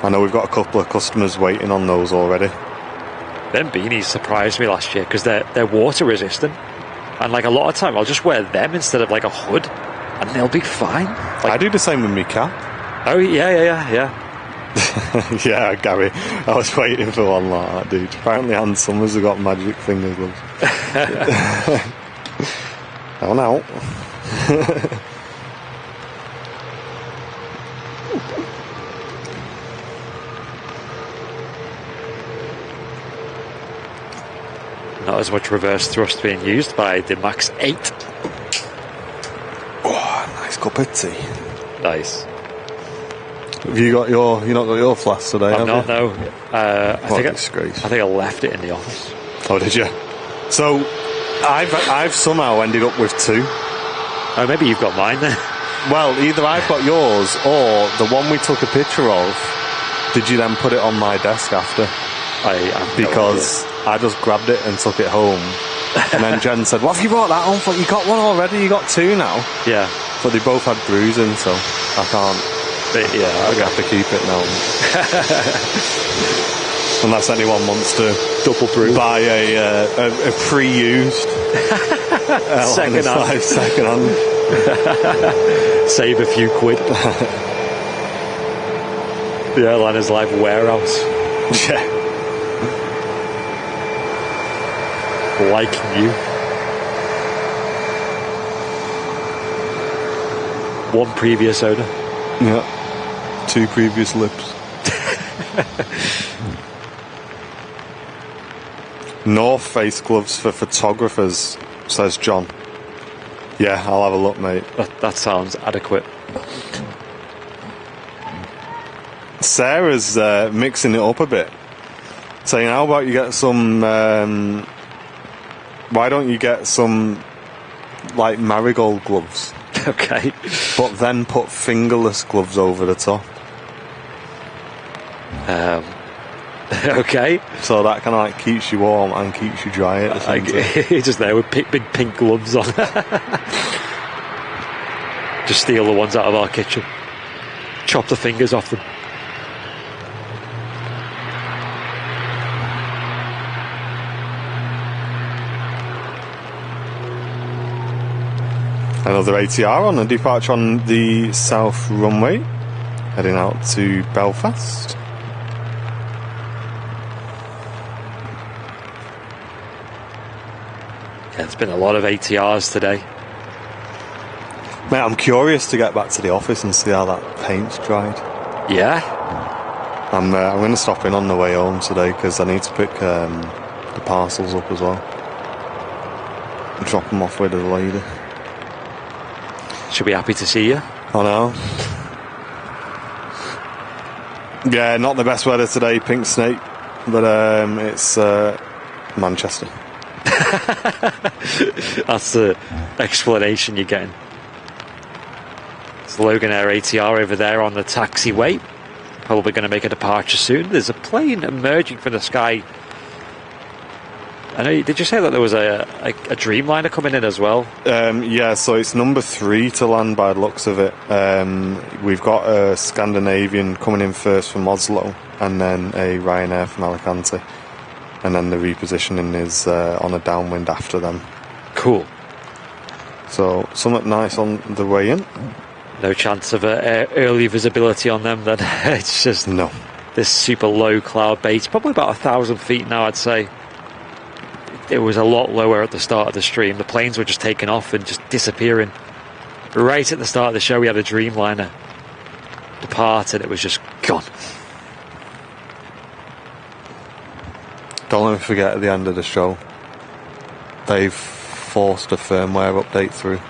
I know we've got a couple of customers waiting on those already. Them beanies surprised me last year, because they're water resistant, and like a lot of time I'll just wear them instead of like a hood, and they'll be fine. Like, I do the same with my cap. Oh yeah. Yeah, Gary, I was waiting for one like that, dude. Apparently Ann Summers have got magic finger gloves. Oh no. Not as much reverse thrust being used by the Max 8. Oh, nice cup of tea. Nice. Have you not got your flask today? I've not, no. I think I left it in the office. Oh, did you? So, I've somehow ended up with two. Oh, maybe you've got mine then. Well, either I've got yours, or the one we took a picture of, did you then put it on my desk after? Because I just grabbed it and took it home. And then Jen said, "What have you brought that on for? You got one already, you got two now." Yeah. But they both had bruising, so I can't. Yeah, I have to keep it now. Unless anyone wants to double brew, buy a pre-used second hand. Save a few quid. The Airliners Live warehouse. Yeah. Like you. One previous owner. Yeah. Two previous lips. North Face gloves for photographers, says John. Yeah, I'll have a look, mate. That sounds adequate. Sarah's mixing it up a bit, saying, "How about you get some why don't you get some like marigold gloves, Okay. but then put fingerless gloves over the top, Okay. so that kind of like keeps you warm and keeps you dry at the same time. He's just there with big pink gloves on. Just steal the ones out of our kitchen. Chop the fingers off them. Another ATR on a departure on the south runway, heading out to Belfast. Yeah, there's been a lot of ATRs today. Mate, I'm curious to get back to the office and see how that paint's dried. Yeah? I'm going to stop in on the way home today because I need to pick the parcels up as well. Drop them off with the lady. She'll be happy to see you. I know. Yeah, not the best weather today, Pink Snake, but it's Manchester. That's the explanation you're getting. It's Logan Air ATR over there on the taxiway. Probably going to make a departure soon. There's a plane emerging from the sky. I know. Did you say that there was a Dreamliner coming in as well? Yeah, so it's number 3 to land by the looks of it. We've got a Scandinavian coming in first from Oslo, and then a Ryanair from Alicante, and then the repositioning is on a downwind after them. Cool. So something nice on the way in. No chance of early visibility on them then. It's just No. this super low cloud base, probably about 1,000 feet now, I'd say. It was a lot lower at the start of the stream. The planes were just taking off and just disappearing. Right at the start of the show, we had a Dreamliner depart and it was just gone. Don't let me forget at the end of the show, they've forced a firmware update through.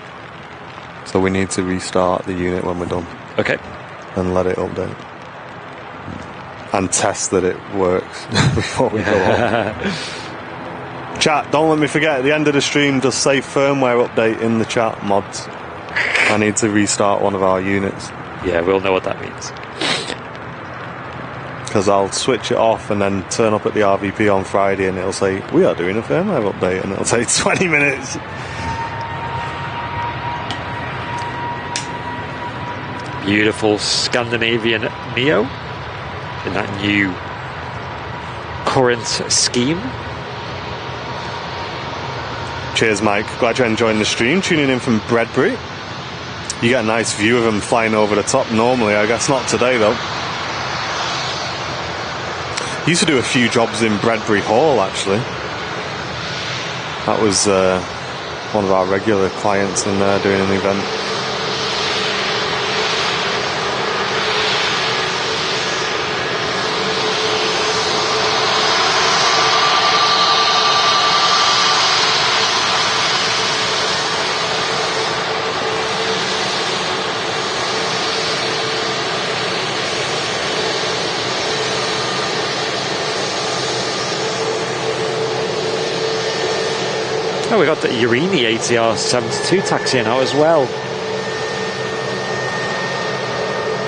So we need to restart the unit when we're done. Okay. And let it update. And test that it works before we go on. Chat, don't let me forget, at the end of the stream, just say firmware update in the chat, mods. I need to restart one of our units. Yeah, we'll know what that means. Because I'll switch it off and then turn up at the RVP on Friday and it'll say, we are doing a firmware update, and it'll take 20 minutes. Beautiful Scandinavian Neo in that new current scheme. Cheers, Mike. Glad you're enjoying the stream. Tuning in from Bredbury. You get a nice view of them flying over the top normally. I guess not today, though. Used to do a few jobs in Bredbury Hall, actually. That was one of our regular clients in there doing an event. Oh, we got the Urini ATR 72 taxiing out as well.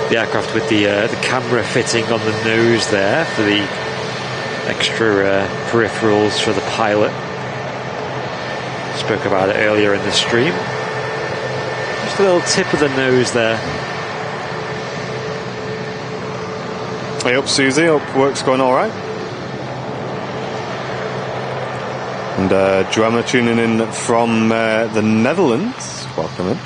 The aircraft with the camera fitting on the nose there for the extra peripherals for the pilot. Spoke about it earlier in the stream. Just a little tip of the nose there. Hey up, Susie. Hope work's going all right. And Joanna tuning in from the Netherlands. Welcome in.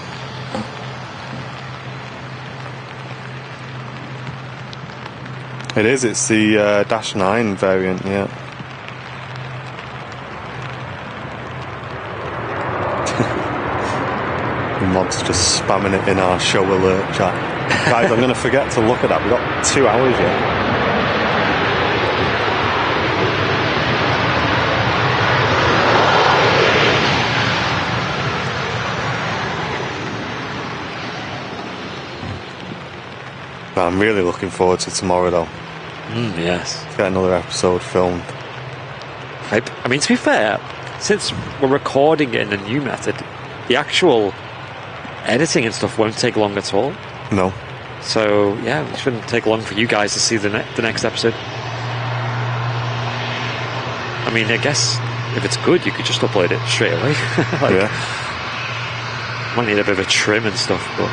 It is. It's the Dash 9 variant, yeah. The mod's just spamming it in our show alert chat. Guys, I'm going to forget to look at that. We've got 2 hours yet. I'm really looking forward to tomorrow, though. Yes. Get another episode filmed. I mean, to be fair, since we're recording it in the new method, the actual editing and stuff won't take long at all. No. So yeah, it shouldn't take long for you guys to see the next episode. I mean, I guess if it's good, you could just upload it straight away. Yeah. Might need a bit of a trim and stuff, but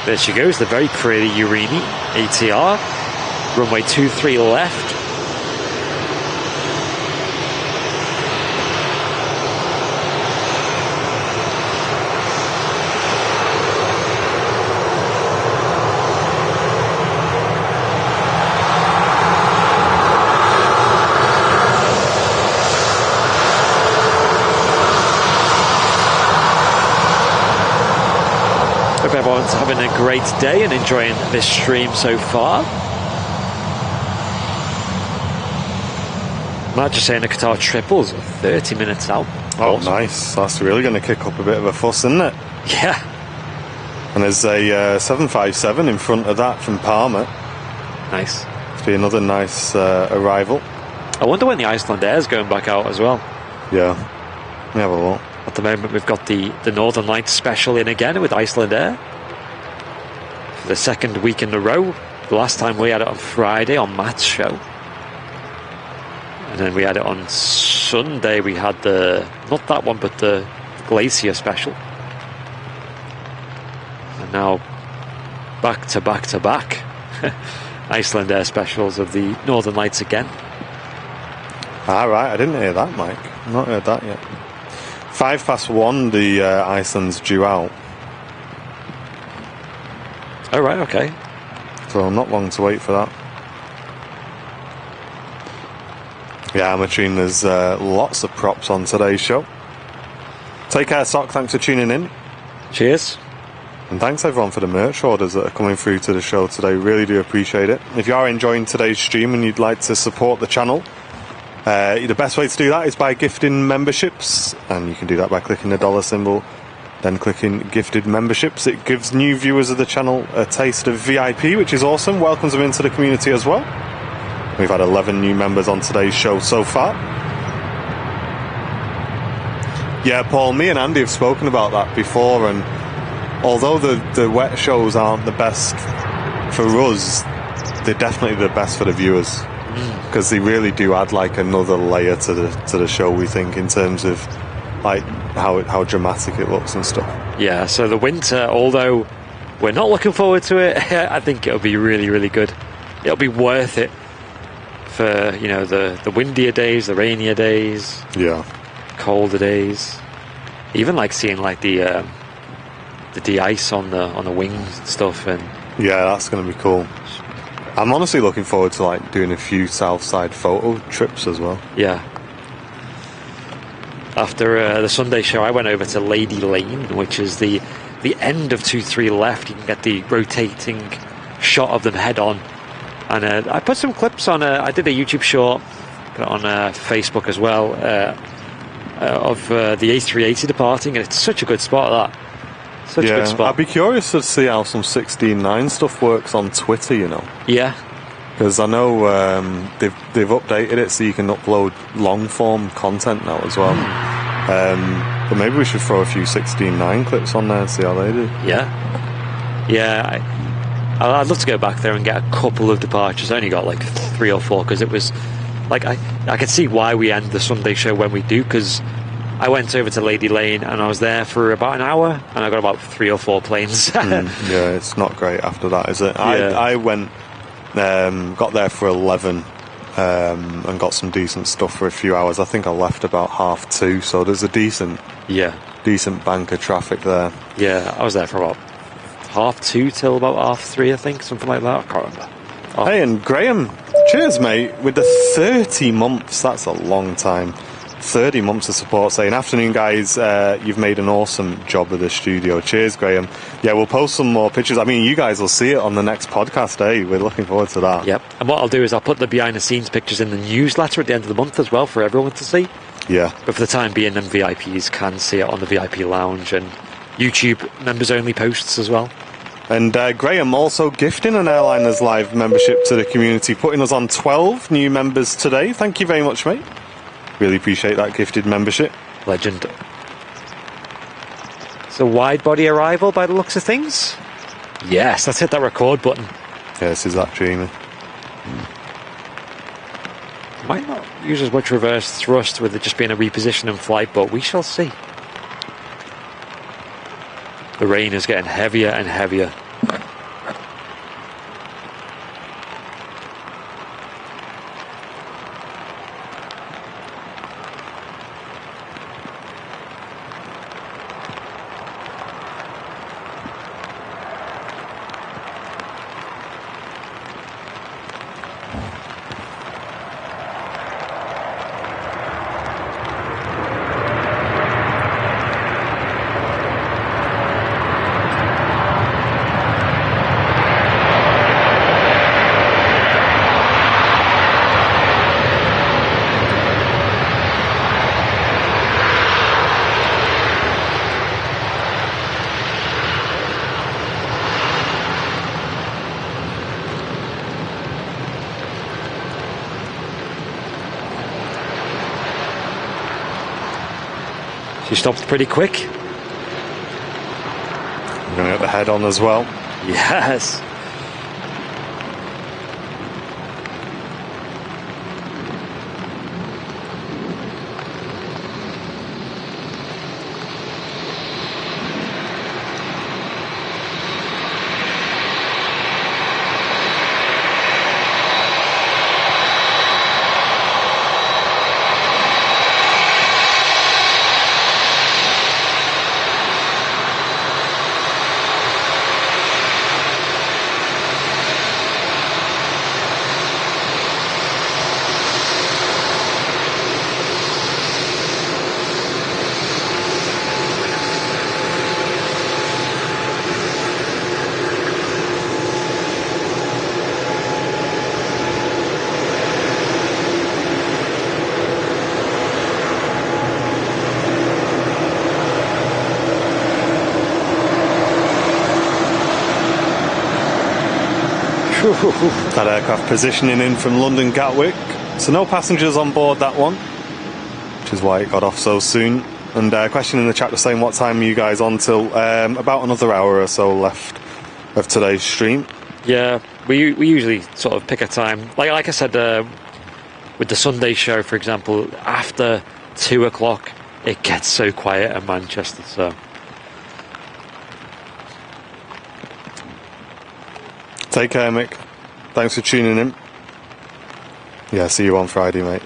there she goes, the very pretty Urini ATR, runway 23 left. Hope everyone's having a great day and enjoying this stream so far. Matt just saying the Qatar triples are 30 minutes out. Oh, nice. That's really going to kick up a bit of a fuss, isn't it? Yeah. And there's a 757 in front of that from Parma. Nice. Be another nice arrival. I wonder when the Iceland Air is going back out as well. Yeah. Let me have a look. At the moment, we've got the Northern Lights special in again with Iceland Air for the second week in a row. The last time we had it on Friday on Matt's show, and then we had it on Sunday. We had not that one, but the Glacier special, and now back to back to back Iceland Air specials of the Northern Lights again. All right, I didn't hear that, Mike. I've not heard that yet. 1:05, the Iceland's due out. Oh, right, okay. So not long to wait for that. Yeah, Amatune, there's lots of props on today's show. Take care, Sock. Thanks for tuning in. Cheers. And thanks everyone for the merch orders that are coming through to the show today. Really do appreciate it. If you are enjoying today's stream and you'd like to support the channel, the best way to do that is by gifting memberships, and you can do that by clicking the dollar symbol, then clicking gifted memberships. It gives new viewers of the channel a taste of VIP, which is awesome. Welcomes them into the community as well. We've had 11 new members on today's show so far. Yeah, Paul, me and Andy have spoken about that before, and although the wet shows aren't the best for us, they're definitely the best for the viewers. Because they really do add like another layer to the show, we think, in terms of like how dramatic it looks and stuff. Yeah, so the winter, although we're not looking forward to it, I think it'll be really, really good. It'll be worth it for, you know, the windier days, the rainier days, colder days. Even like seeing like the de-ice on the wings and stuff, and yeah, that's going to be cool. I'm honestly looking forward to like doing a few Southside photo trips as well. Yeah. After the Sunday show, I went over to Lady Lane, which is the end of 23 left. You can get the rotating shot of them head on. And I put some clips on. I did a YouTube short, put it on Facebook as well, of the A380 departing, and it's such a good spot, that. Such a good spot. I'd be curious to see how some 16.9 stuff works on Twitter, you know. Yeah. Because I know they've updated it so you can upload long form content now as well. But maybe we should throw a few 16.9 clips on there and see how they do. Yeah. Yeah. I'd love to go back there and get a couple of departures. I only got like 3 or 4 because it was like I could see why we end the Sunday show when we do, because I went over to Lady Lane and I was there for about an hour and I got about 3 or 4 planes. Yeah, it's not great after that, is it? Yeah. I went, got there for 11 and got some decent stuff for a few hours. I think I left about 2:30, so there's a decent bank of traffic there. Yeah, I was there for about 2:30 till about 3:30, I think, something like that. I can't remember. Hey, and Graham, cheers, mate, with the 30 months. That's a long time. 30 months of support, saying, afternoon guys, you've made an awesome job of the studio. Cheers, Graham. Yeah, we'll post some more pictures. I mean, you guys will see it on the next podcast, eh? We're looking forward to that. Yep. And what I'll do is I'll put the behind the scenes pictures in the newsletter at the end of the month as well for everyone to see. Yeah. But for the time being, them VIPs can see it on the VIP lounge, and YouTube members only posts as well. And Graham also gifting an Airliners Live membership to the community, putting us on 12 new members today. Thank you very much, mate. Really appreciate that gifted membership. Legend. It's a wide body arrival by the looks of things. Yes, let's hit that record button. Yeah, this is that dreamy. Might not use as much reverse thrust with it just being a reposition in flight, but we shall see. The rain is getting heavier and heavier. She stopped pretty quick. We're going to get the head on as well. Yes. That aircraft positioning in from London Gatwick. So no passengers on board that one, which is why it got off so soon. And a question in the chat was saying, what time are you guys on till? About another hour or so left of today's stream. Yeah, we usually sort of pick a time. Like I said, with the Sunday show, for example, after 2 o'clock, it gets so quiet in Manchester. So take care, Mick. Thanks for tuning in. Yeah, see you on Friday, mate.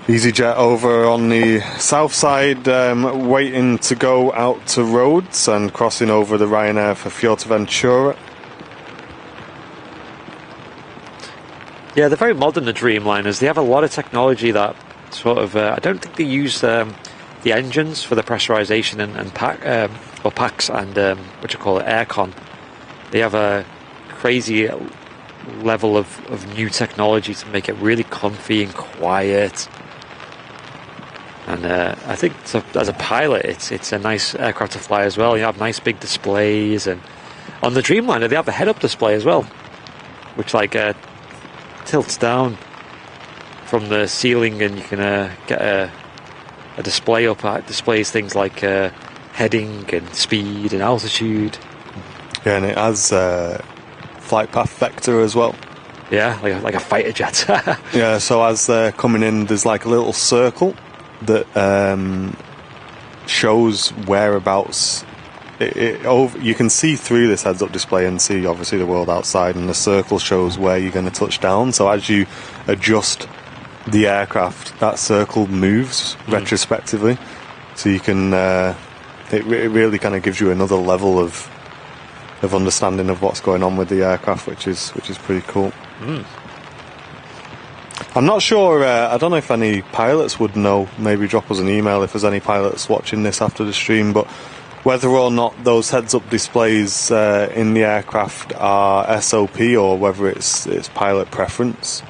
EasyJet over on the south side, waiting to go out to Rhodes and crossing over the Ryanair for Fuerteventura. yeah, they're very modern, the Dreamliners. They have a lot of technology that sort of. I don't think they use the engines for the pressurization and packs and what you call it, aircon. They have a crazy level of new technology to make it really comfy and quiet. And I think as a pilot, it's a nice aircraft to fly as well. You have nice big displays, and on the Dreamliner they have the head-up display as well, which tilts down from the ceiling, and you can get a display up that displays things like heading and speed and altitude. Yeah, and it has flight path vector as well. Yeah, like a fighter jet. Yeah, so as they're coming in, there's like a little circle that shows whereabouts. You can see through this heads-up display and see obviously the world outside, and the circle shows where you're going to touch down. So as you adjust the aircraft, that circle moves retrospectively. So you can. It really kind of gives you another level of understanding of what's going on with the aircraft, which is pretty cool. I'm not sure, I don't know if any pilots would know, maybe drop us an email if there's any pilots watching this after the stream, but whether or not those heads-up displays in the aircraft are SOP or whether it's pilot preference.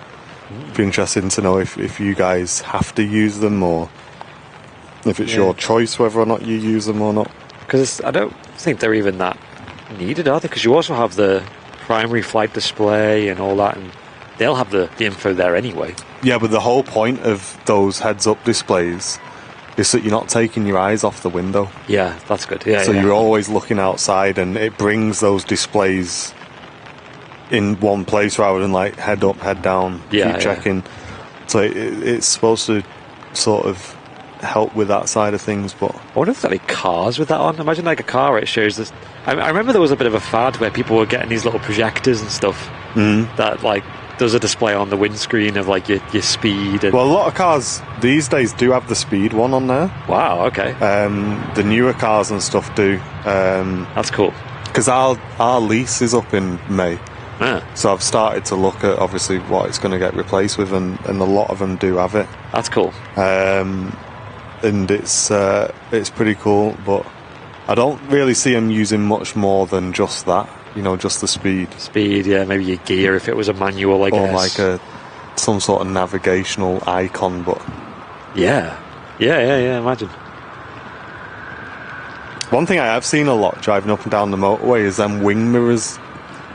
It'd be interesting to know if you guys have to use them, or if it's your choice whether or not you use them or not. Because I don't think they're even that needed, are they? Because you also have the primary flight display and all that, and they'll have the info there anyway. Yeah, but the whole point of those heads-up displays is that you're not taking your eyes off the window. Yeah, that's good. Yeah, so you're always looking outside, and it brings those displays in one place rather than like head up, head down, keep checking. So it's supposed to sort of help with that side of things. But I wonder if there are any cars with that on. Imagine like a car where it shows this. I remember there was a bit of a fad where people were getting these little projectors and stuff that like does a display on the windscreen of like your speed. And... Well, a lot of cars these days do have the speed one on there. Wow, okay. The newer cars and stuff do. That's cool. Because our lease is up in May. So I've started to look at obviously what it's going to get replaced with, and a lot of them do have it. That's cool. And it's pretty cool, but I don't really see them using much more than just that. You know, just the speed. Speed, yeah. Maybe your gear if it was a manual, I guess. Or like some sort of navigational icon, but... Yeah. Imagine. One thing I have seen a lot driving up and down the motorway is them wing mirrors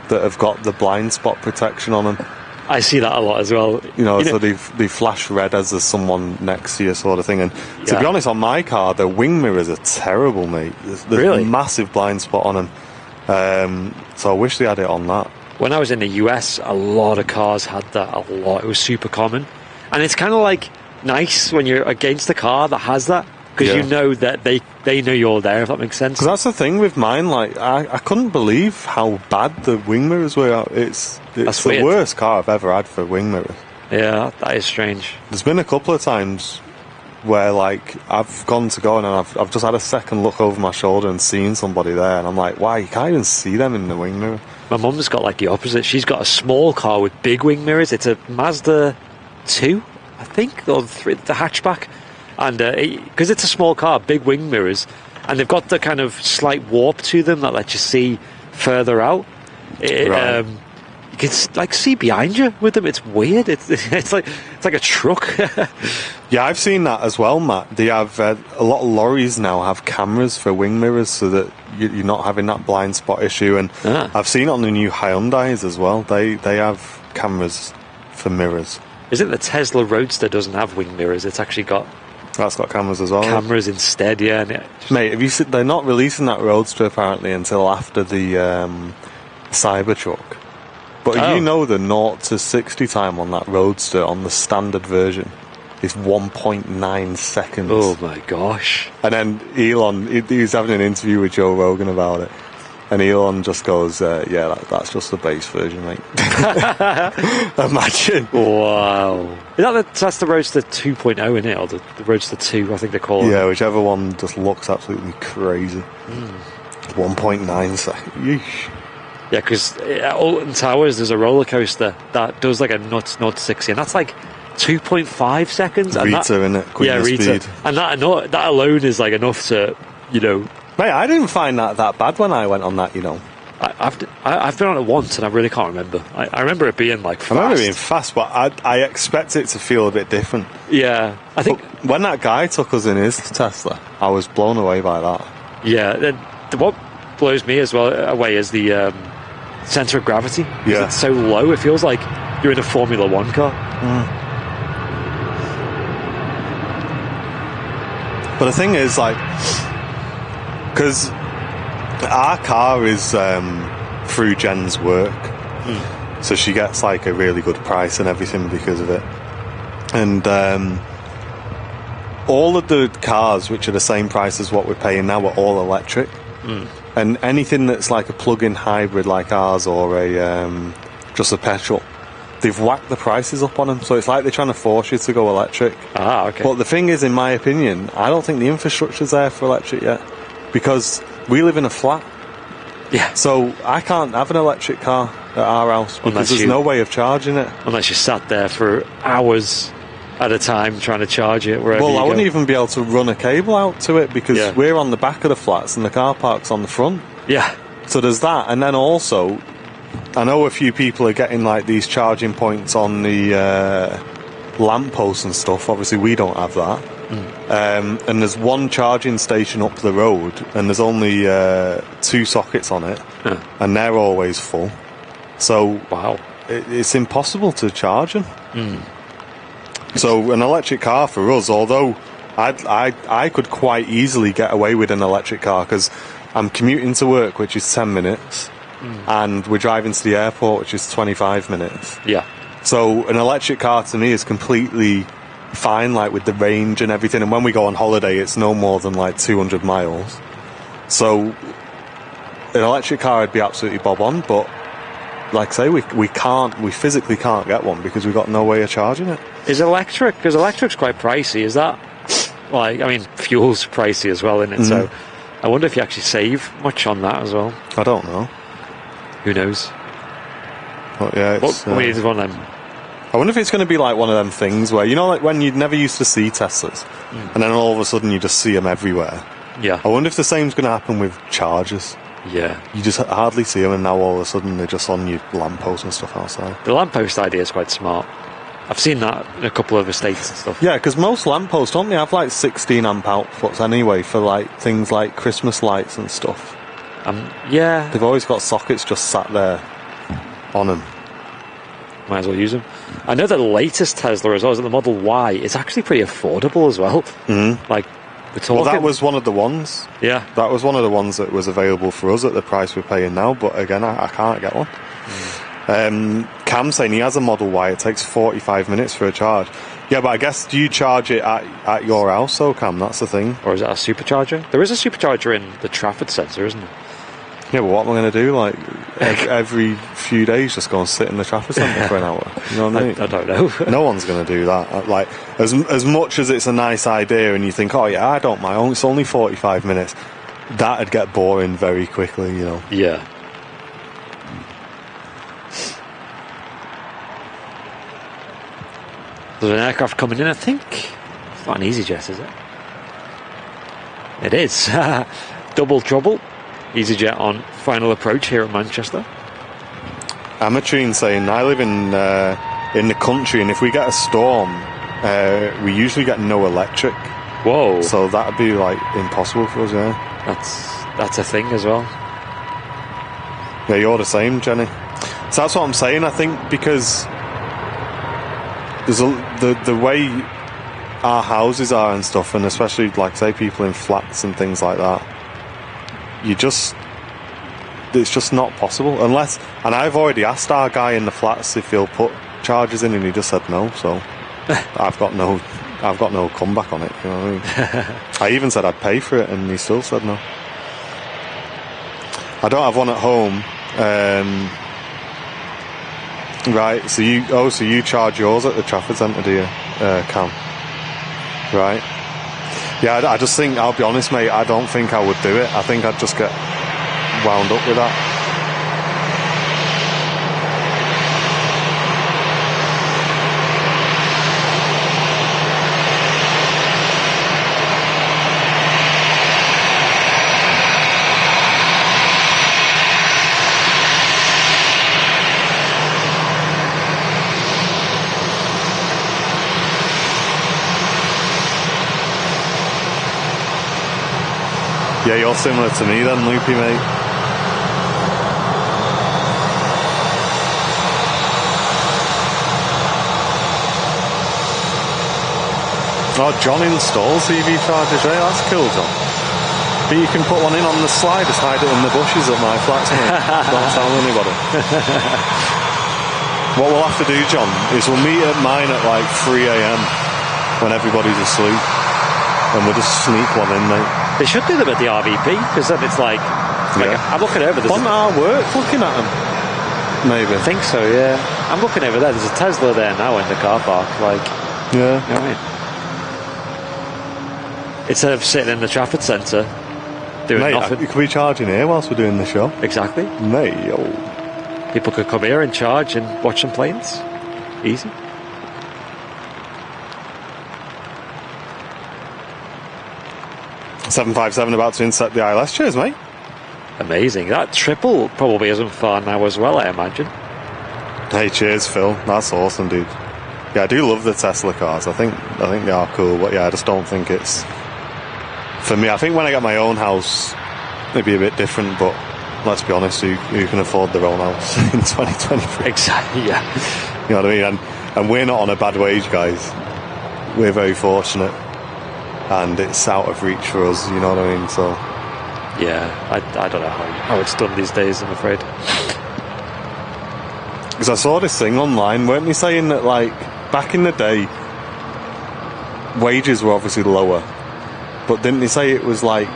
that have got the blind spot protection on them. I see that a lot as well. So they flash red as there's someone next to you, sort of thing. And to be honest, on my car, the wing mirrors are terrible, mate. There's really? A massive blind spot on them. So I wish they had it on that. When I was in the US, a lot of cars had that, a lot. It was super common. And it's kind of like nice when you're against a car that has that, because you know that they know you're there, if that makes sense. Because that's the thing with mine, like, I couldn't believe how bad the wing mirrors were. It's the worst car I've ever had for wing mirrors. Yeah, that is strange. There's been a couple of times where, like, I've gone to go and I've just had a second look over my shoulder and seen somebody there, and I'm like, wow, you can't even see them in the wing mirror. My mum's got, like, the opposite. She's got a small car with big wing mirrors. It's a Mazda 2, I think, or 3, the hatchback. And because it's a small car, big wing mirrors, and they've got the kind of slight warp to them that lets you see further out. Right. You can like see behind you with them. It's weird. It's like a truck. Yeah, I've seen that as well, Matt. They have a lot of lorries now have cameras for wing mirrors so that you're not having that blind spot issue. And I've seen it on the new Hyundais as well. They have cameras for mirrors. Isn't the Tesla Roadster doesn't have wing mirrors? It's actually got. That's got cameras as well. Cameras instead, yeah. Mate, have you seen, they're not releasing that Roadster apparently until after the Cybertruck. But you know the 0 to 60 time on that Roadster on the standard version is 1.9 seconds. Oh my gosh. And then Elon, he's having an interview with Joe Rogan about it. And Elon just goes, that's just the base version, mate. Imagine. Wow. That's the Roadster 2.0, isn't it? Or the Roadster 2, I think they call it. Yeah, whichever one just looks absolutely crazy. 1.9 seconds. Yeesh. Yeah, because at Alton Towers, there's a roller coaster that does like a 0 to 60, and that's like 2.5 seconds. Rita, isn't it? Yeah, Rita. Speed. And that alone is like enough to, Mate, I didn't find that bad when I went on that, I've been on it once and I really can't remember. I remember it being like fast. I remember it being fast, but I expect it to feel a bit different. Yeah, I think... But when that guy took us in his Tesla, I was blown away by that. Yeah, what blows me as well away is the centre of gravity. Yeah. It's so low, it feels like you're in a Formula 1 car. But the thing is, like... Because our car is through Jen's work, so she gets like a really good price and everything because of it. And all of the cars, which are the same price as what we're paying now, are all electric. And anything that's like a plug-in hybrid like ours or a just a petrol, they've whacked the prices up on them. So it's like they're trying to force you to go electric. Ah, okay. But the thing is, in my opinion, I don't think the infrastructure's there for electric yet. Because we live in a flat. Yeah. So I can't have an electric car at our house because there's no way of charging it. Unless you sat there for hours at a time trying to charge it wherever you go. Well, I wouldn't even be able to run a cable out to it because we're on the back of the flats and the car park's on the front. Yeah. So there's that. And then also, I know a few people are getting like these charging points on the lampposts and stuff. Obviously, we don't have that. And there's one charging station up the road, and there's only 2 sockets on it, and they're always full. So Wow. it's impossible to charge them. So an electric car for us, although I could quite easily get away with an electric car because I'm commuting to work, which is 10 minutes, and we're driving to the airport, which is 25 minutes. Yeah. So an electric car to me is completely fine, like with the range and everything. And when we go on holiday, it's no more than like 200 miles. So an electric car would be absolutely bob on, but like I say, we physically can't get one because we've got no way of charging it. Is electric? Because electric's quite pricey. Is that like? I mean, fuel's pricey as well, isn't it? So I wonder if you actually save much on that as well. I don't know. Who knows? But yeah, it's, we need one of them. I wonder if it's going to be like one of them things where, you know, like when you never used to see Teslas, and then all of a sudden you just see them everywhere. Yeah. I wonder if the same's going to happen with chargers. Yeah. You just hardly see them, and now all of a sudden they're just on your lampposts and stuff outside. The lamppost idea is quite smart. I've seen that in a couple of estates and stuff. Yeah, because most lampposts, don't they have like 16 amp outputs anyway for like things like Christmas lights and stuff? Yeah. They've always got sockets just sat there on them. Might as well use them. I know that the latest Tesla as well, is the Model Y, it's actually pretty affordable as well. Like, we're talking... Well, that was one of the ones. Yeah. That was one of the ones that was available for us at the price we're paying now, but again, I can't get one. Cam's saying he has a Model Y, it takes 45 minutes for a charge. Yeah, but I guess, do you charge it at your house though, Cam? That's the thing. Or is it a supercharger? There is a supercharger in the Trafford Centre, isn't there? Yeah, but what am I going to do? Like, every few days just go and sit in the Trafford Centre for an hour? You know what I mean? I don't know. No one's going to do that. Like, as much as it's a nice idea and you think, oh yeah, I don't mind, it's only 45 minutes, that'd get boring very quickly, you know. Yeah. There's an aircraft coming in, I think. It's not an EasyJet, is it? It is. Double trouble. EasyJet on final approach here at Manchester. Amatrine saying, I live in the country, and if we get a storm, we usually get no electric. Whoa. So that'd be like impossible for us, yeah. That's a thing as well. Yeah, you're the same, Jenny. So that's what I'm saying. I think because there's the way our houses are and stuff, and especially like say people in flats and things like that, it's just not possible unless, and I've already asked our guy in the flats if he'll put chargers in, and he just said no, so I've got no comeback on it, you know what I mean? I even said I'd pay for it, and he still said no. I don't have one at home. Right, so you charge yours at the Trafford Centre, do you, Cam? Right. Yeah, I just think, I'll be honest, mate, I don't think I would do it. I think I'd just get wound up with that. Yeah, you're similar to me then, Loopy, mate. Oh, John installs EV chargers, eh? That's cool, John. But you can put one in on the slide, just hide it in the bushes at my flats, mate. Don't tell anybody. What we'll have to do, John, is we'll meet at mine at like 3 a.m. when everybody's asleep, and we'll just sneak one in, mate. They should do them at the RVP, because then it's like I'm looking over. On our work, looking at them. Maybe. I think so, yeah. I'm looking over there. There's a Tesla there now in the car park. Like, yeah. You know what I mean? Instead of sitting in the Trafford Centre doing nothing. You could be charging here whilst we're doing the show. Exactly. Mate, yo. People could come here and charge and watch some planes. Easy. $757 about to insert the ILS. Cheers, mate. Amazing. That triple probably isn't far now as well, I imagine. Hey, cheers, Phil. That's awesome, dude. Yeah, I do love the Tesla cars. I think they are cool, but yeah, I just don't think it's for me. I think when I get my own house, it'd be a bit different, but let's be honest, who can afford their own house in 2023? Exactly, yeah. You know what I mean? And we're not on a bad wage, guys. We're very fortunate, and it's out of reach for us, you know what I mean? So yeah, I don't know how it's done these days, I'm afraid. because I saw this thing online, weren't they saying that, like, back in the day, wages were obviously lower, but didn't they say it was like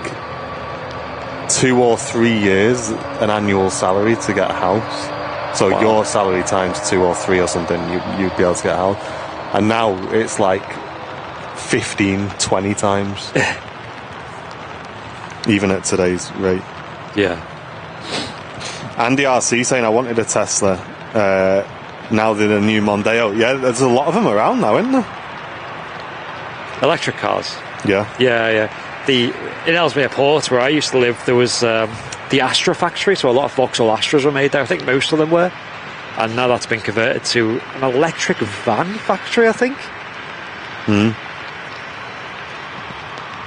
2 or 3 years an annual salary to get a house? So Wow. your salary times 2 or 3 or something, you'd be able to get a house. And now it's like 15, 20 times. Even at today's rate. Yeah. Andy RC saying, I wanted a Tesla. Now they're the new Mondeo. Yeah, there's a lot of them around now, isn't there? Electric cars. Yeah. Yeah. In Ellesmere Port, where I used to live, there was the Astra factory, so a lot of Vauxhall Astras were made there. I think most of them were. And now that's been converted to an electric van factory, I think.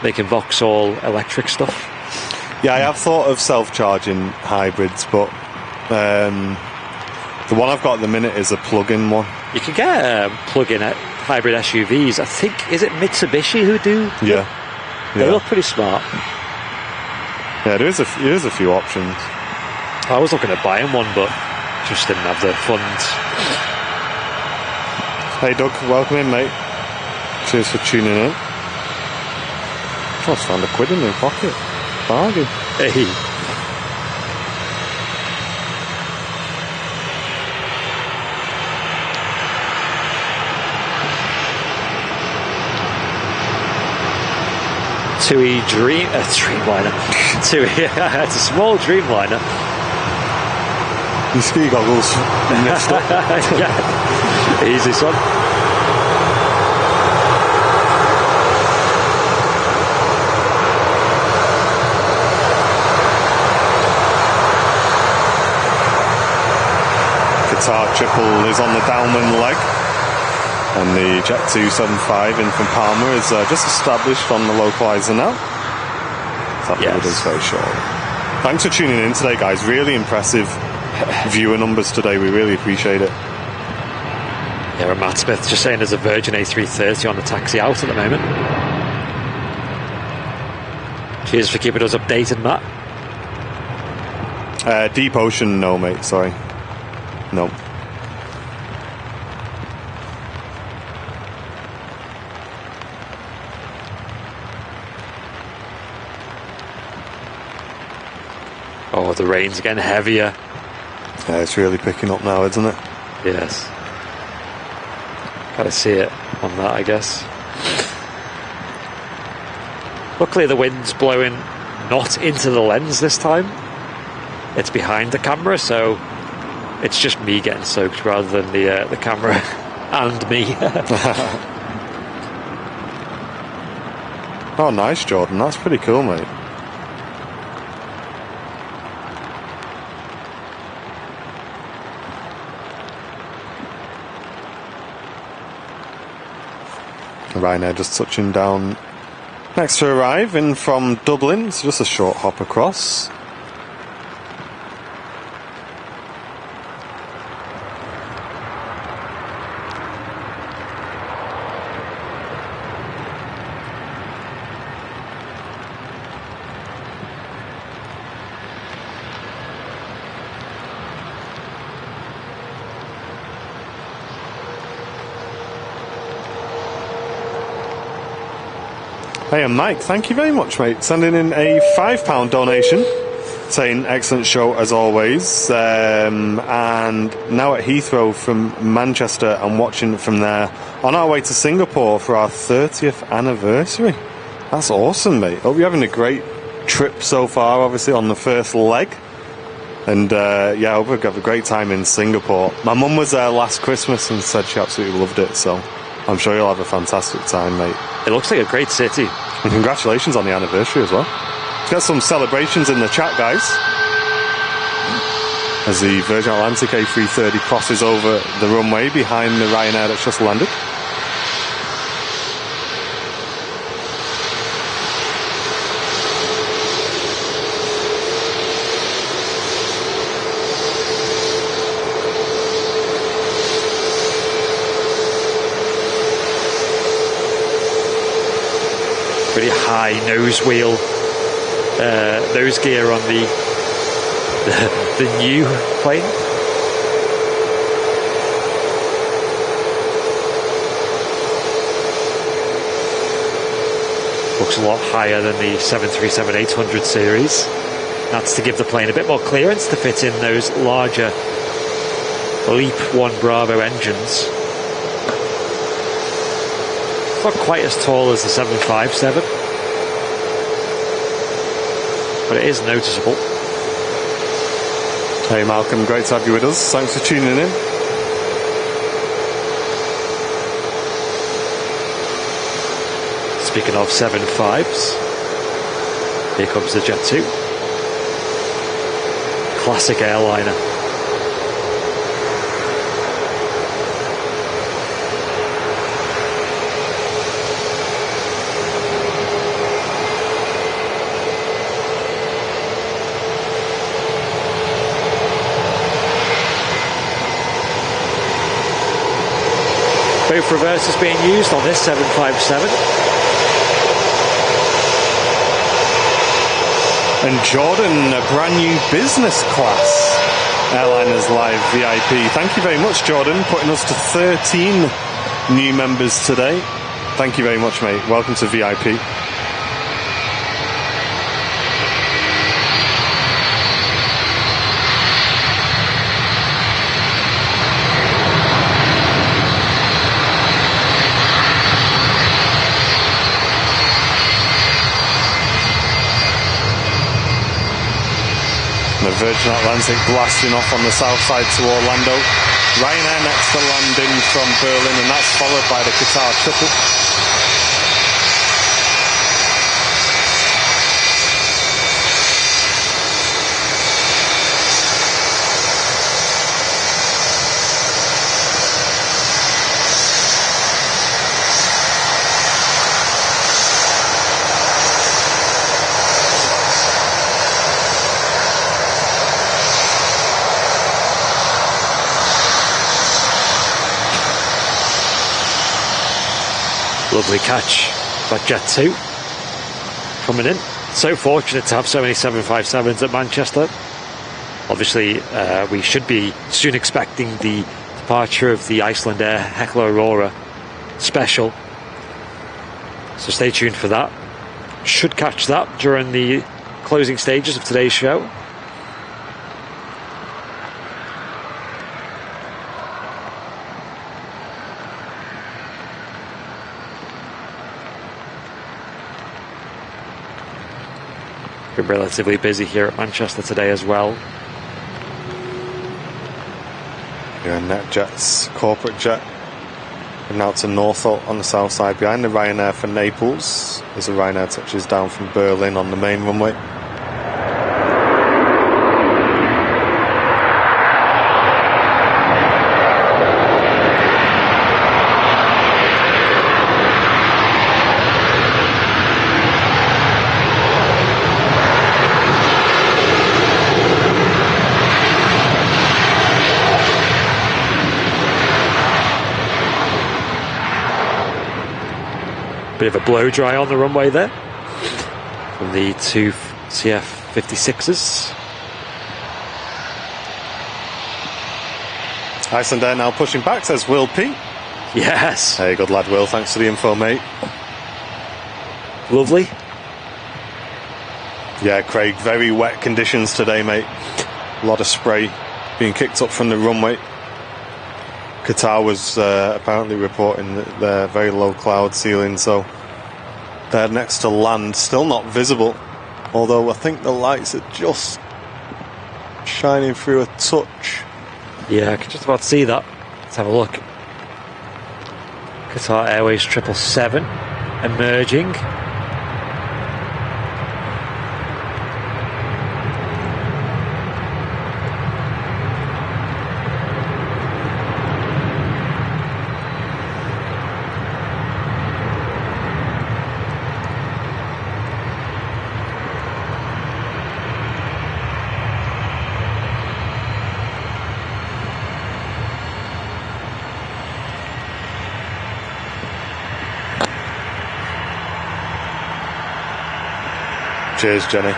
Making Vauxhall electric stuff. Yeah, I have thought of self-charging hybrids, but the one I've got at the minute is a plug-in one. You can get plug-in hybrid SUVs. I think, is it Mitsubishi who do? Yeah. They look pretty smart. Yeah, there is a few options. I was looking at buying one, but just didn't have the funds. Hey Doug, welcome in, mate. Cheers for tuning in. Just found £1 in my pocket. Bargain. Hey. TUI Dreamliner. TUI, it's a small Dreamliner. Your ski goggles mixed up. Yeah, easy son. Qatar triple is on the downwind leg. And the Jet 275 in from Palmer is just established on the localizer now. That build is very short. Thanks for tuning in today, guys. Really impressive viewer numbers today. We really appreciate it. Yeah, Matt Smith just saying there's a Virgin A330 on the taxi out at the moment. Cheers for keeping us updated, Matt. Deep Ocean, no, mate. Sorry. No. Oh, the rain's getting heavier. Yeah, it's really picking up now, isn't it? Yes. Gotta see it on that, I guess. Luckily the wind's blowing not into the lens this time. It's behind the camera, so it's just me getting soaked rather than the camera and me. Oh, nice, Jordan. That's pretty cool, mate. Ryanair just touching down next to arrive in from Dublin. It's just a short hop across. Hey, and Mike, thank you very much, mate. Sending in a £5 donation, saying excellent show as always. And now at Heathrow from Manchester and watching from there on our way to Singapore for our 30th anniversary. That's awesome, mate. Hope you're having a great trip so far, obviously on the first leg. And yeah, I hope you have a great time in Singapore. My mum was there last Christmas and said she absolutely loved it, so I'm sure you'll have a fantastic time, mate. It looks like a great city. And congratulations on the anniversary as well. Let's get some celebrations in the chat, guys. as the Virgin Atlantic A330 crosses over the runway behind the Ryanair that's just landed. Pretty high nose wheel, nose gear on the new plane. Looks a lot higher than the 737-800 series. That's to give the plane a bit more clearance to fit in those larger Leap 1 Bravo engines. Not quite as tall as the 757, but it is noticeable. Hey Malcolm, great to have you with us. Thanks for tuning in. Speaking of 75s, here comes the Jet 2. Classic airliner. Both reverses being used on this 757. And Jordan, a brand new business class Airliners Live VIP. Thank you very much, Jordan, putting us to 13 new members today. Thank you very much, mate. Welcome to VIP. The Virgin Atlantic blasting off on the south side to Orlando. Ryanair next to landing from Berlin, and that's followed by the Qatar triple. Lovely catch by Jet 2 coming in. So fortunate to have so many 757s at Manchester. Obviously, we should be soon expecting the departure of the Iceland Air Hekla Aurora special. So stay tuned for that. Should catch that during the closing stages of today's show. Been relatively busy here at Manchester today as well. Yeah, NetJet's corporate jet. And now to Norfolk on the south side behind the Ryanair for Naples as the Ryanair touches down from Berlin on the main runway. Bit of a blow dry on the runway there from the two CF56s. Iceland Air now pushing back, says Will P. Yes. Hey, good lad, Will. Thanks for the info, mate. Lovely. Yeah, Craig, very wet conditions today, mate. A lot of spray being kicked up from the runway. Qatar was apparently reporting that they're very low cloud ceiling, so they're next to land, still not visible, although I think the lights are just shining through a touch. Yeah, I can just about see that. Let's have a look. Qatar Airways 777 emerging. Cheers, Jenny.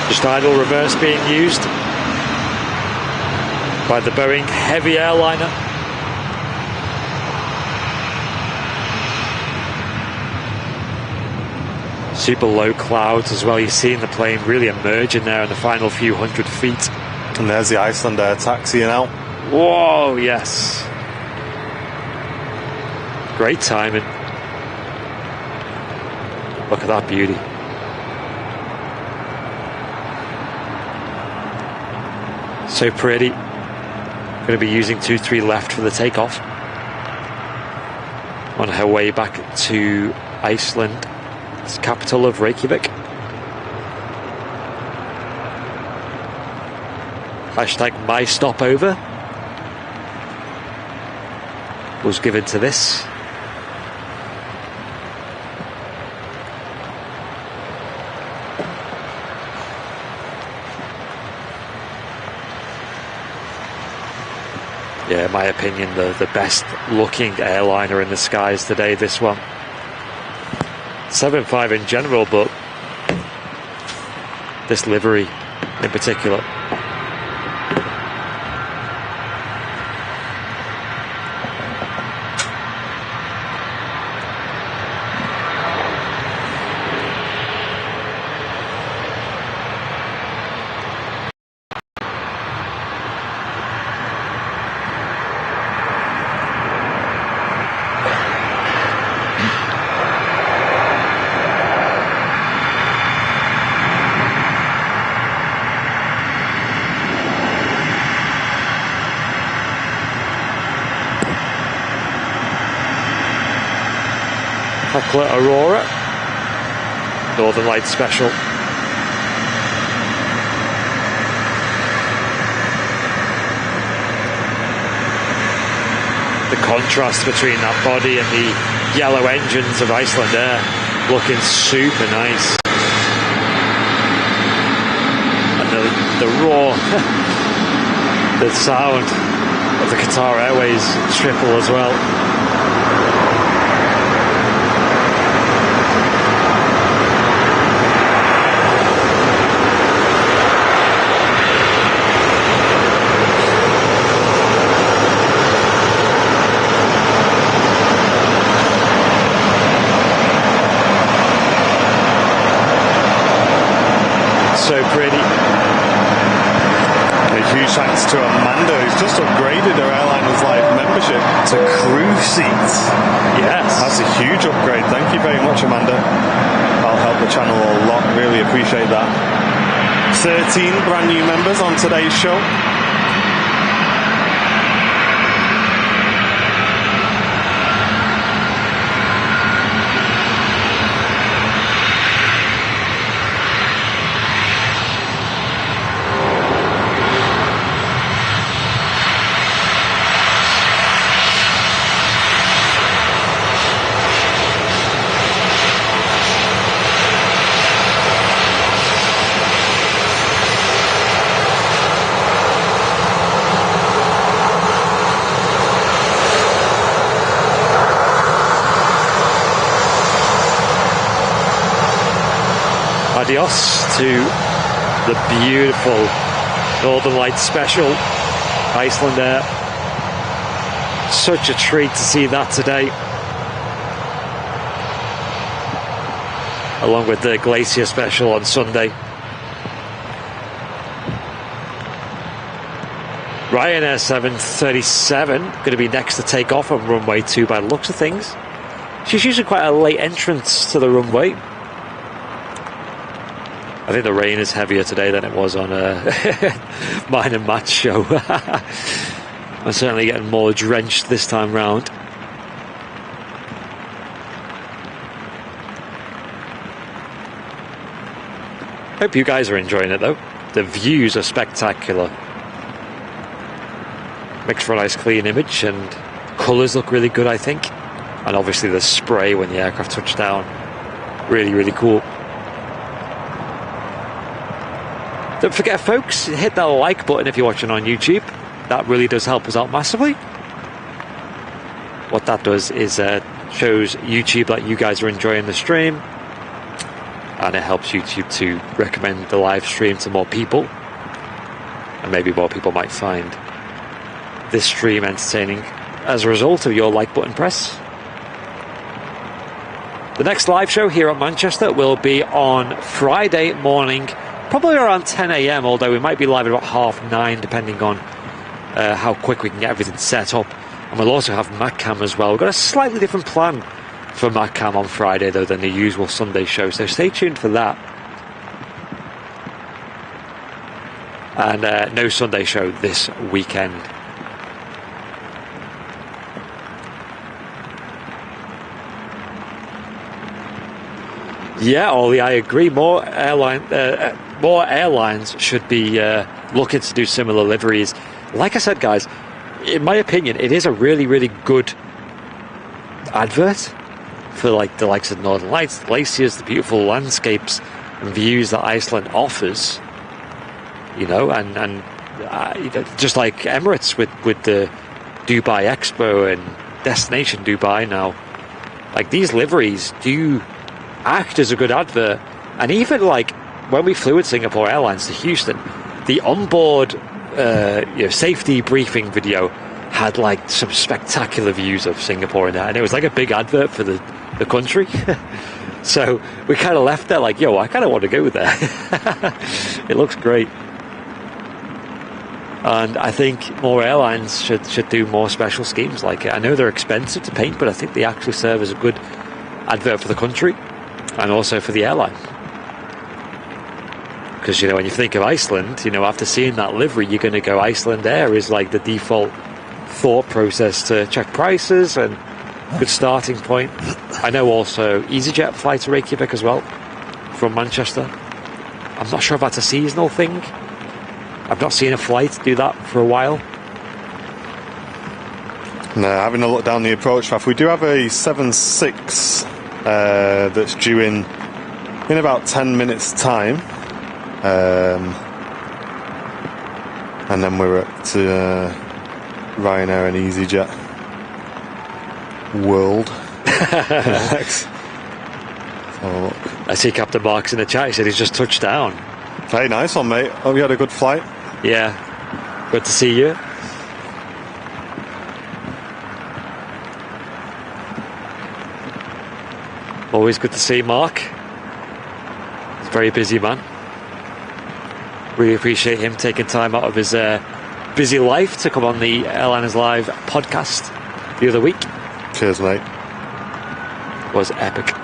Just idle reverse being used by the Boeing heavy airliner. Super low clouds as well. You're seeing the plane really emerging there in the final few hundred feet. And there's the Iceland Air taxiing out. Whoa, yes. Great timing. Look at that beauty. So pretty. Going to be using 23 left for the takeoff. On her way back to Iceland, its capital of Reykjavik. Hashtag my stopover was given to this. Yeah, in my opinion, the best looking airliner in the skies today, this one. 7.5 in general, but this livery in particular. Aurora, Northern Lights Special. The contrast between that body and the yellow engines of Iceland Air looking super nice. And the raw, the sound of the Qatar Airways triple as well. So pretty. A huge thanks to Amanda, who's just upgraded her Airliners Live membership to crew seats. Yes. That's a huge upgrade. Thank you very much, Amanda. That'll help the channel a lot. Really appreciate that. 13 brand new members on today's show. Adios to the beautiful Northern Lights Special Iceland Air. Such a treat to see that today. Along with the Glacier Special on Sunday. Ryanair 737 going to be next to take off on runway 2 by the looks of things. She's usually quite a late entrance to the runway. I think the rain is heavier today than it was on mine and Matt's show. I'm certainly getting more drenched this time round. Hope you guys are enjoying it though. The views are spectacular. Makes for a nice clean image, and colours look really good, I think. And obviously the spray when the aircraft touched down. Really, really cool. Don't forget, folks, hit that like button if you're watching on YouTube. That really does help us out massively. What that does is shows YouTube that you guys are enjoying the stream, and it helps YouTube to recommend the live stream to more people, and maybe more people might find this stream entertaining as a result of your like button press. The next live show here at Manchester will be on Friday morning, probably around 10 a.m, although we might be live at about 9:30 depending on how quick we can get everything set up. And we'll also have MacCam as well. We've got a slightly different plan for MacCam on Friday though than the usual Sunday show, so stay tuned for that. And no Sunday show this weekend. Yeah, Ollie, I agree. More airlines should be looking to do similar liveries. Like I said, guys, in my opinion, it is a really, really good advert for like the likes of Northern Lights, the glaciers, the beautiful landscapes and views that Iceland offers. You know, and just like Emirates with the Dubai Expo and Destination Dubai now, like these liveries do act as a good advert. And even like when we flew with Singapore Airlines to Houston, the onboard safety briefing video had like some spectacular views of Singapore in there, and it was like a big advert for the country. So we kind of left there like, yo, I kind of want to go there. It looks great. And I think more airlines should do more special schemes like it. I know they're expensive to paint, but I think they actually serve as a good advert for the country and also for the airline. Because, you know, when you think of Iceland, you know, after seeing that livery, you're going to go Iceland Air is like the default thought process to check prices and good starting point. I know also EasyJet fly to Reykjavik as well from Manchester. I'm not sure if that's a seasonal thing. I've not seen a flight do that for a while. No, having a look down the approach path, we do have a 7.6 that's due in about 10 minutes time. And then we're at Ryanair and EasyJet World. I see Captain Mark's in the chat. He said he's just touched down. Hey, nice one, mate. Hope you had a good flight. Yeah, good to see you. Always good to see Mark. He's a very busy man. Really appreciate him taking time out of his busy life to come on the Airliners Live podcast the other week. Cheers, mate. It was epic.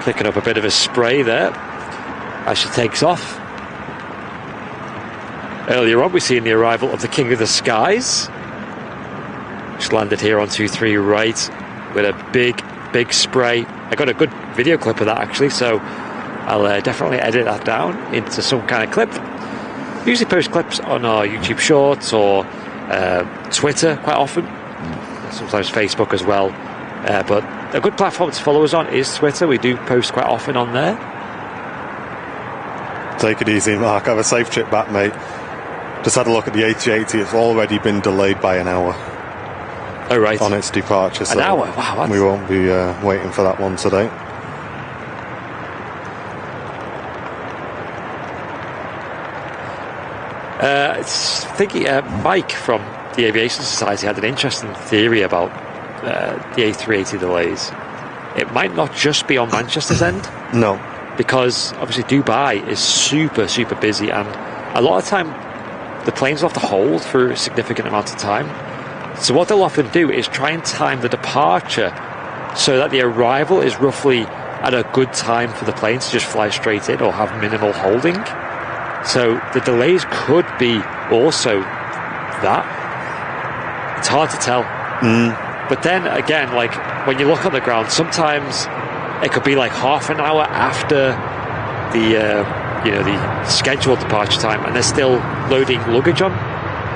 Picking up a bit of a spray there as she takes off. Earlier on, we've seen the arrival of the King of the Skies, which landed here on 23 right with a big spray. I got a good video clip of that actually, so I'll definitely edit that down into some kind of clip. Usually post clips on our YouTube Shorts or Twitter quite often, sometimes Facebook as well, but a good platform to follow us on is Twitter. We do post quite often on there. Take it easy, Mark. Have a safe trip back, mate. Just had a look at the A380. It's already been delayed by an hour. Oh, right. on its departure. So An hour? Wow. we won't be waiting for that one today. Thinking, Mike from the Aviation Society had an interesting theory about the A380 delays. It might not just be on Manchester's end. No. Because obviously Dubai is super, super busy, and a lot of time the planes will have to hold for a significant amount of time. So what they'll often do is try and time the departure so that the arrival is roughly at a good time for the plane to just fly straight in or have minimal holding. So the delays could be also that. It's hard to tell. But then again, like when you look on the ground, sometimes it could be like half an hour after the scheduled departure time, and they're still loading luggage on.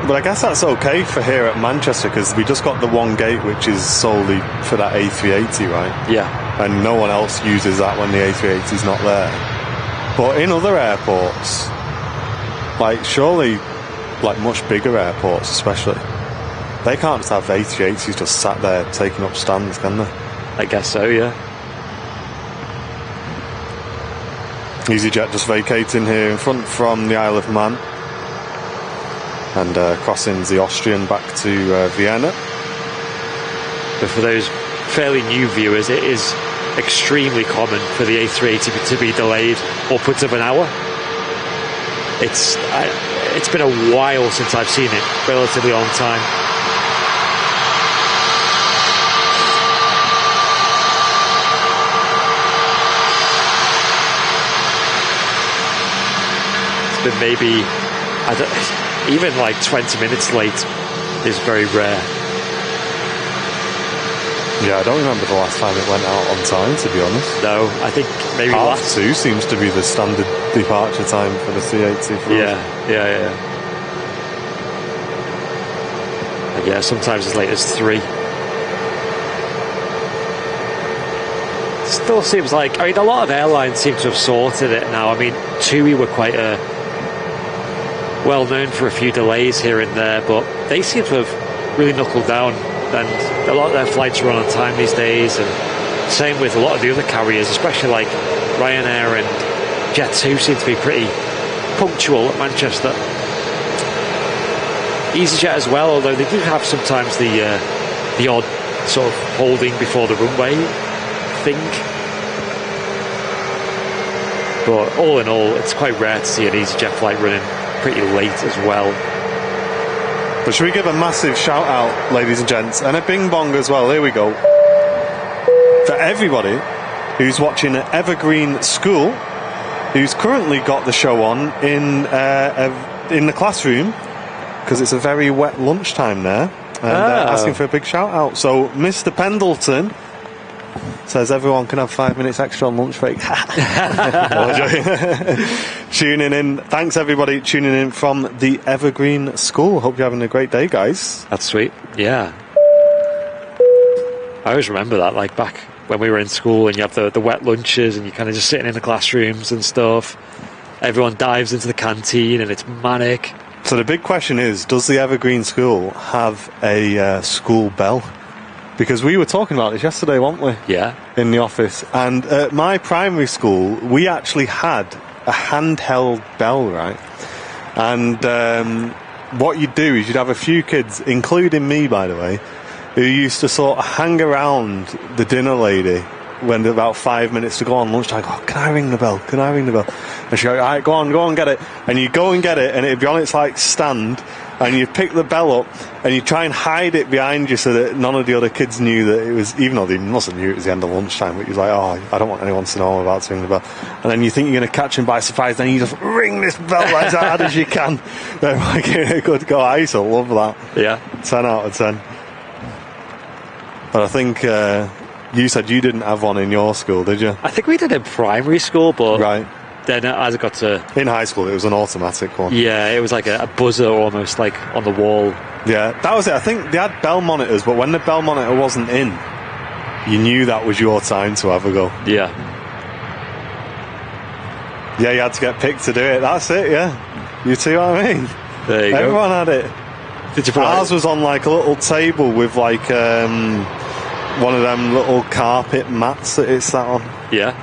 But I guess that's okay for here at Manchester, because we just got the one gate which is solely for that A380, right? Yeah. And no one else uses that when the A380 is not there. But in other airports, like surely, like much bigger airports especially, they can't just have A380s just sat there taking up stands, can they? I guess so, yeah. EasyJet just vacating here in front from the Isle of Man, and crossing the Austrian back to Vienna. But for those fairly new viewers, it is extremely common for the A380 to be delayed upwards of an hour. It's been a while since I've seen it relatively on time. It's been maybe, even like 20 minutes late is very rare. Yeah, I don't remember the last time it went out on time, to be honest. No, I think maybe half 2 seems to be the standard departure time for the C80. Yeah. And yeah, sometimes as late as 3. Still seems like, I mean, a lot of airlines seem to have sorted it now. I mean, TUI were quite well known for a few delays here and there, but they seem to have really knuckled down, and a lot of their flights run on time these days, and same with a lot of the other carriers, especially like Ryanair and Jet2 seem to be pretty punctual at Manchester. EasyJet as well, although they do have sometimes the odd sort of holding before the runway thing. But all in all, it's quite rare to see an EasyJet flight running pretty late as well. But should we give a massive shout out, ladies and gents, and a bing bong as well, here we go, for everybody who's watching at Evergreen School, who's currently got the show on in the classroom, because it's a very wet lunchtime there, and asking for a big shout out. So Mr. Pendleton says everyone can have 5 minutes extra on lunch break. Tuning in. Thanks everybody tuning in from the Evergreen School. Hope you're having a great day, guys. That's sweet. Yeah. I always remember that, like back when we were in school and you have the wet lunches and you're kind of just sitting in the classrooms and stuff. Everyone dives into the canteen and it's manic. So the big question is, does the Evergreen School have a school bell? Because we were talking about this yesterday, weren't we? Yeah. In the office. And at my primary school, we actually had a handheld bell, right? And what you'd do is you'd have a few kids, including me, by the way, who used to sort of hang around the dinner lady when there's about 5 minutes to go on lunchtime. Oh, can I ring the bell? Can I ring the bell? And she'd go, all right, go on, get it. And you go and get it, and it'd be on its like stand, and you pick the bell up, and you try and hide it behind you so that none of the other kids knew that it was, even though they must have knew it was the end of lunchtime, but you're like, oh, I don't want anyone to know I'm about to ring the bell. And then you think you're going to catch them by surprise, then you just ring this bell as hard as you can. They're like, a good go. I used to love that. Yeah. 10 out of 10. But I think you said you didn't have one in your school, did you? I think we did in primary school, but right. Then as it got to... In high school, it was an automatic one. Yeah, it was like a buzzer almost, like on the wall. Yeah, that was it. I think they had bell monitors, but when the bell monitor wasn't in, you knew that was your time to have a go. Yeah. Yeah, you had to get picked to do it. That's it, yeah. You see what I mean? There you go. Everyone had it. Did you put Ours was on like a little table with like one of them little carpet mats that it sat on. Yeah.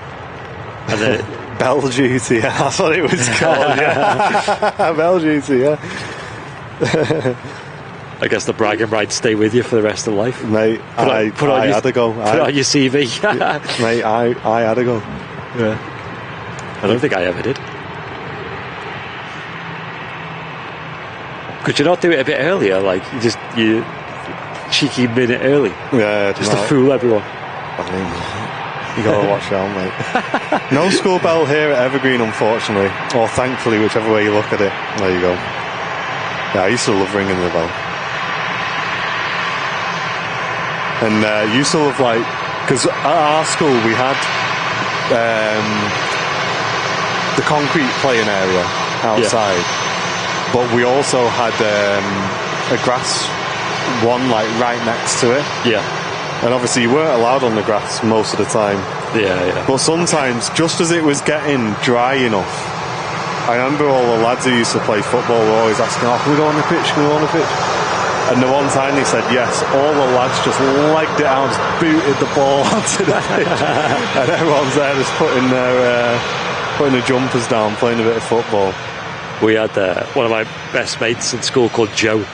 And then Bell duty, yeah, that's what it was called. Yeah, bell duty, yeah. I guess the bragging rights stay with you for the rest of life. Mate, I had to go. Put it on your CV. Mate, I had to go. Yeah. I don't think I ever did. Could you not do it a bit earlier? Like, you cheeky minute early? Yeah, just to fool everyone. I mean, you gotta watch out, mate. No school bell here at Evergreen, unfortunately. Or thankfully, whichever way you look at it. There you go. Yeah, I used to love ringing the bell. And used to love, like, because at our school we had the concrete playing area outside. Yeah. But we also had a grass one, like, right next to it. Yeah. And obviously you weren't allowed on the grass most of the time. Yeah. But sometimes, just as it was getting dry enough, I remember all the lads who used to play football were always asking, can we go on the pitch, can we go on the pitch? And the one time they said yes, all the lads just legged it out, just booted the ball onto the pitch. And everyone's there just putting their jumpers down, playing a bit of football. We had one of my best mates in school called Joe,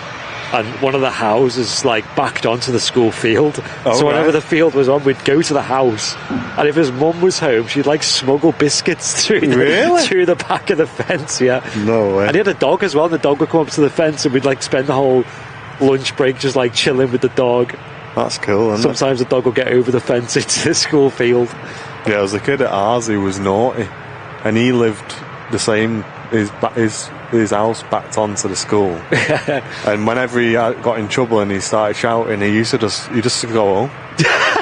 and one of the houses like backed onto the school field. So whenever the field was on, we'd go to the house, and if his mum was home, she'd like smuggle biscuits through the back of the fence. Yeah, no way. And he had a dog as well. The dog would come up to the fence, and we'd like spend the whole lunch break just like chilling with the dog. That's cool, isn't Sometimes the dog will get over the fence into the school field. Yeah, there was a kid at ours who was naughty, and he lived the same. His house backed onto the school, and whenever he got in trouble and he started shouting, he used to just go home.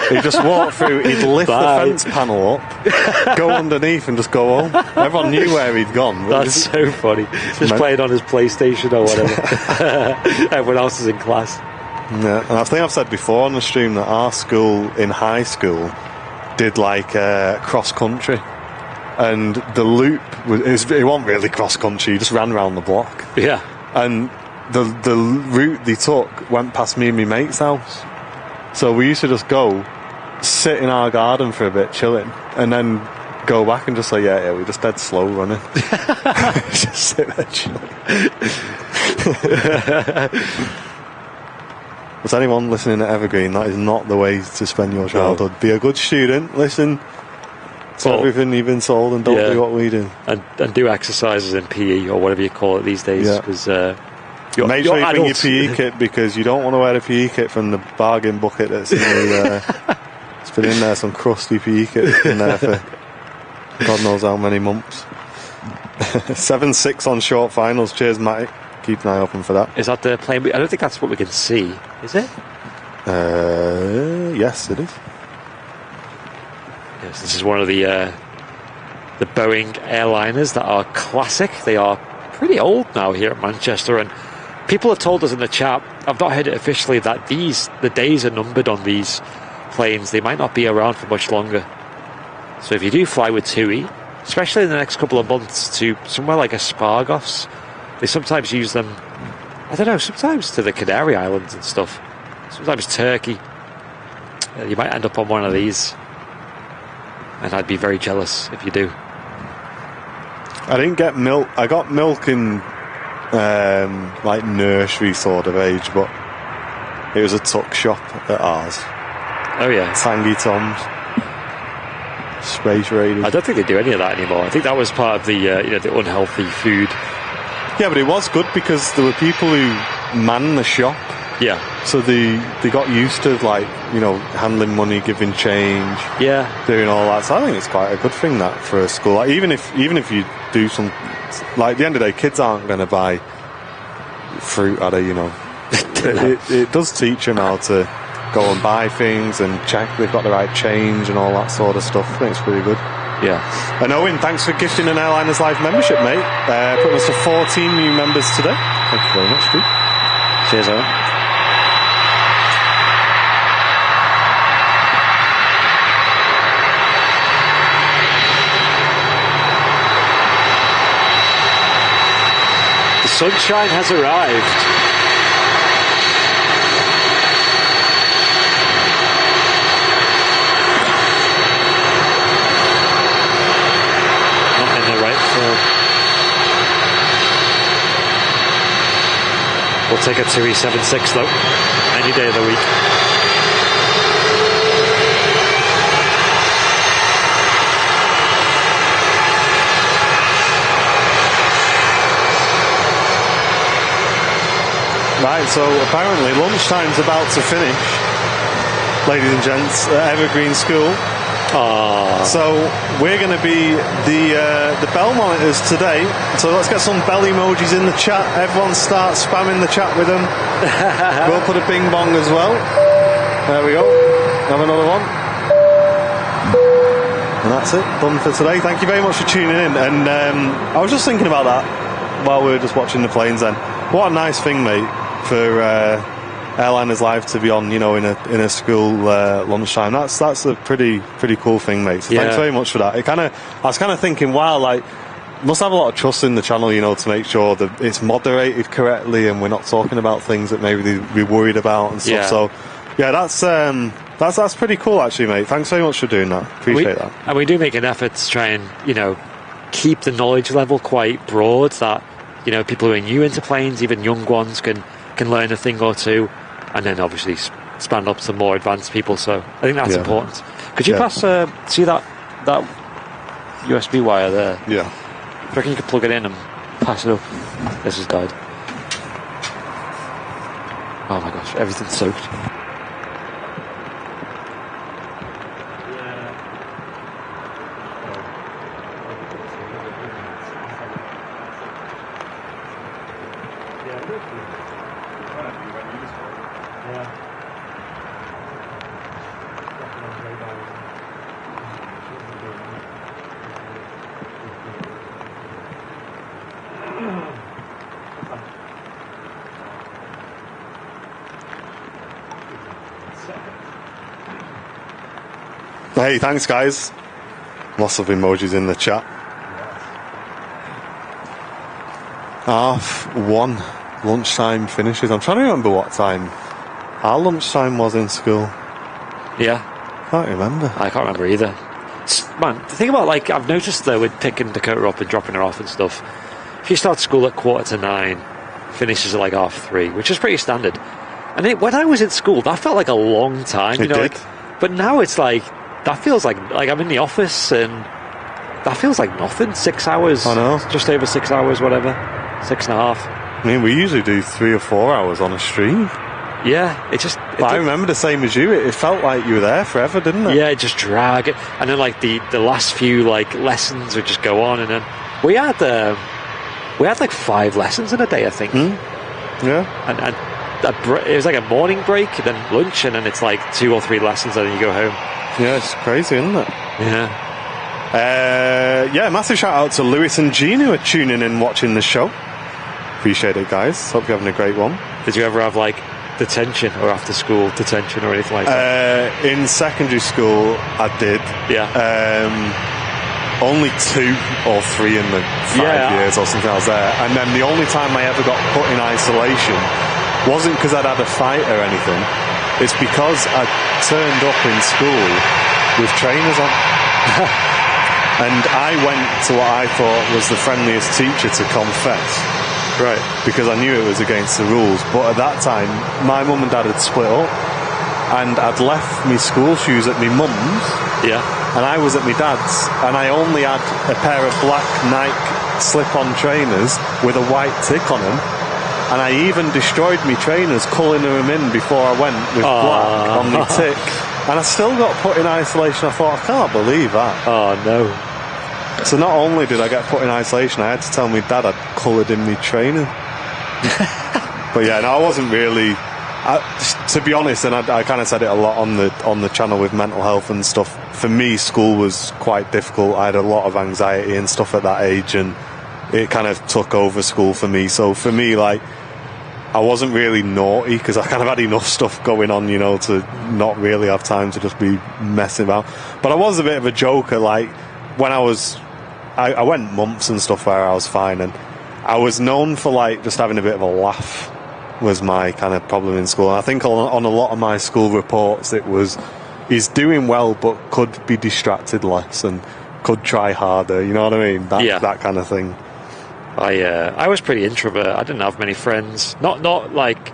He'd just walk through, he'd lift the fence panel up, go underneath and just go home. Everyone knew where he'd gone. That's so funny. Just playing on his PlayStation or whatever. Everyone else is in class. Yeah, and I think I've said before on the stream that our school in high school did like cross country. And the loop it wasn't really cross country, you just ran around the block. Yeah. And the route they took went past me and my mate's house. So we used to just go, sit in our garden for a bit, chilling, and then go back and just say, yeah, we're just dead slow running. Just sit there chilling. Was anyone listening at Evergreen? That is not the way to spend your childhood. No. Be a good student, listen to everything you've been told, and don't do what we do. And do exercises in PE or whatever you call it these days. Because make sure you bring your PE kit, because you don't want to wear a PE kit from the bargain bucket that's in the. It's been in there, some crusty PE kit in there for God knows how many months. 7-6 on short finals. Cheers, Matty. Keep an eye open for that. Is that the plane? I don't think that's what we can see. Is it? Yes, it is. Yes, this is one of the Boeing airliners that are classic. They are pretty old now here at Manchester, and people have told us in the chat, I've not heard it officially, that the days are numbered on these planes. They might not be around for much longer. So if you do fly with TUI, especially in the next couple of months to somewhere like Espargos, they sometimes use them, I don't know, sometimes to the Canary Islands and stuff. Sometimes Turkey. You might end up on one of these. And I'd be very jealous if you do. I didn't get milk. I got milk in like nursery sort of age, but it was a tuck shop at ours. Oh yeah, Tangy Tom's, Space Raiders. I don't think they do any of that anymore. I think that was part of the the unhealthy food. Yeah, but it was good because there were people who manned the shop. Yeah. So they got used to, like, handling money, giving change. Yeah. Doing all that. So I think it's quite a good thing that for a school. Like, even if you do some, like, at the end of the day, kids aren't going to buy fruit at a, it does teach them how to go and buy things and check they've got the right change and all that sort of stuff. I think it's pretty good. Yeah. And Owen, thanks for gifting an Airliners Live membership, mate. Putting us to 14 new members today. Thank you very much, dude. Cheers, Owen. The sunshine has arrived. I'll take a 2E76 though, any day of the week. Right, so apparently lunchtime's about to finish, ladies and gents, at Evergreen School. Aww. So we're going to be the bell monitors today. So let's get some bell emojis in the chat. Everyone start spamming the chat with them. We'll put a bing bong as well. There we go. Have another one. And that's it. Done for today. Thank you very much for tuning in. And I was just thinking about that while we were just watching the planes then. What a nice thing, mate, for Airliners Live to be on, you know, in a school lunchtime. That's a pretty cool thing, mate. So thanks very much for that. I was kind of thinking, wow, like, must have a lot of trust in the channel, you know, to make sure that it's moderated correctly and we're not talking about things that maybe they'd be worried about and stuff. Yeah. So yeah, that's pretty cool, actually, mate. Thanks very much for doing that. Appreciate that. And we do make an effort to try and, you know, keep the knowledge level quite broad, that, you know, people who are new into planes, even young ones, can learn a thing or two, and then obviously span up to more advanced people. So I think that's important. Could you pass, see that USB wire there? Yeah. I reckon you could plug it in and pass it up. This has died. Oh my gosh, everything's soaked. Hey, thanks, guys. Lots of emojis in the chat. 1:30 lunchtime finishes. I'm trying to remember what time our lunchtime was in school. Yeah. Can't remember. I can't remember either. Man, the thing about, like, I've noticed though with picking Dakota up and dropping her off and stuff, if you start school at 8:45, finishes at like 3:30, which is pretty standard. And when I was in school, that felt like a long time. You know, did. like, but now it's like, that feels like I'm in the office and that feels like nothing. 6 hours. I know. Just over 6 hours, whatever. 6.5. I mean, we usually do 3 or 4 hours on a stream. Yeah, I remember the same as you. It felt like you were there forever, didn't it? Yeah, it just drag it. And then like the last few like lessons would just go on, and then we had like 5 lessons in a day, I think. Yeah. And it was like a morning break, then lunch, and then it's like 2 or 3 lessons, and then you go home. Yeah, it's crazy, isn't it? Yeah. Massive shout out to Lewis and Jean who are tuning in, watching the show. Appreciate it, guys. Hope you're having a great one. Did you ever have like detention or after school detention or anything like that? In secondary school, I did. Yeah. Only 2 or 3 in the 5 years or something I was there. And then the only time I ever got put in isolation wasn't because I'd had a fight or anything. It's because I turned up in school with trainers on. And I went to what I thought was the friendliest teacher to confess. Right. Because I knew it was against the rules. But at that time, my mum and dad had split up. And I'd left my school shoes at my mum's. Yeah. And I was at my dad's. And I only had a pair of black Nike slip-on trainers with a white tick on them. And I even destroyed my trainers, colouring them in before I went with black on my tick. And I still got put in isolation. I thought, I can't believe that. Oh, no. So not only did I get put in isolation, I had to tell my dad I'd coloured in my trainer. But yeah, no, I wasn't really... to be honest, and I kind of said it a lot on the channel with mental health and stuff, for me, school was quite difficult. I had a lot of anxiety and stuff at that age, and it kind of took over school for me. So for me, like, I wasn't really naughty because I kind of had enough stuff going on, you know, to not really have time to just be messing about. But I was a bit of a joker. Like, when I went months and stuff where I was fine, and I was known for, like, just having a bit of a laugh was my kind of problem in school. And I think on a lot of my school reports it was, he's doing well but could be distracted less and could try harder, you know what I mean? That kind of thing. I was pretty introvert. I didn't have many friends. Not like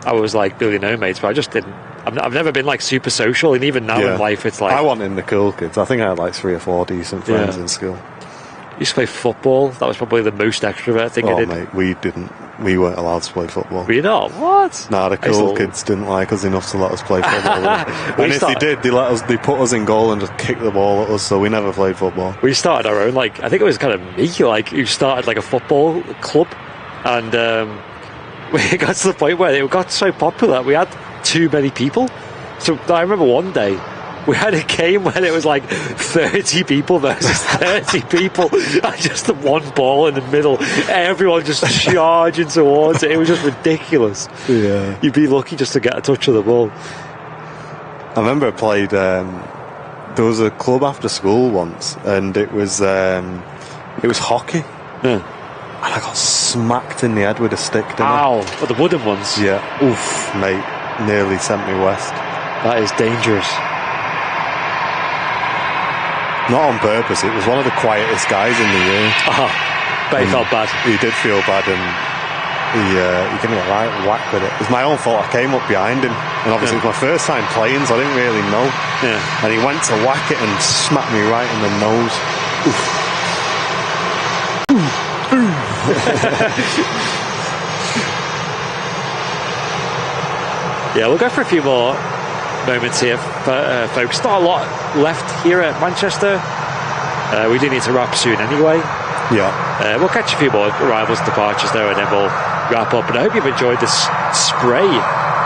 I was like Billy No Mates, but I just didn't. I've never been like super social, and even now in life, it's like I wasn't in the cool kids. I think I had like 3 or 4 decent friends in school. I used to play football. That was probably the most extrovert thing I did. Mate, we didn't. We weren't allowed to play football. Were you not? What? Nah, the cool kids didn't like us enough to let us play football. And if they did, they put us in goal and just kicked the ball at us, so we never played football. We started our own, like, I think it was kind of me, like, who started like a football club, and we got to the point where it got so popular, we had too many people. So I remember one day, we had a game where it was like 30 people versus 30 people, and just the one ball in the middle, everyone just charging towards it. It was just ridiculous. Yeah. You'd be lucky just to get a touch of the ball. I remember I played, there was a club after school once, and it was hockey. Yeah. And I got smacked in the head with a stick, didn't Ow! Oh, the wooden ones. I? Yeah. Oof, mate. Nearly sent me west. That is dangerous. Not on purpose, it was one of the quietest guys in the year. But he felt bad. He did feel bad, and he gave me a right whack with it. It was my own fault, I came up behind him, and obviously it was my first time playing, so I didn't really know. Yeah. And he went to whack it and smacked me right in the nose. Yeah, we'll go for a few more moments here, folks. Not a lot left here at Manchester. We do need to wrap soon anyway. Yeah. We'll catch a few more arrivals, departures though, and then we'll wrap up. And I hope you've enjoyed this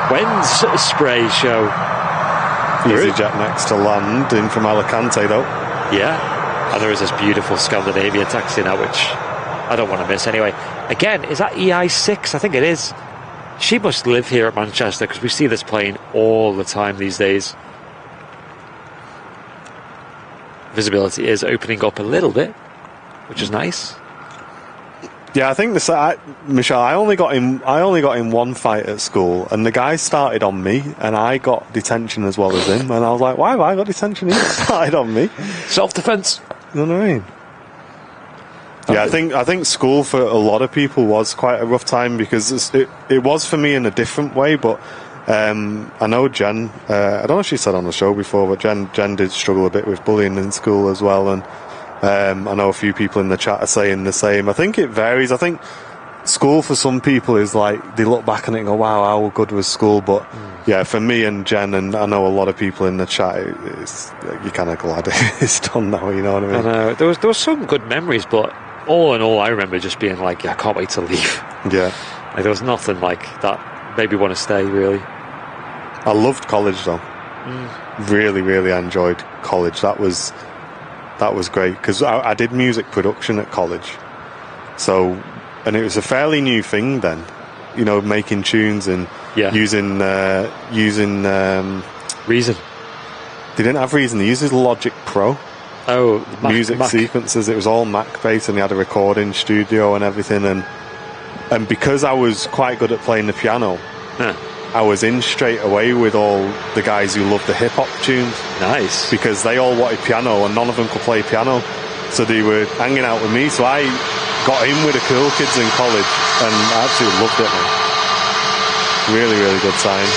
When's Spray show. EasyJet next to land in from Alicante though. Yeah. And there is this beautiful Scandinavian taxi now, which I don't want to miss anyway. Again, is that EI6? I think it is. She must live here at Manchester, because we see this plane all the time these days. Visibility is opening up a little bit, which is nice. Yeah, I think Michelle, I only got in one fight at school, and the guy started on me, and I got detention as well as him, and I was like, why have I got detention? He started on me. Self-defense. You know what I mean? Yeah, I think school for a lot of people was quite a rough time, because it was for me in a different way. But I know Jen, I don't know if she said on the show before, but Jen did struggle a bit with bullying in school as well, and I know a few people in the chat are saying the same. I think it varies. I think school for some people is like, they look back on it and go, wow, how good was school? But yeah, for me and Jen, and I know a lot of people in the chat, you're kind of glad it's done now, you know what I mean? I know. There was some good memories, but all in all, I remember just being like, yeah, I can't wait to leave. Yeah. Like, there was nothing like that made me want to stay, really. I loved college, though. Really, really enjoyed college. That was great, because I did music production at college. So, and it was a fairly new thing then, you know, making tunes and using Reason. They didn't have Reason, they used Logic Pro. Oh, music sequences. It was all Mac based, and they had a recording studio and everything. And because I was quite good at playing the piano, I was in straight away with all the guys who loved the hip hop tunes. Nice. Because they all wanted piano, and none of them could play piano, so they were hanging out with me. So I got in with the cool kids in college, and I absolutely loved it, man. Really, really good time.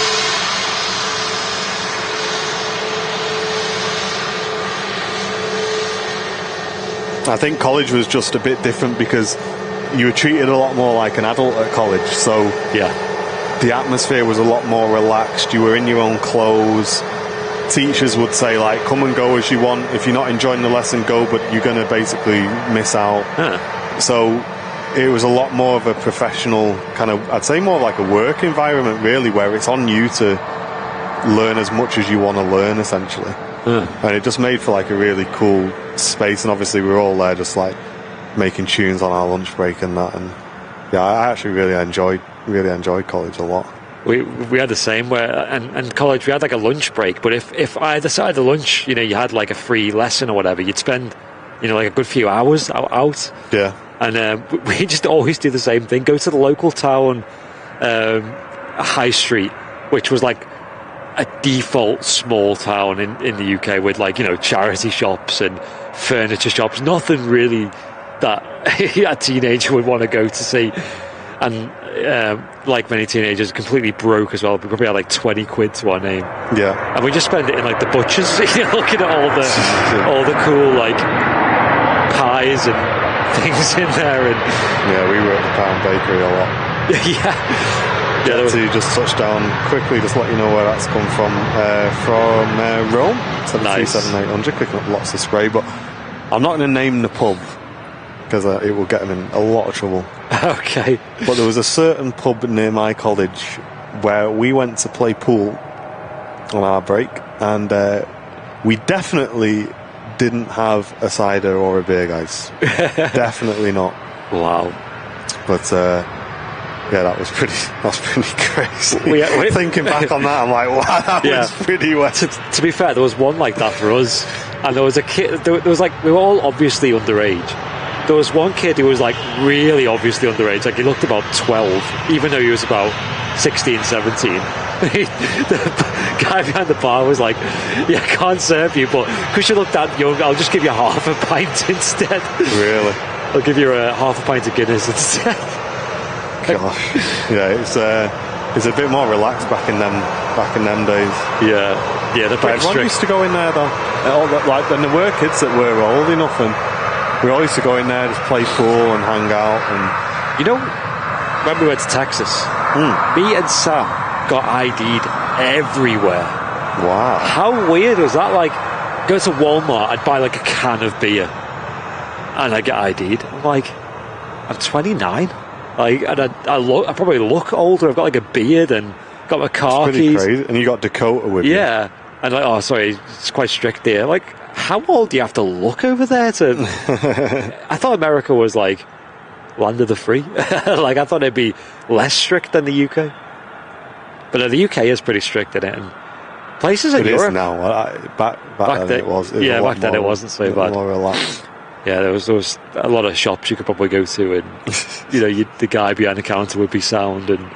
I think college was just a bit different, because you were treated a lot more like an adult at college. So yeah, the atmosphere was a lot more relaxed. You were in your own clothes. Teachers would say, like, come and go as you want. If you're not enjoying the lesson, go, but you're going to basically miss out. So it was a lot more of a professional kind of, I'd say more like a work environment, really, where it's on you to learn as much as you want to learn, essentially. And it just made for like a really cool space, and obviously we were all there just like making tunes on our lunch break and that, and yeah, I actually really enjoyed college a lot. We had the same, where and college we had like a lunch break, but if either side of the lunch, you know, you had like a free lesson or whatever, you'd spend, you know, like a good few hours out. Yeah. And we just always do the same thing, go to the local town high street, which was like a default small town in the UK, with like, you know, charity shops and furniture shops, nothing really that a teenager would want to go to see. And like many teenagers, completely broke as well. We probably had like 20 quid to our name. Yeah. And we just spent it in like the butchers, looking at all the cool like pies and things in there. And yeah, we were at the Pound Bakery a lot. yeah. To just touch down quickly, just let you know where that's come from Rome, 737-800, picking up lots of spray. But I'm not going to name the pub because it will get them in a lot of trouble. Okay. But there was a certain pub near my college where we went to play pool on our break, and we definitely didn't have a cider or a beer, guys. Definitely not. Wow. But yeah, that was pretty crazy. Thinking back on that, I'm like, wow, that was pretty wet. To be fair, there was one like that for us, and there was a kid. There was like, we were all obviously underage. There was one kid who was like really obviously underage, like he looked about 12, even though he was about 16, 17. The guy behind the bar was like, yeah, I can't serve you, but because you look that young, I'll just give you half a pint instead. Really? I'll give you half a pint of Guinness instead. Gosh, yeah, it's a bit more relaxed back in them days. Yeah, they're pretty Everyone strict. used to go in there though. And there were kids that were old enough, and we all used to go in there, just play pool and hang out. And you know, when we went to Texas, me and Sam got ID'd everywhere. Wow, how weird was that? Like, go to Walmart, I'd buy like a can of beer, and I get ID'd. I'm like, I'm 29. Like, and I probably look older. I've got like a beard and got my car it's pretty keys. crazy. And you got Dakota with you. Yeah, and like, oh, sorry, it's quite strict there. Like, how old do you have to look over there to? I thought America was like land of the free. Like, I thought it'd be less strict than the UK. But the UK is pretty strict in it, and places in Europe. It is now. Back then it was. Back then it wasn't so bad. More relaxed. Yeah, there was a lot of shops you could probably go to, and you know, the guy behind the counter would be sound, and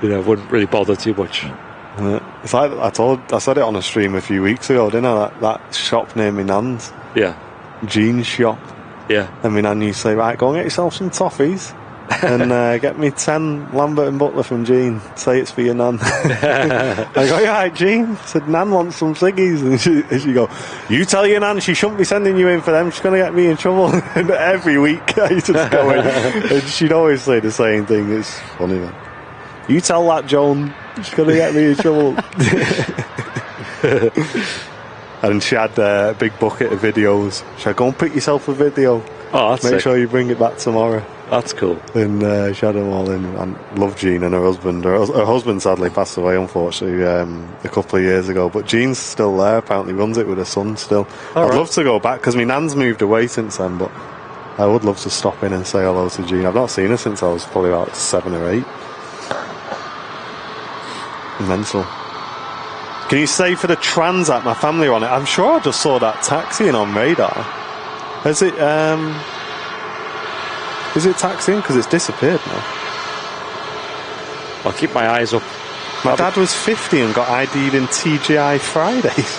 you know, wouldn't really bother too much. It's like I said it on a stream a few weeks ago, didn't I? That shop near my nan's. Yeah. Jeans shop. Yeah. And my nan used to say, right, go and get yourself some toffees. And get me 10 Lambert and Butler from Jean. Say it's for your nan. I go, yeah, right, Jean. I said, Nan wants some ciggies. And she go, you tell your nan she shouldn't be sending you in for them. She's going to get me in trouble. And every week I used to just go in. And she'd always say the same thing. It's funny, man. You tell that Joan she's going to get me in trouble. And she had a big bucket of videos. She said, go and pick yourself a video. Oh, that's Make sick. sure you bring it back tomorrow. That's cool. And she had them all in, and loved Jean and her husband. Her husband sadly passed away, unfortunately, a couple of years ago. But Jean's still there, apparently runs it with her son still. I'd love to go back, because my nan's moved away since then, but I would love to stop in and say hello to Jean. I've not seen her since I was probably about 7 or 8. Mental. Can you say for the Transat, my family are on it? I'm sure I just saw that taxiing on radar. Is it taxiing? Because it's disappeared now. I'll keep my eyes up. My dad was 50 and got ID'd in TGI Fridays.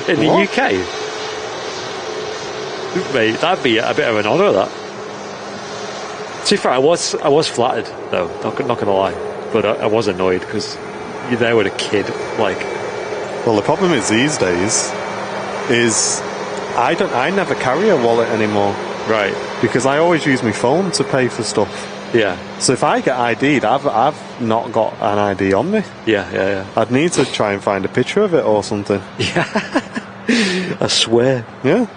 In the UK? Mate, that'd be a bit of an honour, that. To be fair, I was flattered, though, not gonna lie. But I was annoyed, because you're there with a kid, like... Well, the problem is these days is I never carry a wallet anymore. Right. Because I always use my phone to pay for stuff. Yeah. So if I get ID'd, I've not got an ID on me. Yeah. I'd need to try and find a picture of it or something. Yeah. I swear. Yeah.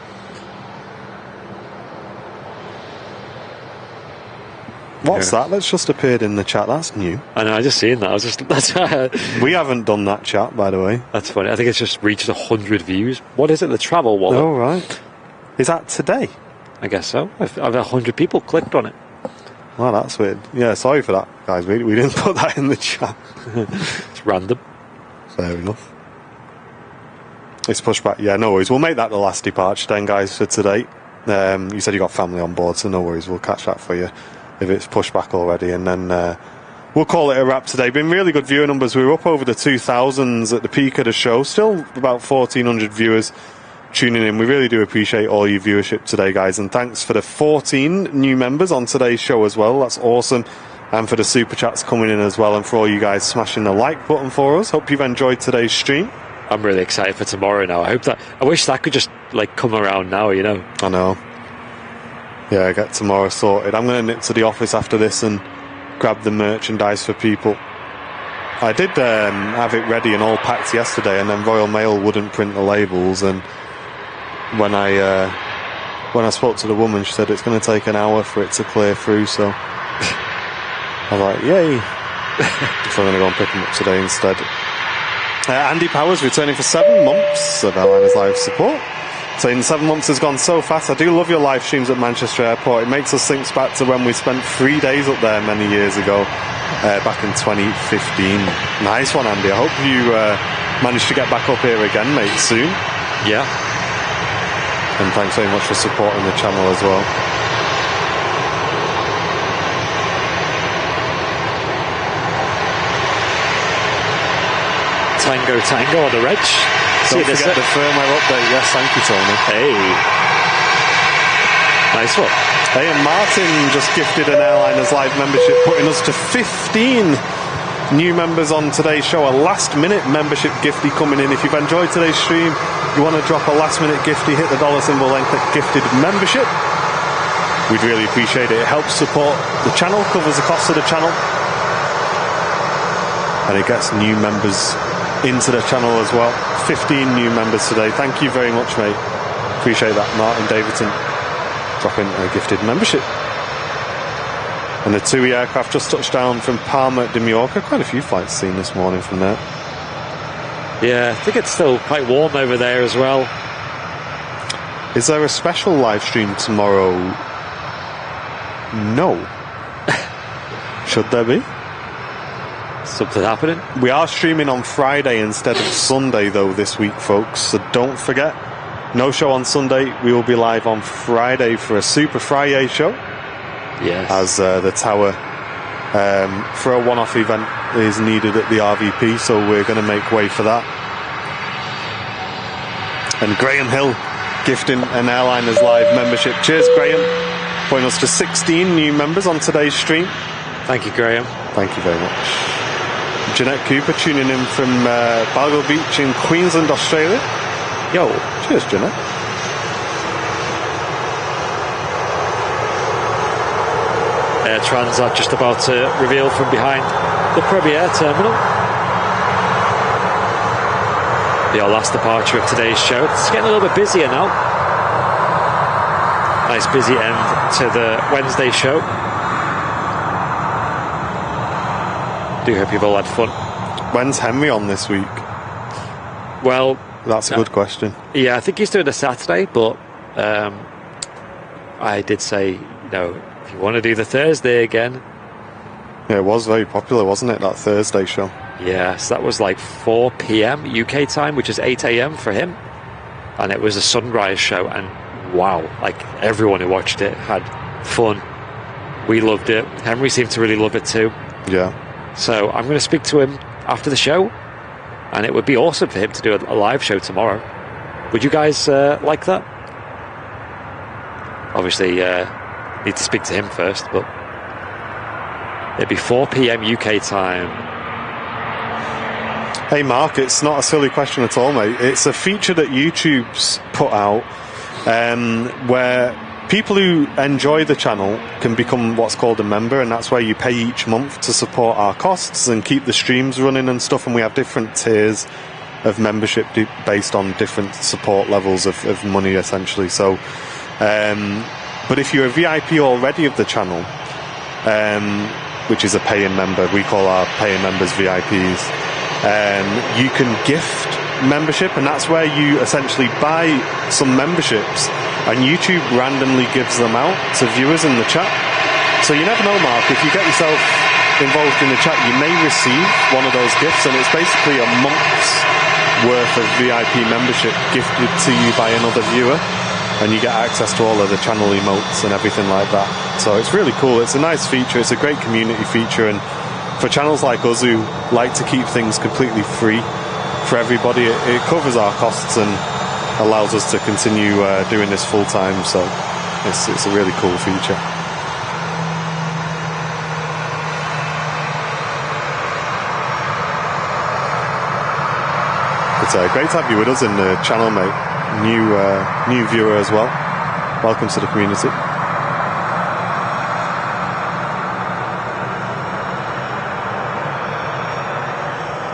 What's that? That's just appeared in the chat. That's new. I know, I just seen that. We haven't done that chat, by the way. That's funny. I think it's just reached 100 views. What is it? The travel wallet? Oh, right. Is that today? I guess so. I've 100 people clicked on it. Oh, that's weird. Yeah, sorry for that, guys. We didn't put that in the chat. It's random. Fair enough. It's pushed back. Yeah, no worries. We'll make that the last departure then, guys, for today. You said you got family on board, so no worries. We'll catch that for you if it's pushed back already. And then we'll call it a wrap today. Been really good viewer numbers. We were up over the 2,000s at the peak of the show. Still about 1,400 viewers tuning in. We really do appreciate all your viewership today, guys, and thanks for the 14 new members on today's show as well. That's awesome. And for the super chats coming in as well, and for all you guys smashing the like button for us. Hope you've enjoyed today's stream. I'm really excited for tomorrow now. I wish that could just like come around now, you know. I know. Yeah, get tomorrow sorted. I'm going to nip to the office after this and grab the merchandise for people. I did have it ready and all packed yesterday, and then Royal Mail wouldn't print the labels. And when I spoke to the woman, she said it's going to take an hour for it to clear through. So I was like, yay! So I'm going to go and pick them up today instead. Andy Powers returning for 7 months of Airliners Live support. Saying 7 months has gone so fast. I do love your live streams at Manchester Airport. It makes us think back to when we spent 3 days up there many years ago, back in 2015. Nice one, Andy. I hope you manage to get back up here again, mate, soon. Yeah. And thanks very much for supporting the channel as well. Tango on the reg. Don't forget the firmware update. Yes, thank you, Tony. Hey. Nice one. Hey, and Martin just gifted an Airliners Live membership, putting us to 15 new members on today's show. A last-minute membership gifty coming in. If you've enjoyed today's stream, you want to drop a last-minute gifty, hit the $ symbol, then click gifted membership. We'd really appreciate it. It helps support the channel, covers the cost of the channel, and it gets new members into the channel as well. 15 new members today. Thank you very much, mate. Appreciate that. Martin Davidson dropping a gifted membership. And the TUI aircraft just touched down from Palma de Mallorca. Quite a few flights seen this morning from there. Yeah, I think it's still quite warm over there as well. Is there a special live stream tomorrow? No. Should there be? Something happening? We are streaming on Friday instead of Sunday, though, this week, folks. So don't forget, no show on Sunday. We will be live on Friday for a Super Friday show. Yes. As the tower for a one-off event is needed at the RVP, so we're going to make way for that. And Graham Hill gifting an Airliners Live membership. Cheers, Graham. Putting us to 16 new members on today's stream. Thank you, Graham. Thank you very much. Jeanette Cooper tuning in from Balgo Beach in Queensland, Australia. Yo, cheers, Jeanette. Air Transat just about to reveal from behind the Premier terminal. Our last departure of today's show. It's getting a little bit busier now. Nice busy end to the Wednesday show. Do hope you've all had fun. When's Henry on this week? Well, that's a good question. Yeah, I think he's doing a Saturday, but I did say, if you want to do the Thursday again. Yeah, it was very popular, wasn't it, that Thursday show? Yes, that was like 4 p.m. UK time, which is 8 a.m. for him. And it was a sunrise show, and wow, like everyone who watched it had fun. We loved it. Henry seemed to really love it too. Yeah. So I'm going to speak to him after the show, and it would be awesome for him to do a live show tomorrow. Would you guys like that? Obviously, need to speak to him first, but it'd be 4 p.m. UK time. Hey Mark, it's not a silly question at all, mate. It's a feature that YouTube's put out where people who enjoy the channel can become what's called a member, and that's where you pay each month to support our costs and keep the streams running and stuff. And we have different tiers of membership based on different support levels of money, essentially. So, but if you're a VIP already of the channel, which is a paying member, we call our paying members VIPs, you can gift membership, and that's where you essentially buy some memberships and YouTube randomly gives them out to viewers in the chat. So you never know, Mark, if you get yourself involved in the chat, you may receive one of those gifts, and it's basically a month's worth of VIP membership gifted to you by another viewer, and you get access to all of the channel emotes and everything like that. So it's really cool. It's a nice feature. It's a great community feature, and for channels like us who like to keep things completely free for everybody, it covers our costs, and allows us to continue doing this full time. So it's a really cool feature. It's great to have you with us in the channel, mate. New viewer as well. Welcome to the community.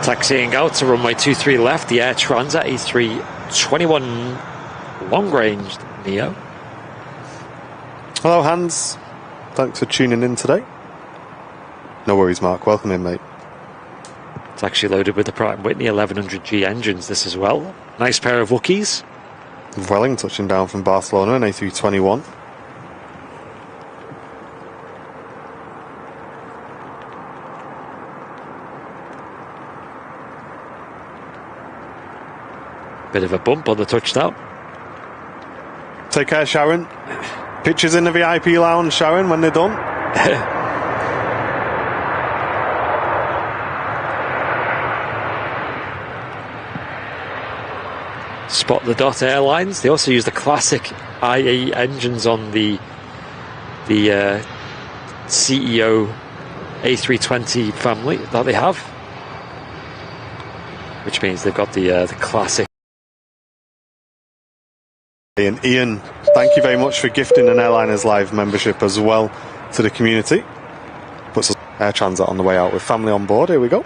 Taxiing out to runway 23 left, the Air Transat A321 long-range Neo. Hello, Hans. Thanks for tuning in today. No worries, Mark. Welcome in, mate. It's actually loaded with the Pratt & Whitney 1100G engines, this as well. Nice pair of Wookiees. Welling touching down from Barcelona in A321. Bit of a bump on the touchdown. Take care, Sharon. Pictures in the VIP lounge, Sharon, when they're done. Spot the Dot Airlines. They also use the classic IE engines on the CEO A320 family that they have, which means they've got the classic. And Ian, thank you very much for gifting an Airliners Live membership as well to the community. Puts Air Transat on the way out with family on board. Here we go.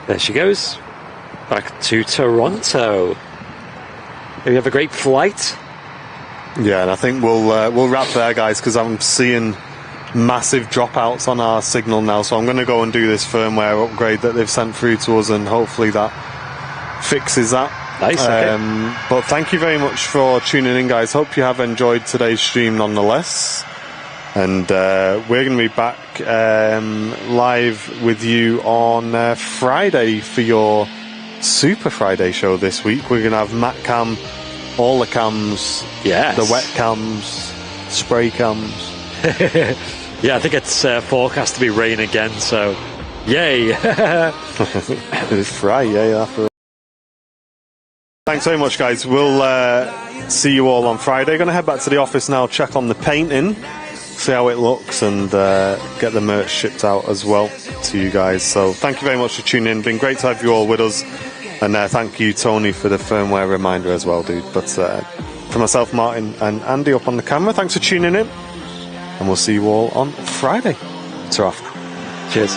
There she goes, back to Toronto. Hope you have a great flight. Yeah, and I think we'll wrap there, guys, because I'm seeing massive dropouts on our signal now. So I'm going to go and do this firmware upgrade that they've sent through to us, and hopefully that fixes that. Nice. Okay. But thank you very much for tuning in, guys. Hope you have enjoyed today's stream nonetheless. And we're going to be back live with you on Friday for your Super Friday show this week. We're going to have Matt Cam, all the cams, yes, the wet cams, spray cams. Yeah, I think it's forecast to be rain again, so yay. It is Friday after all. Thanks very much, guys. We'll see you all on Friday. Going to head back to the office now, check on the painting, see how it looks, and get the merch shipped out as well to you guys. So thank you very much for tuning in. Been great to have you all with us, and thank you, Tony, for the firmware reminder as well, dude. But for myself, Martin, and Andy up on the camera, thanks for tuning in, and we'll see you all on Friday. Ta-ra. Cheers.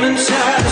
Inside